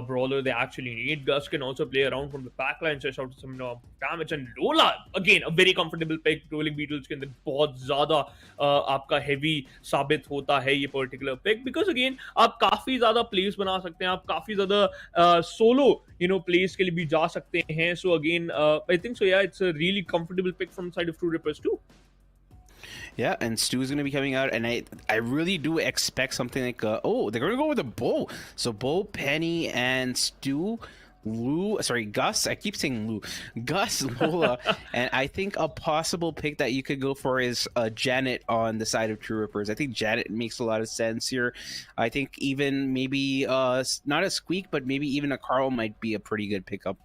brawler they actually need. Gus can also play around from the backline, stretch out some damage, and Lola again a very comfortable pick. Rolling Beetles के अंदर बहुत ज़्यादा आपका heavy साबित होता है ये particular pick because again आप काफी ज़्यादा plays बना सकते हैं, आप काफी ज़्यादा solo plays के लिए भी जा सकते हैं. So again I think so it's a really comfortable pick from the side of True Rippers too. Yeah, and Stu's going to be coming out, and I really do expect something like, they're going to go with a Bo. So Bo, Penny, and Stu, Gus, I keep saying Lou, Gus, Lola, and I think a possible pick that you could go for is Janet on the side of True Rippers. I think Janet makes a lot of sense here. I think even maybe, not a Squeak, but maybe even a Carl might be a pretty good pickup.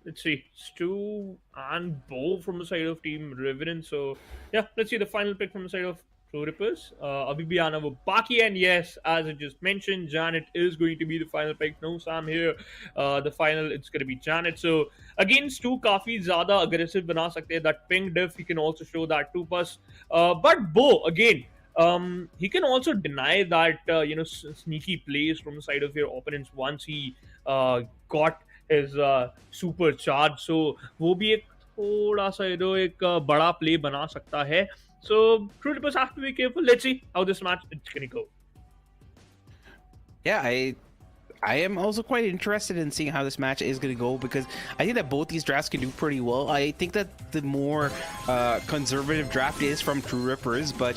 Let's see, Stu and Bo from the side of Team Revenant. So, yeah, let's see the final pick from the side of True Rippers. Abhi bhi aana wo baki, and yes, as I just mentioned, Janet is going to be the final pick. No Sam here. The final, it's going to be Janet. So, again, Stu kafi zyada aggressive bana sakte hai. That ping diff, he can also show that too. But Bo, again, he can also deny that, sneaky plays from the side of your opponents once he got is super charged, so वो भी एक थोड़ा सा एक बड़ा play बना सकता है. So True Rippers have to be careful. Let's see how this match is gonna go. Yeah, I am also quite interested in seeing how this match is going to go because I think that both these drafts can do pretty well. I think that the more conservative draft is from True Rippers, but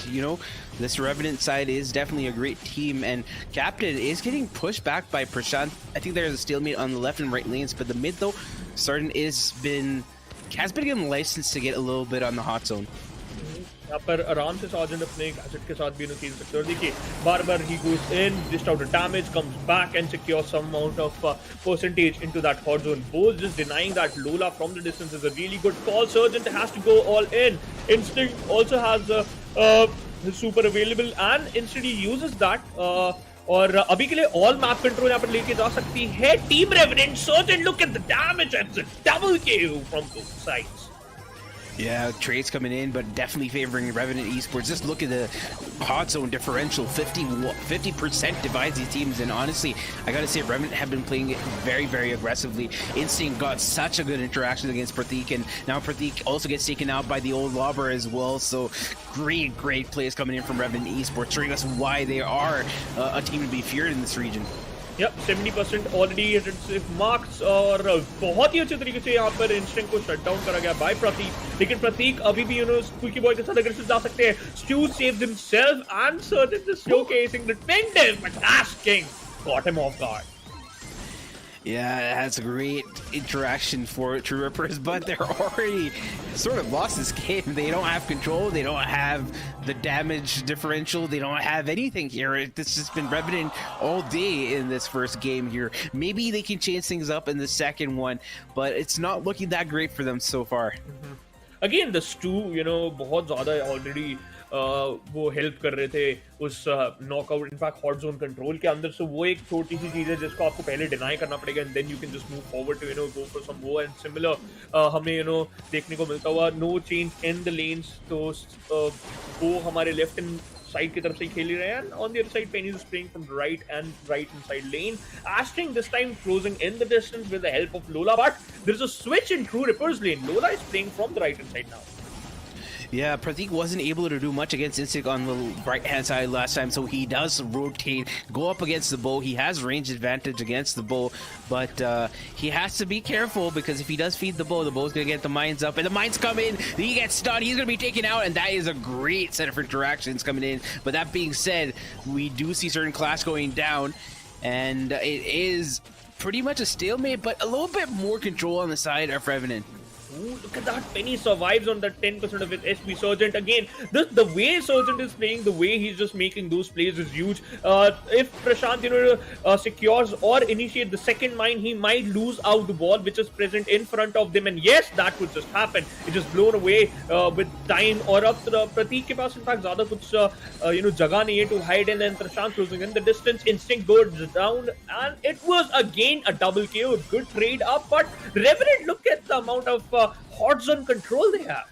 this Revenant side is definitely a great team, and Captain is getting pushed back by Prashant. I think there's a stalemate on the left and right lanes, but the mid though, Sarden has been given license to get a little bit on the hot zone. यहाँ पर आराम से sergeant अपने gadget के साथ भी खेल सकते हैं और देखिए बार-बार he goes in, dished out a damage, comes back and secures some amount of percentage into that hot zone. Both just denying that Lola from the distance is a really good call. Sergeant has to go all in. Instinct also has his super available and instead he uses that और अभी के लिए all map control यहाँ पर लेके जा सकती है Team Revenant. Sergeant, look at the damage. It's a double KO from both sides. Yeah, trades coming in, but definitely favoring Revenant Esports. Just look at the hot zone differential. 50% divides these teams, and honestly, I gotta say, Revenant have been playing it very, very aggressively. Instinct got such a good interaction against Pratik, and now Pratik also gets taken out by the old lobber as well. So great plays coming in from Revenant Esports, showing us why they are a team to be feared in this region. Yep, 70% already hit marks और बहुत ही अच्छे तरीके से यहाँ पर instinct को shut down करा गया बाय प्रतीक. लेकिन प्रतीक अभी भी स्क्वीकी बॉय के साथ अग्रेसिव जा सकते हैं. Stu saves himself and Sergeant is showcasing the ping diff, but Ash King caught him off guard. Yeah, that's a great interaction for True Rippers, but they're already sort of lost this game. They don't have control. They don't have the damage differential. They don't have anything here. It's just been Revenant all day in this first game here. Maybe they can change things up in the second one, but it's not looking that great for them so far. Again, the Stu, बहुत ज़्यादा already वो help कर रहे थे उस knockout in fact hot zone control के अंदर. से वो एक छोटी सी चीज़ है जिसको आपको पहले डिनाई करना पड़ेगा and then you can just move forward to go for some वो एंड सिमिलर हमें देखने को मिलता हुआ no change in the lanes. तो वो हमारे लेफ्ट एंड साइड की तरफ से खेल रहे हैं. On the other side, Penny is playing from right inside lane. Ashting this time closing in the distance with the help of Lola, but there's a switch in True Ripper's lane. Lola is playing from the right inside now. Yeah, Pratik wasn't able to do much against Instinct on the right-hand side last time, so he does rotate, go up against the bow. He has range advantage against the bow, but he has to be careful because if he does feed the bow's going to get the mines up, and the mines come in, he gets stunned, he's going to be taken out, and that is a great set of interactions coming in. But that being said, we do see certain class going down, and it is pretty much a stalemate, but a little bit more control on the side of Revenant. Ooh, look at that. Penny survives on that 10% of his SP. Sergeant again. The way Sergeant is playing, the way he's just making those plays is huge. If Prashant, secures or initiate the second mine, he might lose out the ball which is present in front of them. And yes, that could just happen. It just blown away with time. Or up to the Pratik ke paas in fact zyada kuch jagah nahi hai to hide in, and Prashant closing in the distance. Instinct goes down, and it was again a double KO. Good trade up, but Revenant, look at the amount of hot zone control they have.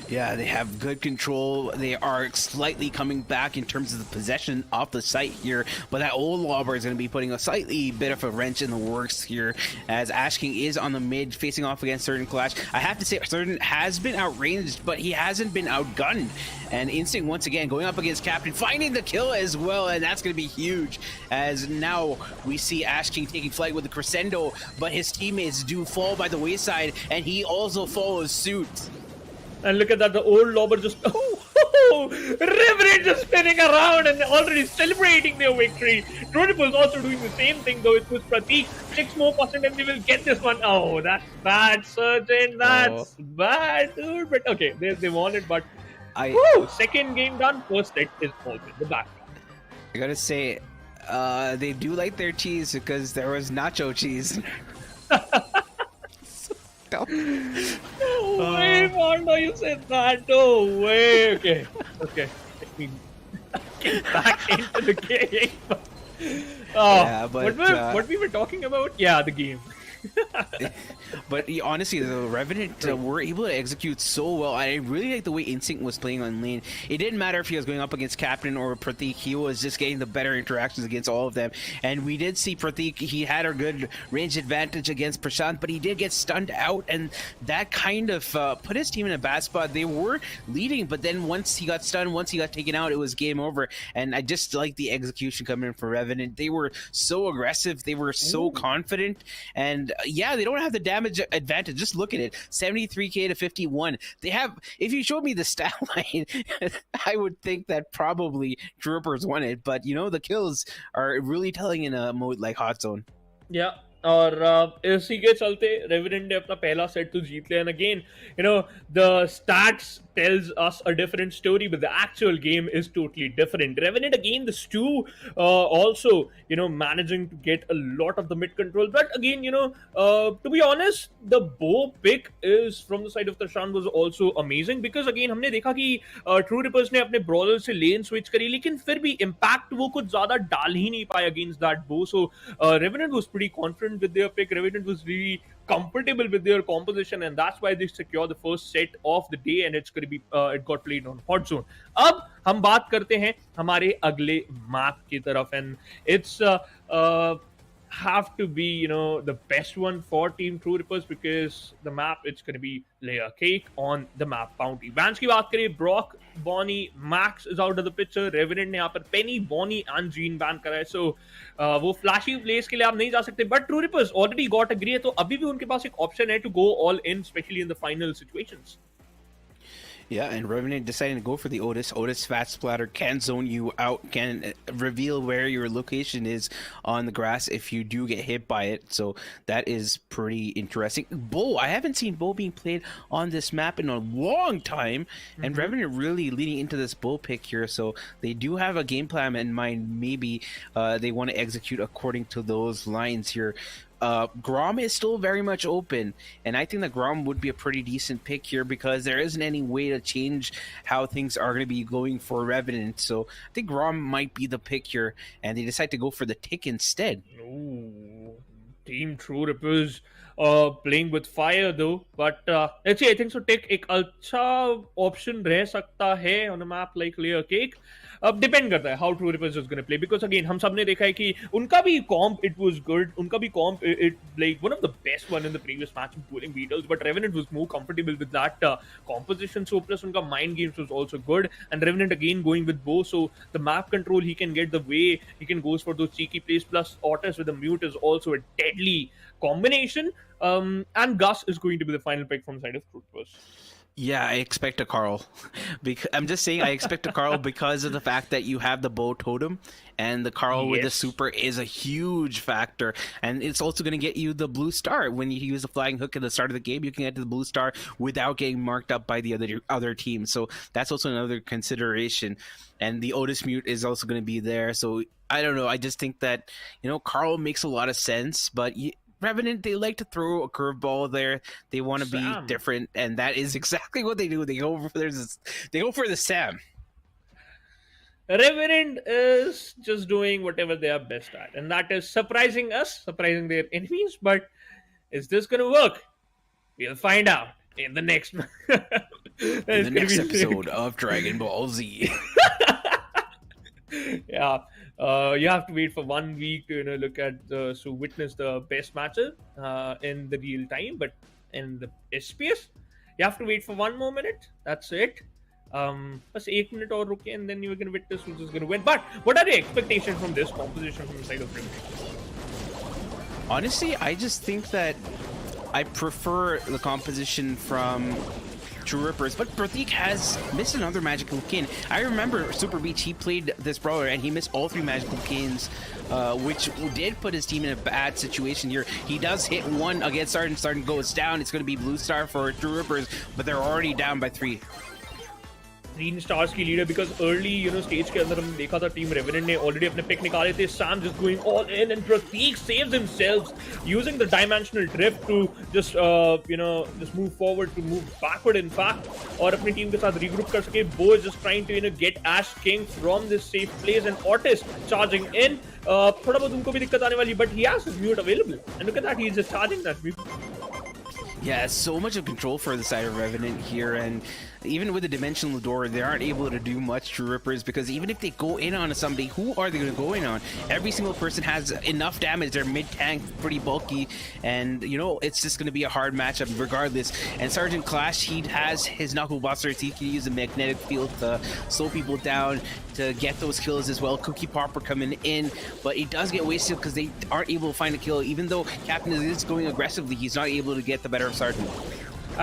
Yeah, they have good control. They are slightly coming back in terms of the possession off the site here, but that old lobber is going to be putting a slightly bit of a wrench in the works here as Ash King is on the mid facing off against Certain Clash. I have to say, Certain has been outranged, but he hasn't been outgunned. And Instinct once again going up against Captain, finding the kill as well, and that's going to be huge as now we see Ash King taking flight with the crescendo, but his teammates do fall by the wayside, and he also follows suit. And look at that, the old lobber just Revenant just spinning around and already celebrating their victory. Trodipo is also doing the same thing, though. It was Pratik, 6% more and they will get this one. Oh, that's bad, Sergeant. That's bad, dude. But okay, they won it, but second game done, first set is all in the back. I gotta say, they do like their cheese because there was nacho cheese. No way, Mondo, you said that. No way. Okay. Let me get back into the game. Yeah, but what we were talking about? Yeah, the game. But honestly, the Revenant were able to execute so well. I really like the way Instinct was playing on lane. It didn't matter if he was going up against Captain or Pratik. He was just getting the better interactions against all of them. And we did see Pratik. He had a good range advantage against Prashant, but he did get stunned out. And that kind of put his team in a bad spot. They were leading, but then once he got stunned, once he got taken out, it was game over. And I just like the execution coming in for Revenant. They were so aggressive. They were so confident. And yeah, they don't have the damage advantage. Just look at it, 73k to 51. They have, if you showed me the stat line, I would think that probably Troopers won it, but the kills are really telling in a mode like Hot Zone. Yeah. और इसी के चलते रेविडेंट ने अपना पहला set तो जीत लिया. And again, the stats tells us a different story, but the actual game is totally different. Revenant again, the Stu also managing to get a lot of the mid control, but again to be honest, the bow pick is from the side of Prashant was also amazing, because again हमने देखा कि True Rippers ने अपने brawler से lane switch करी, लेकिन फिर भी impact वो कुछ ज़्यादा डाल ही नहीं पाया against that bow. So Revenant was pretty confident with their pick. Revenant was really comfortable with their composition, and that's why they secure the first set of the day, and it's going to be it got played on Hot Zone. अब हम बात करते हैं हमारे अगले map की तरफ, and it's have to be the best one for Team True Rippers, because the map, it's going to be layer cake on the map bounty. Bans की बात करें, Brock, Bonnie, Max is out of the picture. Revenant ने यहाँ पर Penny, Bonnie and Jean ban करा है, so वो flashy plays के लिए आप नहीं जा सकते, but True Rippers already got a grey, तो अभी भी उनके पास एक option है to go all in, especially in the final situations. Yeah, and Revenant deciding to go for the Otis. Otis Fat Splatter can zone you out, can reveal where your location is on the grass if you do get hit by it. So that is pretty interesting. Bo, I haven't seen Bo being played on this map in a long time, and Revenant really leading into this Bo pick here. So they do have a game plan in mind. Maybe they want to execute according to those lines here. Grom is still very much open, and I think that Grom would be a pretty decent pick here because there isn't any way to change how things are going to be going for Revenant. So I think Grom might be the pick here, and they decide to go for the Tick instead. Ooh, Team True Rippers playing with fire though. But let's see, I think so Tech एक अच्छा option रह सकता है on a map like Layer Cake. अब depend करता है how true reapers is gonna play, because again हम सब ने देखा है कि उनका भी कॉम्प इट वाज गुड, उनका भी comp it like one of the best one in the previous match in pulling beetles, but Revenant was more comfortable with that composition, so plus उनका mind games was also good, and Revenant again going with bow, so the map control he can get, the way he can goes for those cheeky plays, plus Otis with the mute is also a deadly combination. And Gus is going to be the final pick from the side of Fruitverse. Yeah, I expect a Carl. I'm just saying I expect a Carl because of the fact that you have the bow totem, and the Carl with the super is a huge factor, and it's also going to get you the blue star. When you use the flying hook at the start of the game, you can get to the blue star without getting marked up by the other team. So that's also another consideration. And the Otis mute is also going to be there. So I don't know. I just think that, Carl makes a lot of sense, but Revenant, they like to throw a curveball there. They want to be different, and that is exactly what they do. They go for the Sam. Revenant is just doing whatever they are best at, and that is surprising us, surprising their enemies. But is this going to work? We'll find out in the next in the next episode of Dragon Ball Z. Yeah. You have to wait for 1 week to look at witness the best matches in the real time, but in the SPS you have to wait for 1 more minute. That's it. Bas 1 minute और रुके, and then you're going to witness who's just going to win. But what are the expectations from this composition from the side of Revenant? Honestly, I just think that I prefer the composition from True Rippers, but Pratik has missed another Magical Kin. I remember Super Beach, he played this brawler and he missed all 3 Magical Kins, which did put his team in a bad situation here. He does hit 1 against Sergeant. Sergeant goes down. It's going to be Blue Star for True Rippers, but they're already down by 3. 3 stars की leader, because early stage के अंदर हमने देखा था team Revenant ने already अपने pick निकाले थे. Sam just going all in, and Prateek saves himself using the dimensional drift to just just move forward, to move backward in fact, और अपनी टीम के साथ रीग्रुप कर सके. Bo is just trying to get ash king from this safe place, and Otis charging in. थोड़ा बहुत उनको भी दिक्कत आने वाली, but he has his mute available, and look at that, he is just charging that mute. Yeah, so much of control for the side of Revenant here, and even with the Dimensional Door, they aren't able to do much, True Rippers, because even if they go in on somebody, who are they going to go in on? Every single person has enough damage. They're mid-tank, pretty bulky, and, it's just going to be a hard matchup regardless. And Sergeant Clash, he has his Knuckle Busters. He can use the magnetic field to slow people down, to get those kills as well. Cookie Popper coming in, but it does get wasted because they aren't able to find a kill. Even though Captain is going aggressively, he's not able to get the better of Sergeant.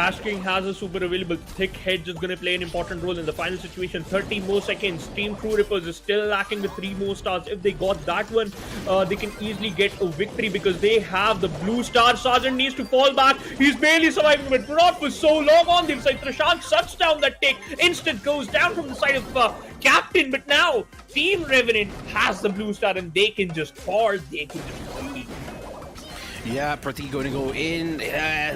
Ash King has a super available. Thick Hedge is going to play an important role in the final situation. 30 more seconds. Team True Rippers is still lacking with 3 more stars. If they got that one, they can easily get a victory because they have the blue star. Sergeant needs to fall back. He's barely surviving, but not for so long on the side. Prashant shuts down that take. Instant goes down from the side of Captain, but now Team Revenant has the blue star and they can just fall. They can just Yeah, Pratik going to go in.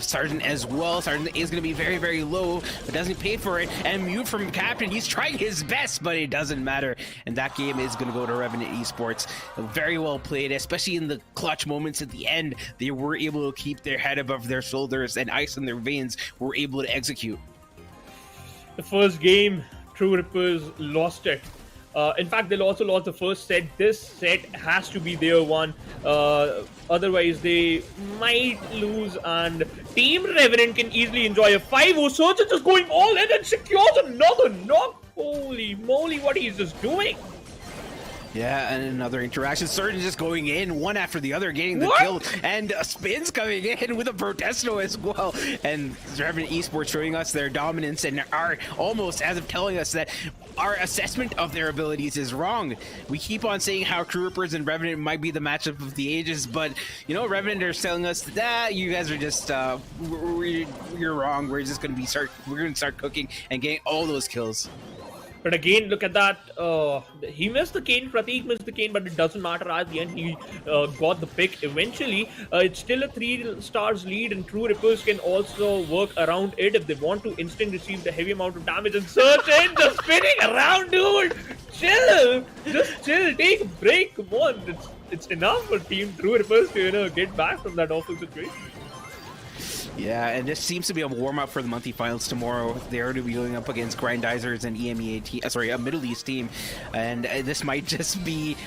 Sergeant as well. Sergeant is going to be very, very low, but doesn't pay for it. And mute from Captain. He's trying his best, but it doesn't matter. And that game is going to go to Revenant Esports. Very well played, especially in the clutch moments at the end. They were able to keep their head above their shoulders and ice in their veins were able to execute. The first game, True Rippers lost it. In fact, they also lost the first set. This set has to be their one. Otherwise, they might lose, and Team Revenant can easily enjoy a 5-0 surge. Just going all in and secures another knock. Holy moly, what he's just doing. Yeah, and another interaction. Surgeon just going in, one after the other, getting the kill. And Spins coming in with a Protesto as well. And Revenant Esports showing us their dominance and are almost as of telling us that our assessment of their abilities is wrong. We keep on saying how True Rippers and Revenant might be the matchup of the ages, but, Revenant are telling us that you guys are just, you're wrong. We're just going to start cooking and getting all those kills. But again, look at that. He missed the cane. Pratik missed the cane, but it doesn't matter. At the end, he got the pick eventually. It's still a 3 stars lead, and True Rippers can also work around it if they want to instant receive the heavy amount of damage. And Search in, just spinning around, dude. Chill. Just chill. Take a break. Come on. It's enough for Team True Rippers to get back from that awful situation. Yeah, and this seems to be a warm-up for the monthly finals tomorrow. They're going to be going up against Grindizers and a Middle East team, and this might just be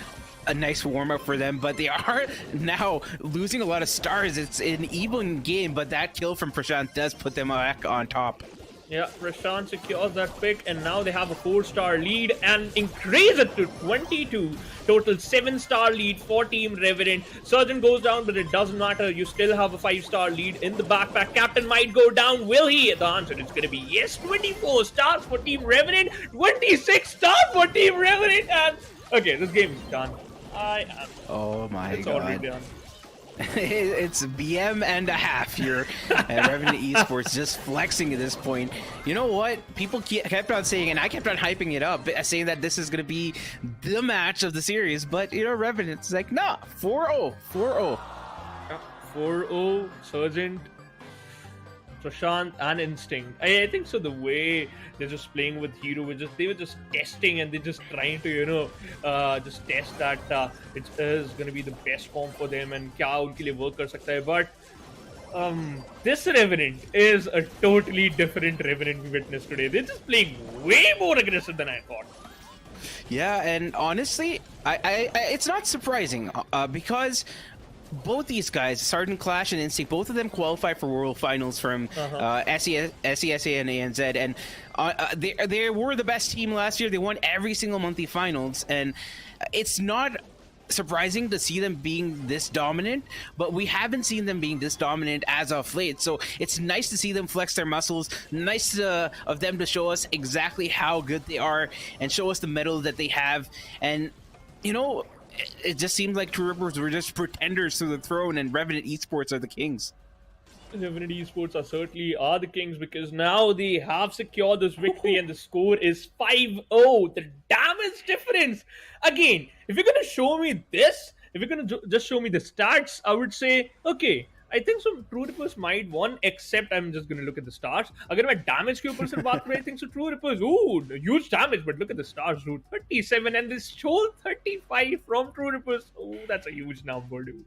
a nice warm-up for them, but they are now losing a lot of stars. It's an even game, but that kill from Prashant does put them back on top. Yeah, Prashant secures that pick, and now they have a 4-star lead and increase it to 22. Total 7-star lead for Team Revenant. Surgeon goes down, but it doesn't matter. You still have a 5-star lead in the backpack. Captain might go down. Will he? The answer is going to be yes. 24 stars for Team Revenant. 26 stars for Team Revenant. And okay, this game is done. Oh my it's god. already done. It's BM and a half here at Revenant Esports, just flexing at this point. You know what? People kept on saying, and I kept on hyping it up, saying that this is going to be the match of the series. But, you know, Revenant's like, nah, 4-0, 4-0. 4-0, Surgeon, Prashant, and Instinct. I think so. The way they're just playing with Hero, they were just testing, and they're just trying to, you know, just test that it is going to be the best form for them and क्या उनके लिए work कर सकता है. But this Revenant is a totally different Revenant we witnessed today. They're just playing way more aggressive than I thought. Yeah, and honestly, I it's not surprising because both these guys, Sergeant Clash and Instinct, both of them qualify for World Finals from SESA and ANZ, and they were the best team last year. They won every single monthly finals, and it's not surprising to see them being this dominant, but we haven't seen them being this dominant as of late. So it's nice to see them flex their muscles, nice of them to show us exactly how good they are and show us the medal that they have. And, you know, it just seems like True Rippers were just pretenders to the throne, and Revenant Esports are the kings. Revenant Esports are the kings, because now they have secured this victory and the score is 5-0. The damage difference. Again, if you're going to show me this, if you're going to just show me the stats, I would say, okay, I think some True Rippers might won, except I'm just going to look at the stars. अगर मैं damage के ऊपर से बात करें, I think so True Rippers, huge damage, but look at the stars, dude. 37 and this whole 35 from True Rippers. Oh, that's a huge number, dude.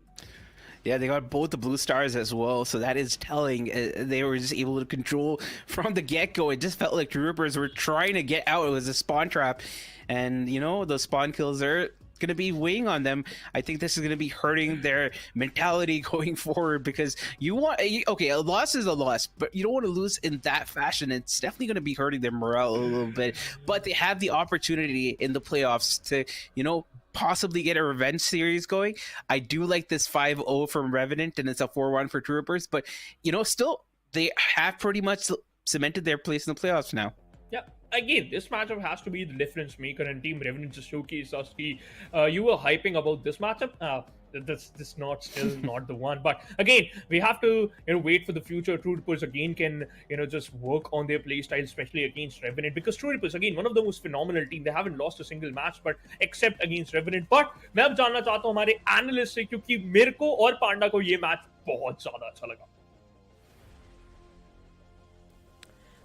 Yeah, they got both the blue stars as well, so that is telling. They were just able to control from the get-go. It just felt like True Rippers were trying to get out. It was a spawn trap, and you know, those spawn kills are going to be weighing on them. I think this is going to be hurting their mentality going forward, because okay, a loss is a loss, but you don't want to lose in that fashion. It's definitely going to be hurting their morale a little bit, but they have the opportunity in the playoffs to, you know, possibly get a revenge series going. I do like this 5-0 from Revenant, and it's a 4-1 for True Rippers, but, you know, still, they have pretty much cemented their place in the playoffs now. Yeah, again, this matchup has to be the difference maker, and Team Revenant just showcased us. You were hyping about this matchup. This not the one, but again, we have to, you know, wait for the future. True Rippers again can, you know, just work on their play style, especially against Revenant, because True Rippers, again, one of the most phenomenal team. They haven't lost a single match, but except against Revenant. But मैं अब जानना चाहता हूँ हमारे analyst से, क्योंकि मेरे को और पांडा को ये मैच बहुत ज्यादा अच्छा लगा.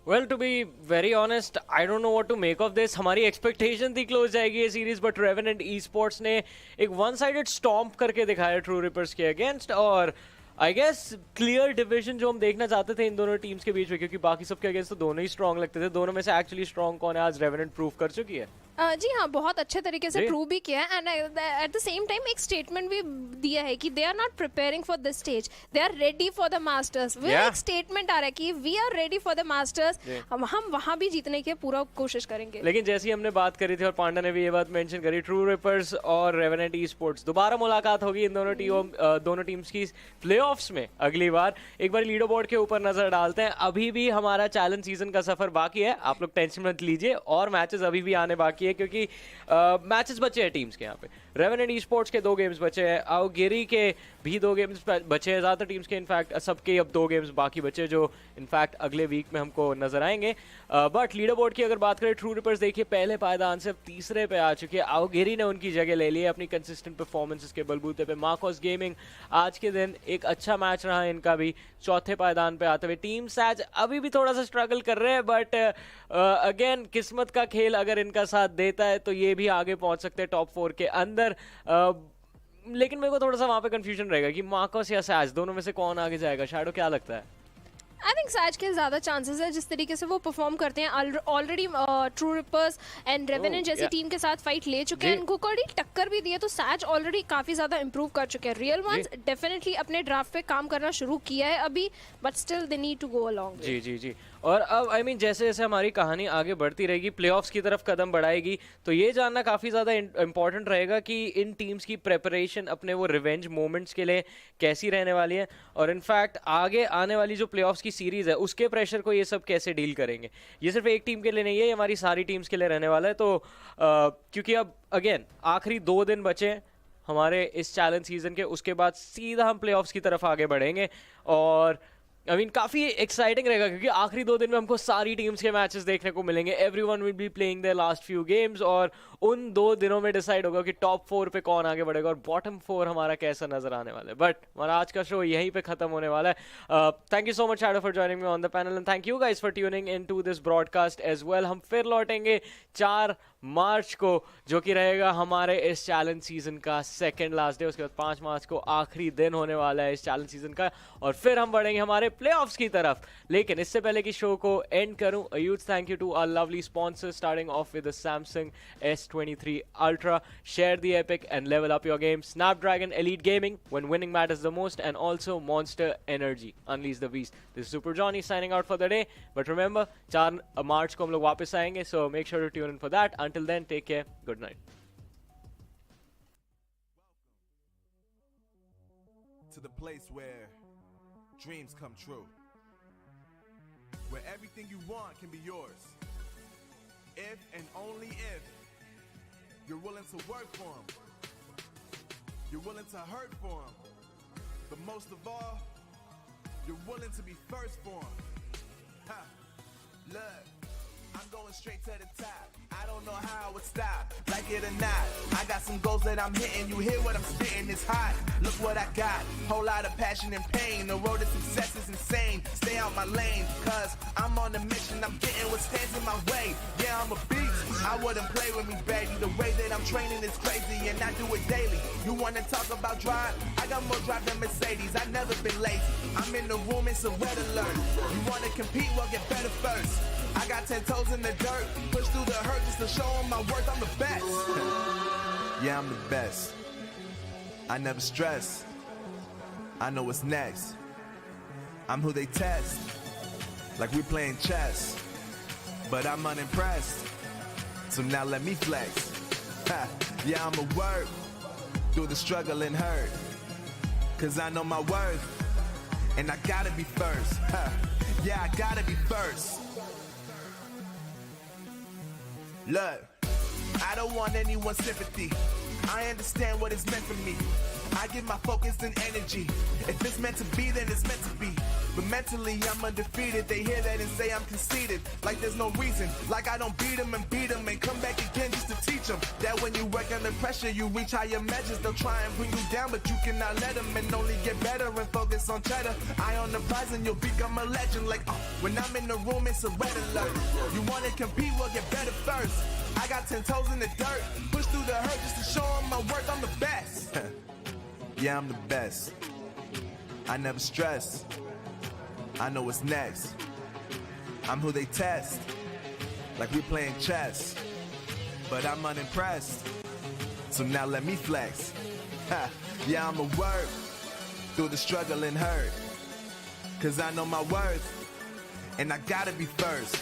Well, to be very honest, I don't know what to make of this. हमारी expectation थी close जाएगी ये series, but Revenant Esports ने एक one-sided stomp करके दिखाया True Rippers के against, और I guess clear division जो हम देखना चाहते थे इन दोनों टीम्स के बीच में, क्योंकि बाकी सबके अगेंस्ट तो दोनों ही स्ट्रॉन्ग लगते थे. दोनों में से एक्चुअली स्ट्रॉन्ग कौन है आज Revenant प्रूव कर चुकी है. जी हाँ, बहुत अच्छे तरीके से प्रूव भी किया है, and at the same time एक स्टेटमेंट भी दिया है कि they are not preparing for this stage, they are ready for the Masters. वो एक स्टेटमेंट आ रहा है कि we are ready for the Masters. हम वहां भी जीतने की पूरा कोशिश करेंगे. लेकिन जैसी हमने बात करी थी और पांडा ने भी ये बात मेंशन करी, ट्रू रिपर्स और रेवेनेंट ई-स्पोर्ट्स दोबारा मुलाकात होगी इन दोनों टीम्स की प्लेऑफ्स में अगली बार. एक बार लीडर बोर्ड के ऊपर नजर डालते हैं. अभी भी हमारा चैलेंज सीजन का सफर बाकी है, आप लोग टेंशन मत लीजिए, और मैचेस अभी भी आने बाकी है, क्योंकि मैचेस बचे हैं टीम्स के यहाँ पे. रेवेनेंट ई-स्पोर्ट्स के 2 गेम्स बचे हैं, आओगिरी के भी 2 गेम्स बचे हैं, ज़्यादातर टीम्स के इनफैक्ट सबके अब 2 गेम्स बाकी बचे जो इनफैक्ट अगले वीक में हमको नजर आएंगे. बट लीडर बोर्ड की अगर बात करें, ट्रू रिपर्स देखिए पहले पायदान से अब तीसरे पे आ चुके हैं. आओगिरी ने उनकी जगह ले ली है अपनी कंसिस्टेंट परफॉर्मेंसेस के बलबूते पे. मार्कोस गेमिंग आज के दिन एक अच्छा मैच रहा है इनका भी, चौथे पायदान पे आते हुए. टीम सैज अभी भी थोड़ा सा स्ट्रगल कर रहे हैं, बट अगेन किस्मत का खेल अगर इनका साथ देता है तो ये भी आगे पहुंच सकते हैं टॉप 4 के अंदर. लेकिन मेरे को थोड़ा सा वहां पे कंफ्यूजन रहेगा कि मार्कोस या सैज दोनों में से कौन आगे जाएगा. शैडो क्या लगता है? आई थिंक सैज के ज़्यादा चांसेस है जिस तरीके से वो परफॉर्म करते हैं already true reapers and revenant जैसी yeah. टीम के साथ फाइट ले चुके हैं, उनको कड़ी टक्कर भी दी है, तो सैज ऑलरेडी काफ़ी ज़्यादा इंप्रूव कर चुके हैं। रियल वंस डेफिनेटली अपने ड्राफ्ट पे काम करना शुरू किया है अभी, but still they need to go along. जी जी जी। और अब आई मीन जैसे जैसे हमारी कहानी आगे बढ़ती रहेगी, प्लेऑफ्स की तरफ कदम बढ़ाएगी, तो ये जानना काफ़ी ज़्यादा इंपॉर्टेंट रहेगा कि इन टीम्स की प्रेपरेशन अपने वो रिवेंज मोमेंट्स के लिए कैसी रहने वाली है, और इनफैक्ट आगे आने वाली जो प्लेऑफ्स की सीरीज़ है उसके प्रेशर को ये सब कैसे डील करेंगे। ये सिर्फ एक टीम के लिए नहीं है, ये हमारी सारी टीम्स के लिए रहने वाला है। तो क्योंकि अब अगेन आखिरी 2 दिन बचे हैं हमारे इस चैलेंज सीजन के, उसके बाद सीधा हम प्लेऑफ्स की तरफ आगे बढ़ेंगे, और आई मीन काफ़ी एक्साइटिंग रहेगा क्योंकि आखिरी 2 दिन में हमको सारी टीम्स के मैचेस देखने को मिलेंगे। Everyone will be playing their last few games, और उन 2 दिनों में डिसाइड होगा कि टॉप 4 पे कौन आगे बढ़ेगा और बॉटम 4 हमारा कैसा नजर आने वाला है। बट हमारा आज का शो यहीं पे खत्म होने वाला है। Thank you so much Shadow for joining me on the panel, and thank you guys for tuning in to this broadcast as well. हम फिर लौटेंगे 4 मार्च को, जो कि रहेगा हमारे इस चैलेंज सीजन का सेकंड लास्ट डे। उसके बाद 5 मार्च को आखिरी दिन होने वाला है इस चैलेंज सीजन का, और फिर हम बढ़ेंगे हमारे प्लेऑफ्स की तरफ। लेकिन इससे पहले कि शो को एंड करूं, a huge thank you to our lovely sponsors, starting off with the Samsung S23 Ultra. Share the epic and level up your game. Snapdragon Elite Gaming, when winning matters the most, and also Monster Energy, unleash the beast. This is Super Johnny signing out for the day, but remember 4 मार्च को हम लोग वापस आएंगे, so make sure to tune in for that. Until then, take care. Good night. To the place where dreams come true, where everything you want can be yours, if and only if you're willing to work for them, you're willing to hurt for them, but most of all, you're willing to be first for them. Look, I'm going straight to the top. I don't know how I would stop, like it or not. I got some goals that I'm hitting. You hear what I'm spitting? It's hot. Look what I got. Whole lot of passion and pain. The road to success is insane. Stay out my lane, cause I'm on a mission. I'm getting what stands in my way. Yeah, I'm a beast. I wouldn't play with me, baby. The way that I'm training is crazy, and I do it daily. You wanna talk about drive? I got more drive than Mercedes. I've never been lazy. I'm in the room, it's a red alert. You wanna compete? Well, get better first. I got 10 toes in the dirt, push through the hurt just to show them my worth. I'm the best. Yeah, I'm the best. I never stress. I know what's next. I'm who they test, like we playing chess. But I'm unimpressed, so now let me flex. Yeah, I'ma work through the struggle and hurt, cause I know my worth, and I gotta be first. Yeah, I gotta be first. Look, I don't want anyone's sympathy. I understand what it's meant for me. I give my focus and energy. If it's meant to be, then it's meant to be. But mentally, I'm undefeated. They hear that and say I'm conceited. Like there's no reason. Like I don't beat them and come back again just to teach them that when you work under pressure, you reach higher measures. They'll try and bring you down, but you cannot let them, and only get better and focus on cheddar. Eye on the prize and you'll become a legend. Like, when I'm in the room, it's a red alert. You wanna compete? Well, get better first. I got 10 toes in the dirt, push through the hurt just to show them my worth. I'm the best. Yeah, I'm the best. I never stress. I know what's next. I'm who they test, like we playing chess. But I'm unimpressed, so now let me flex. Yeah, I'ma work through the struggle and hurt, cause I know my worth, and I gotta be first.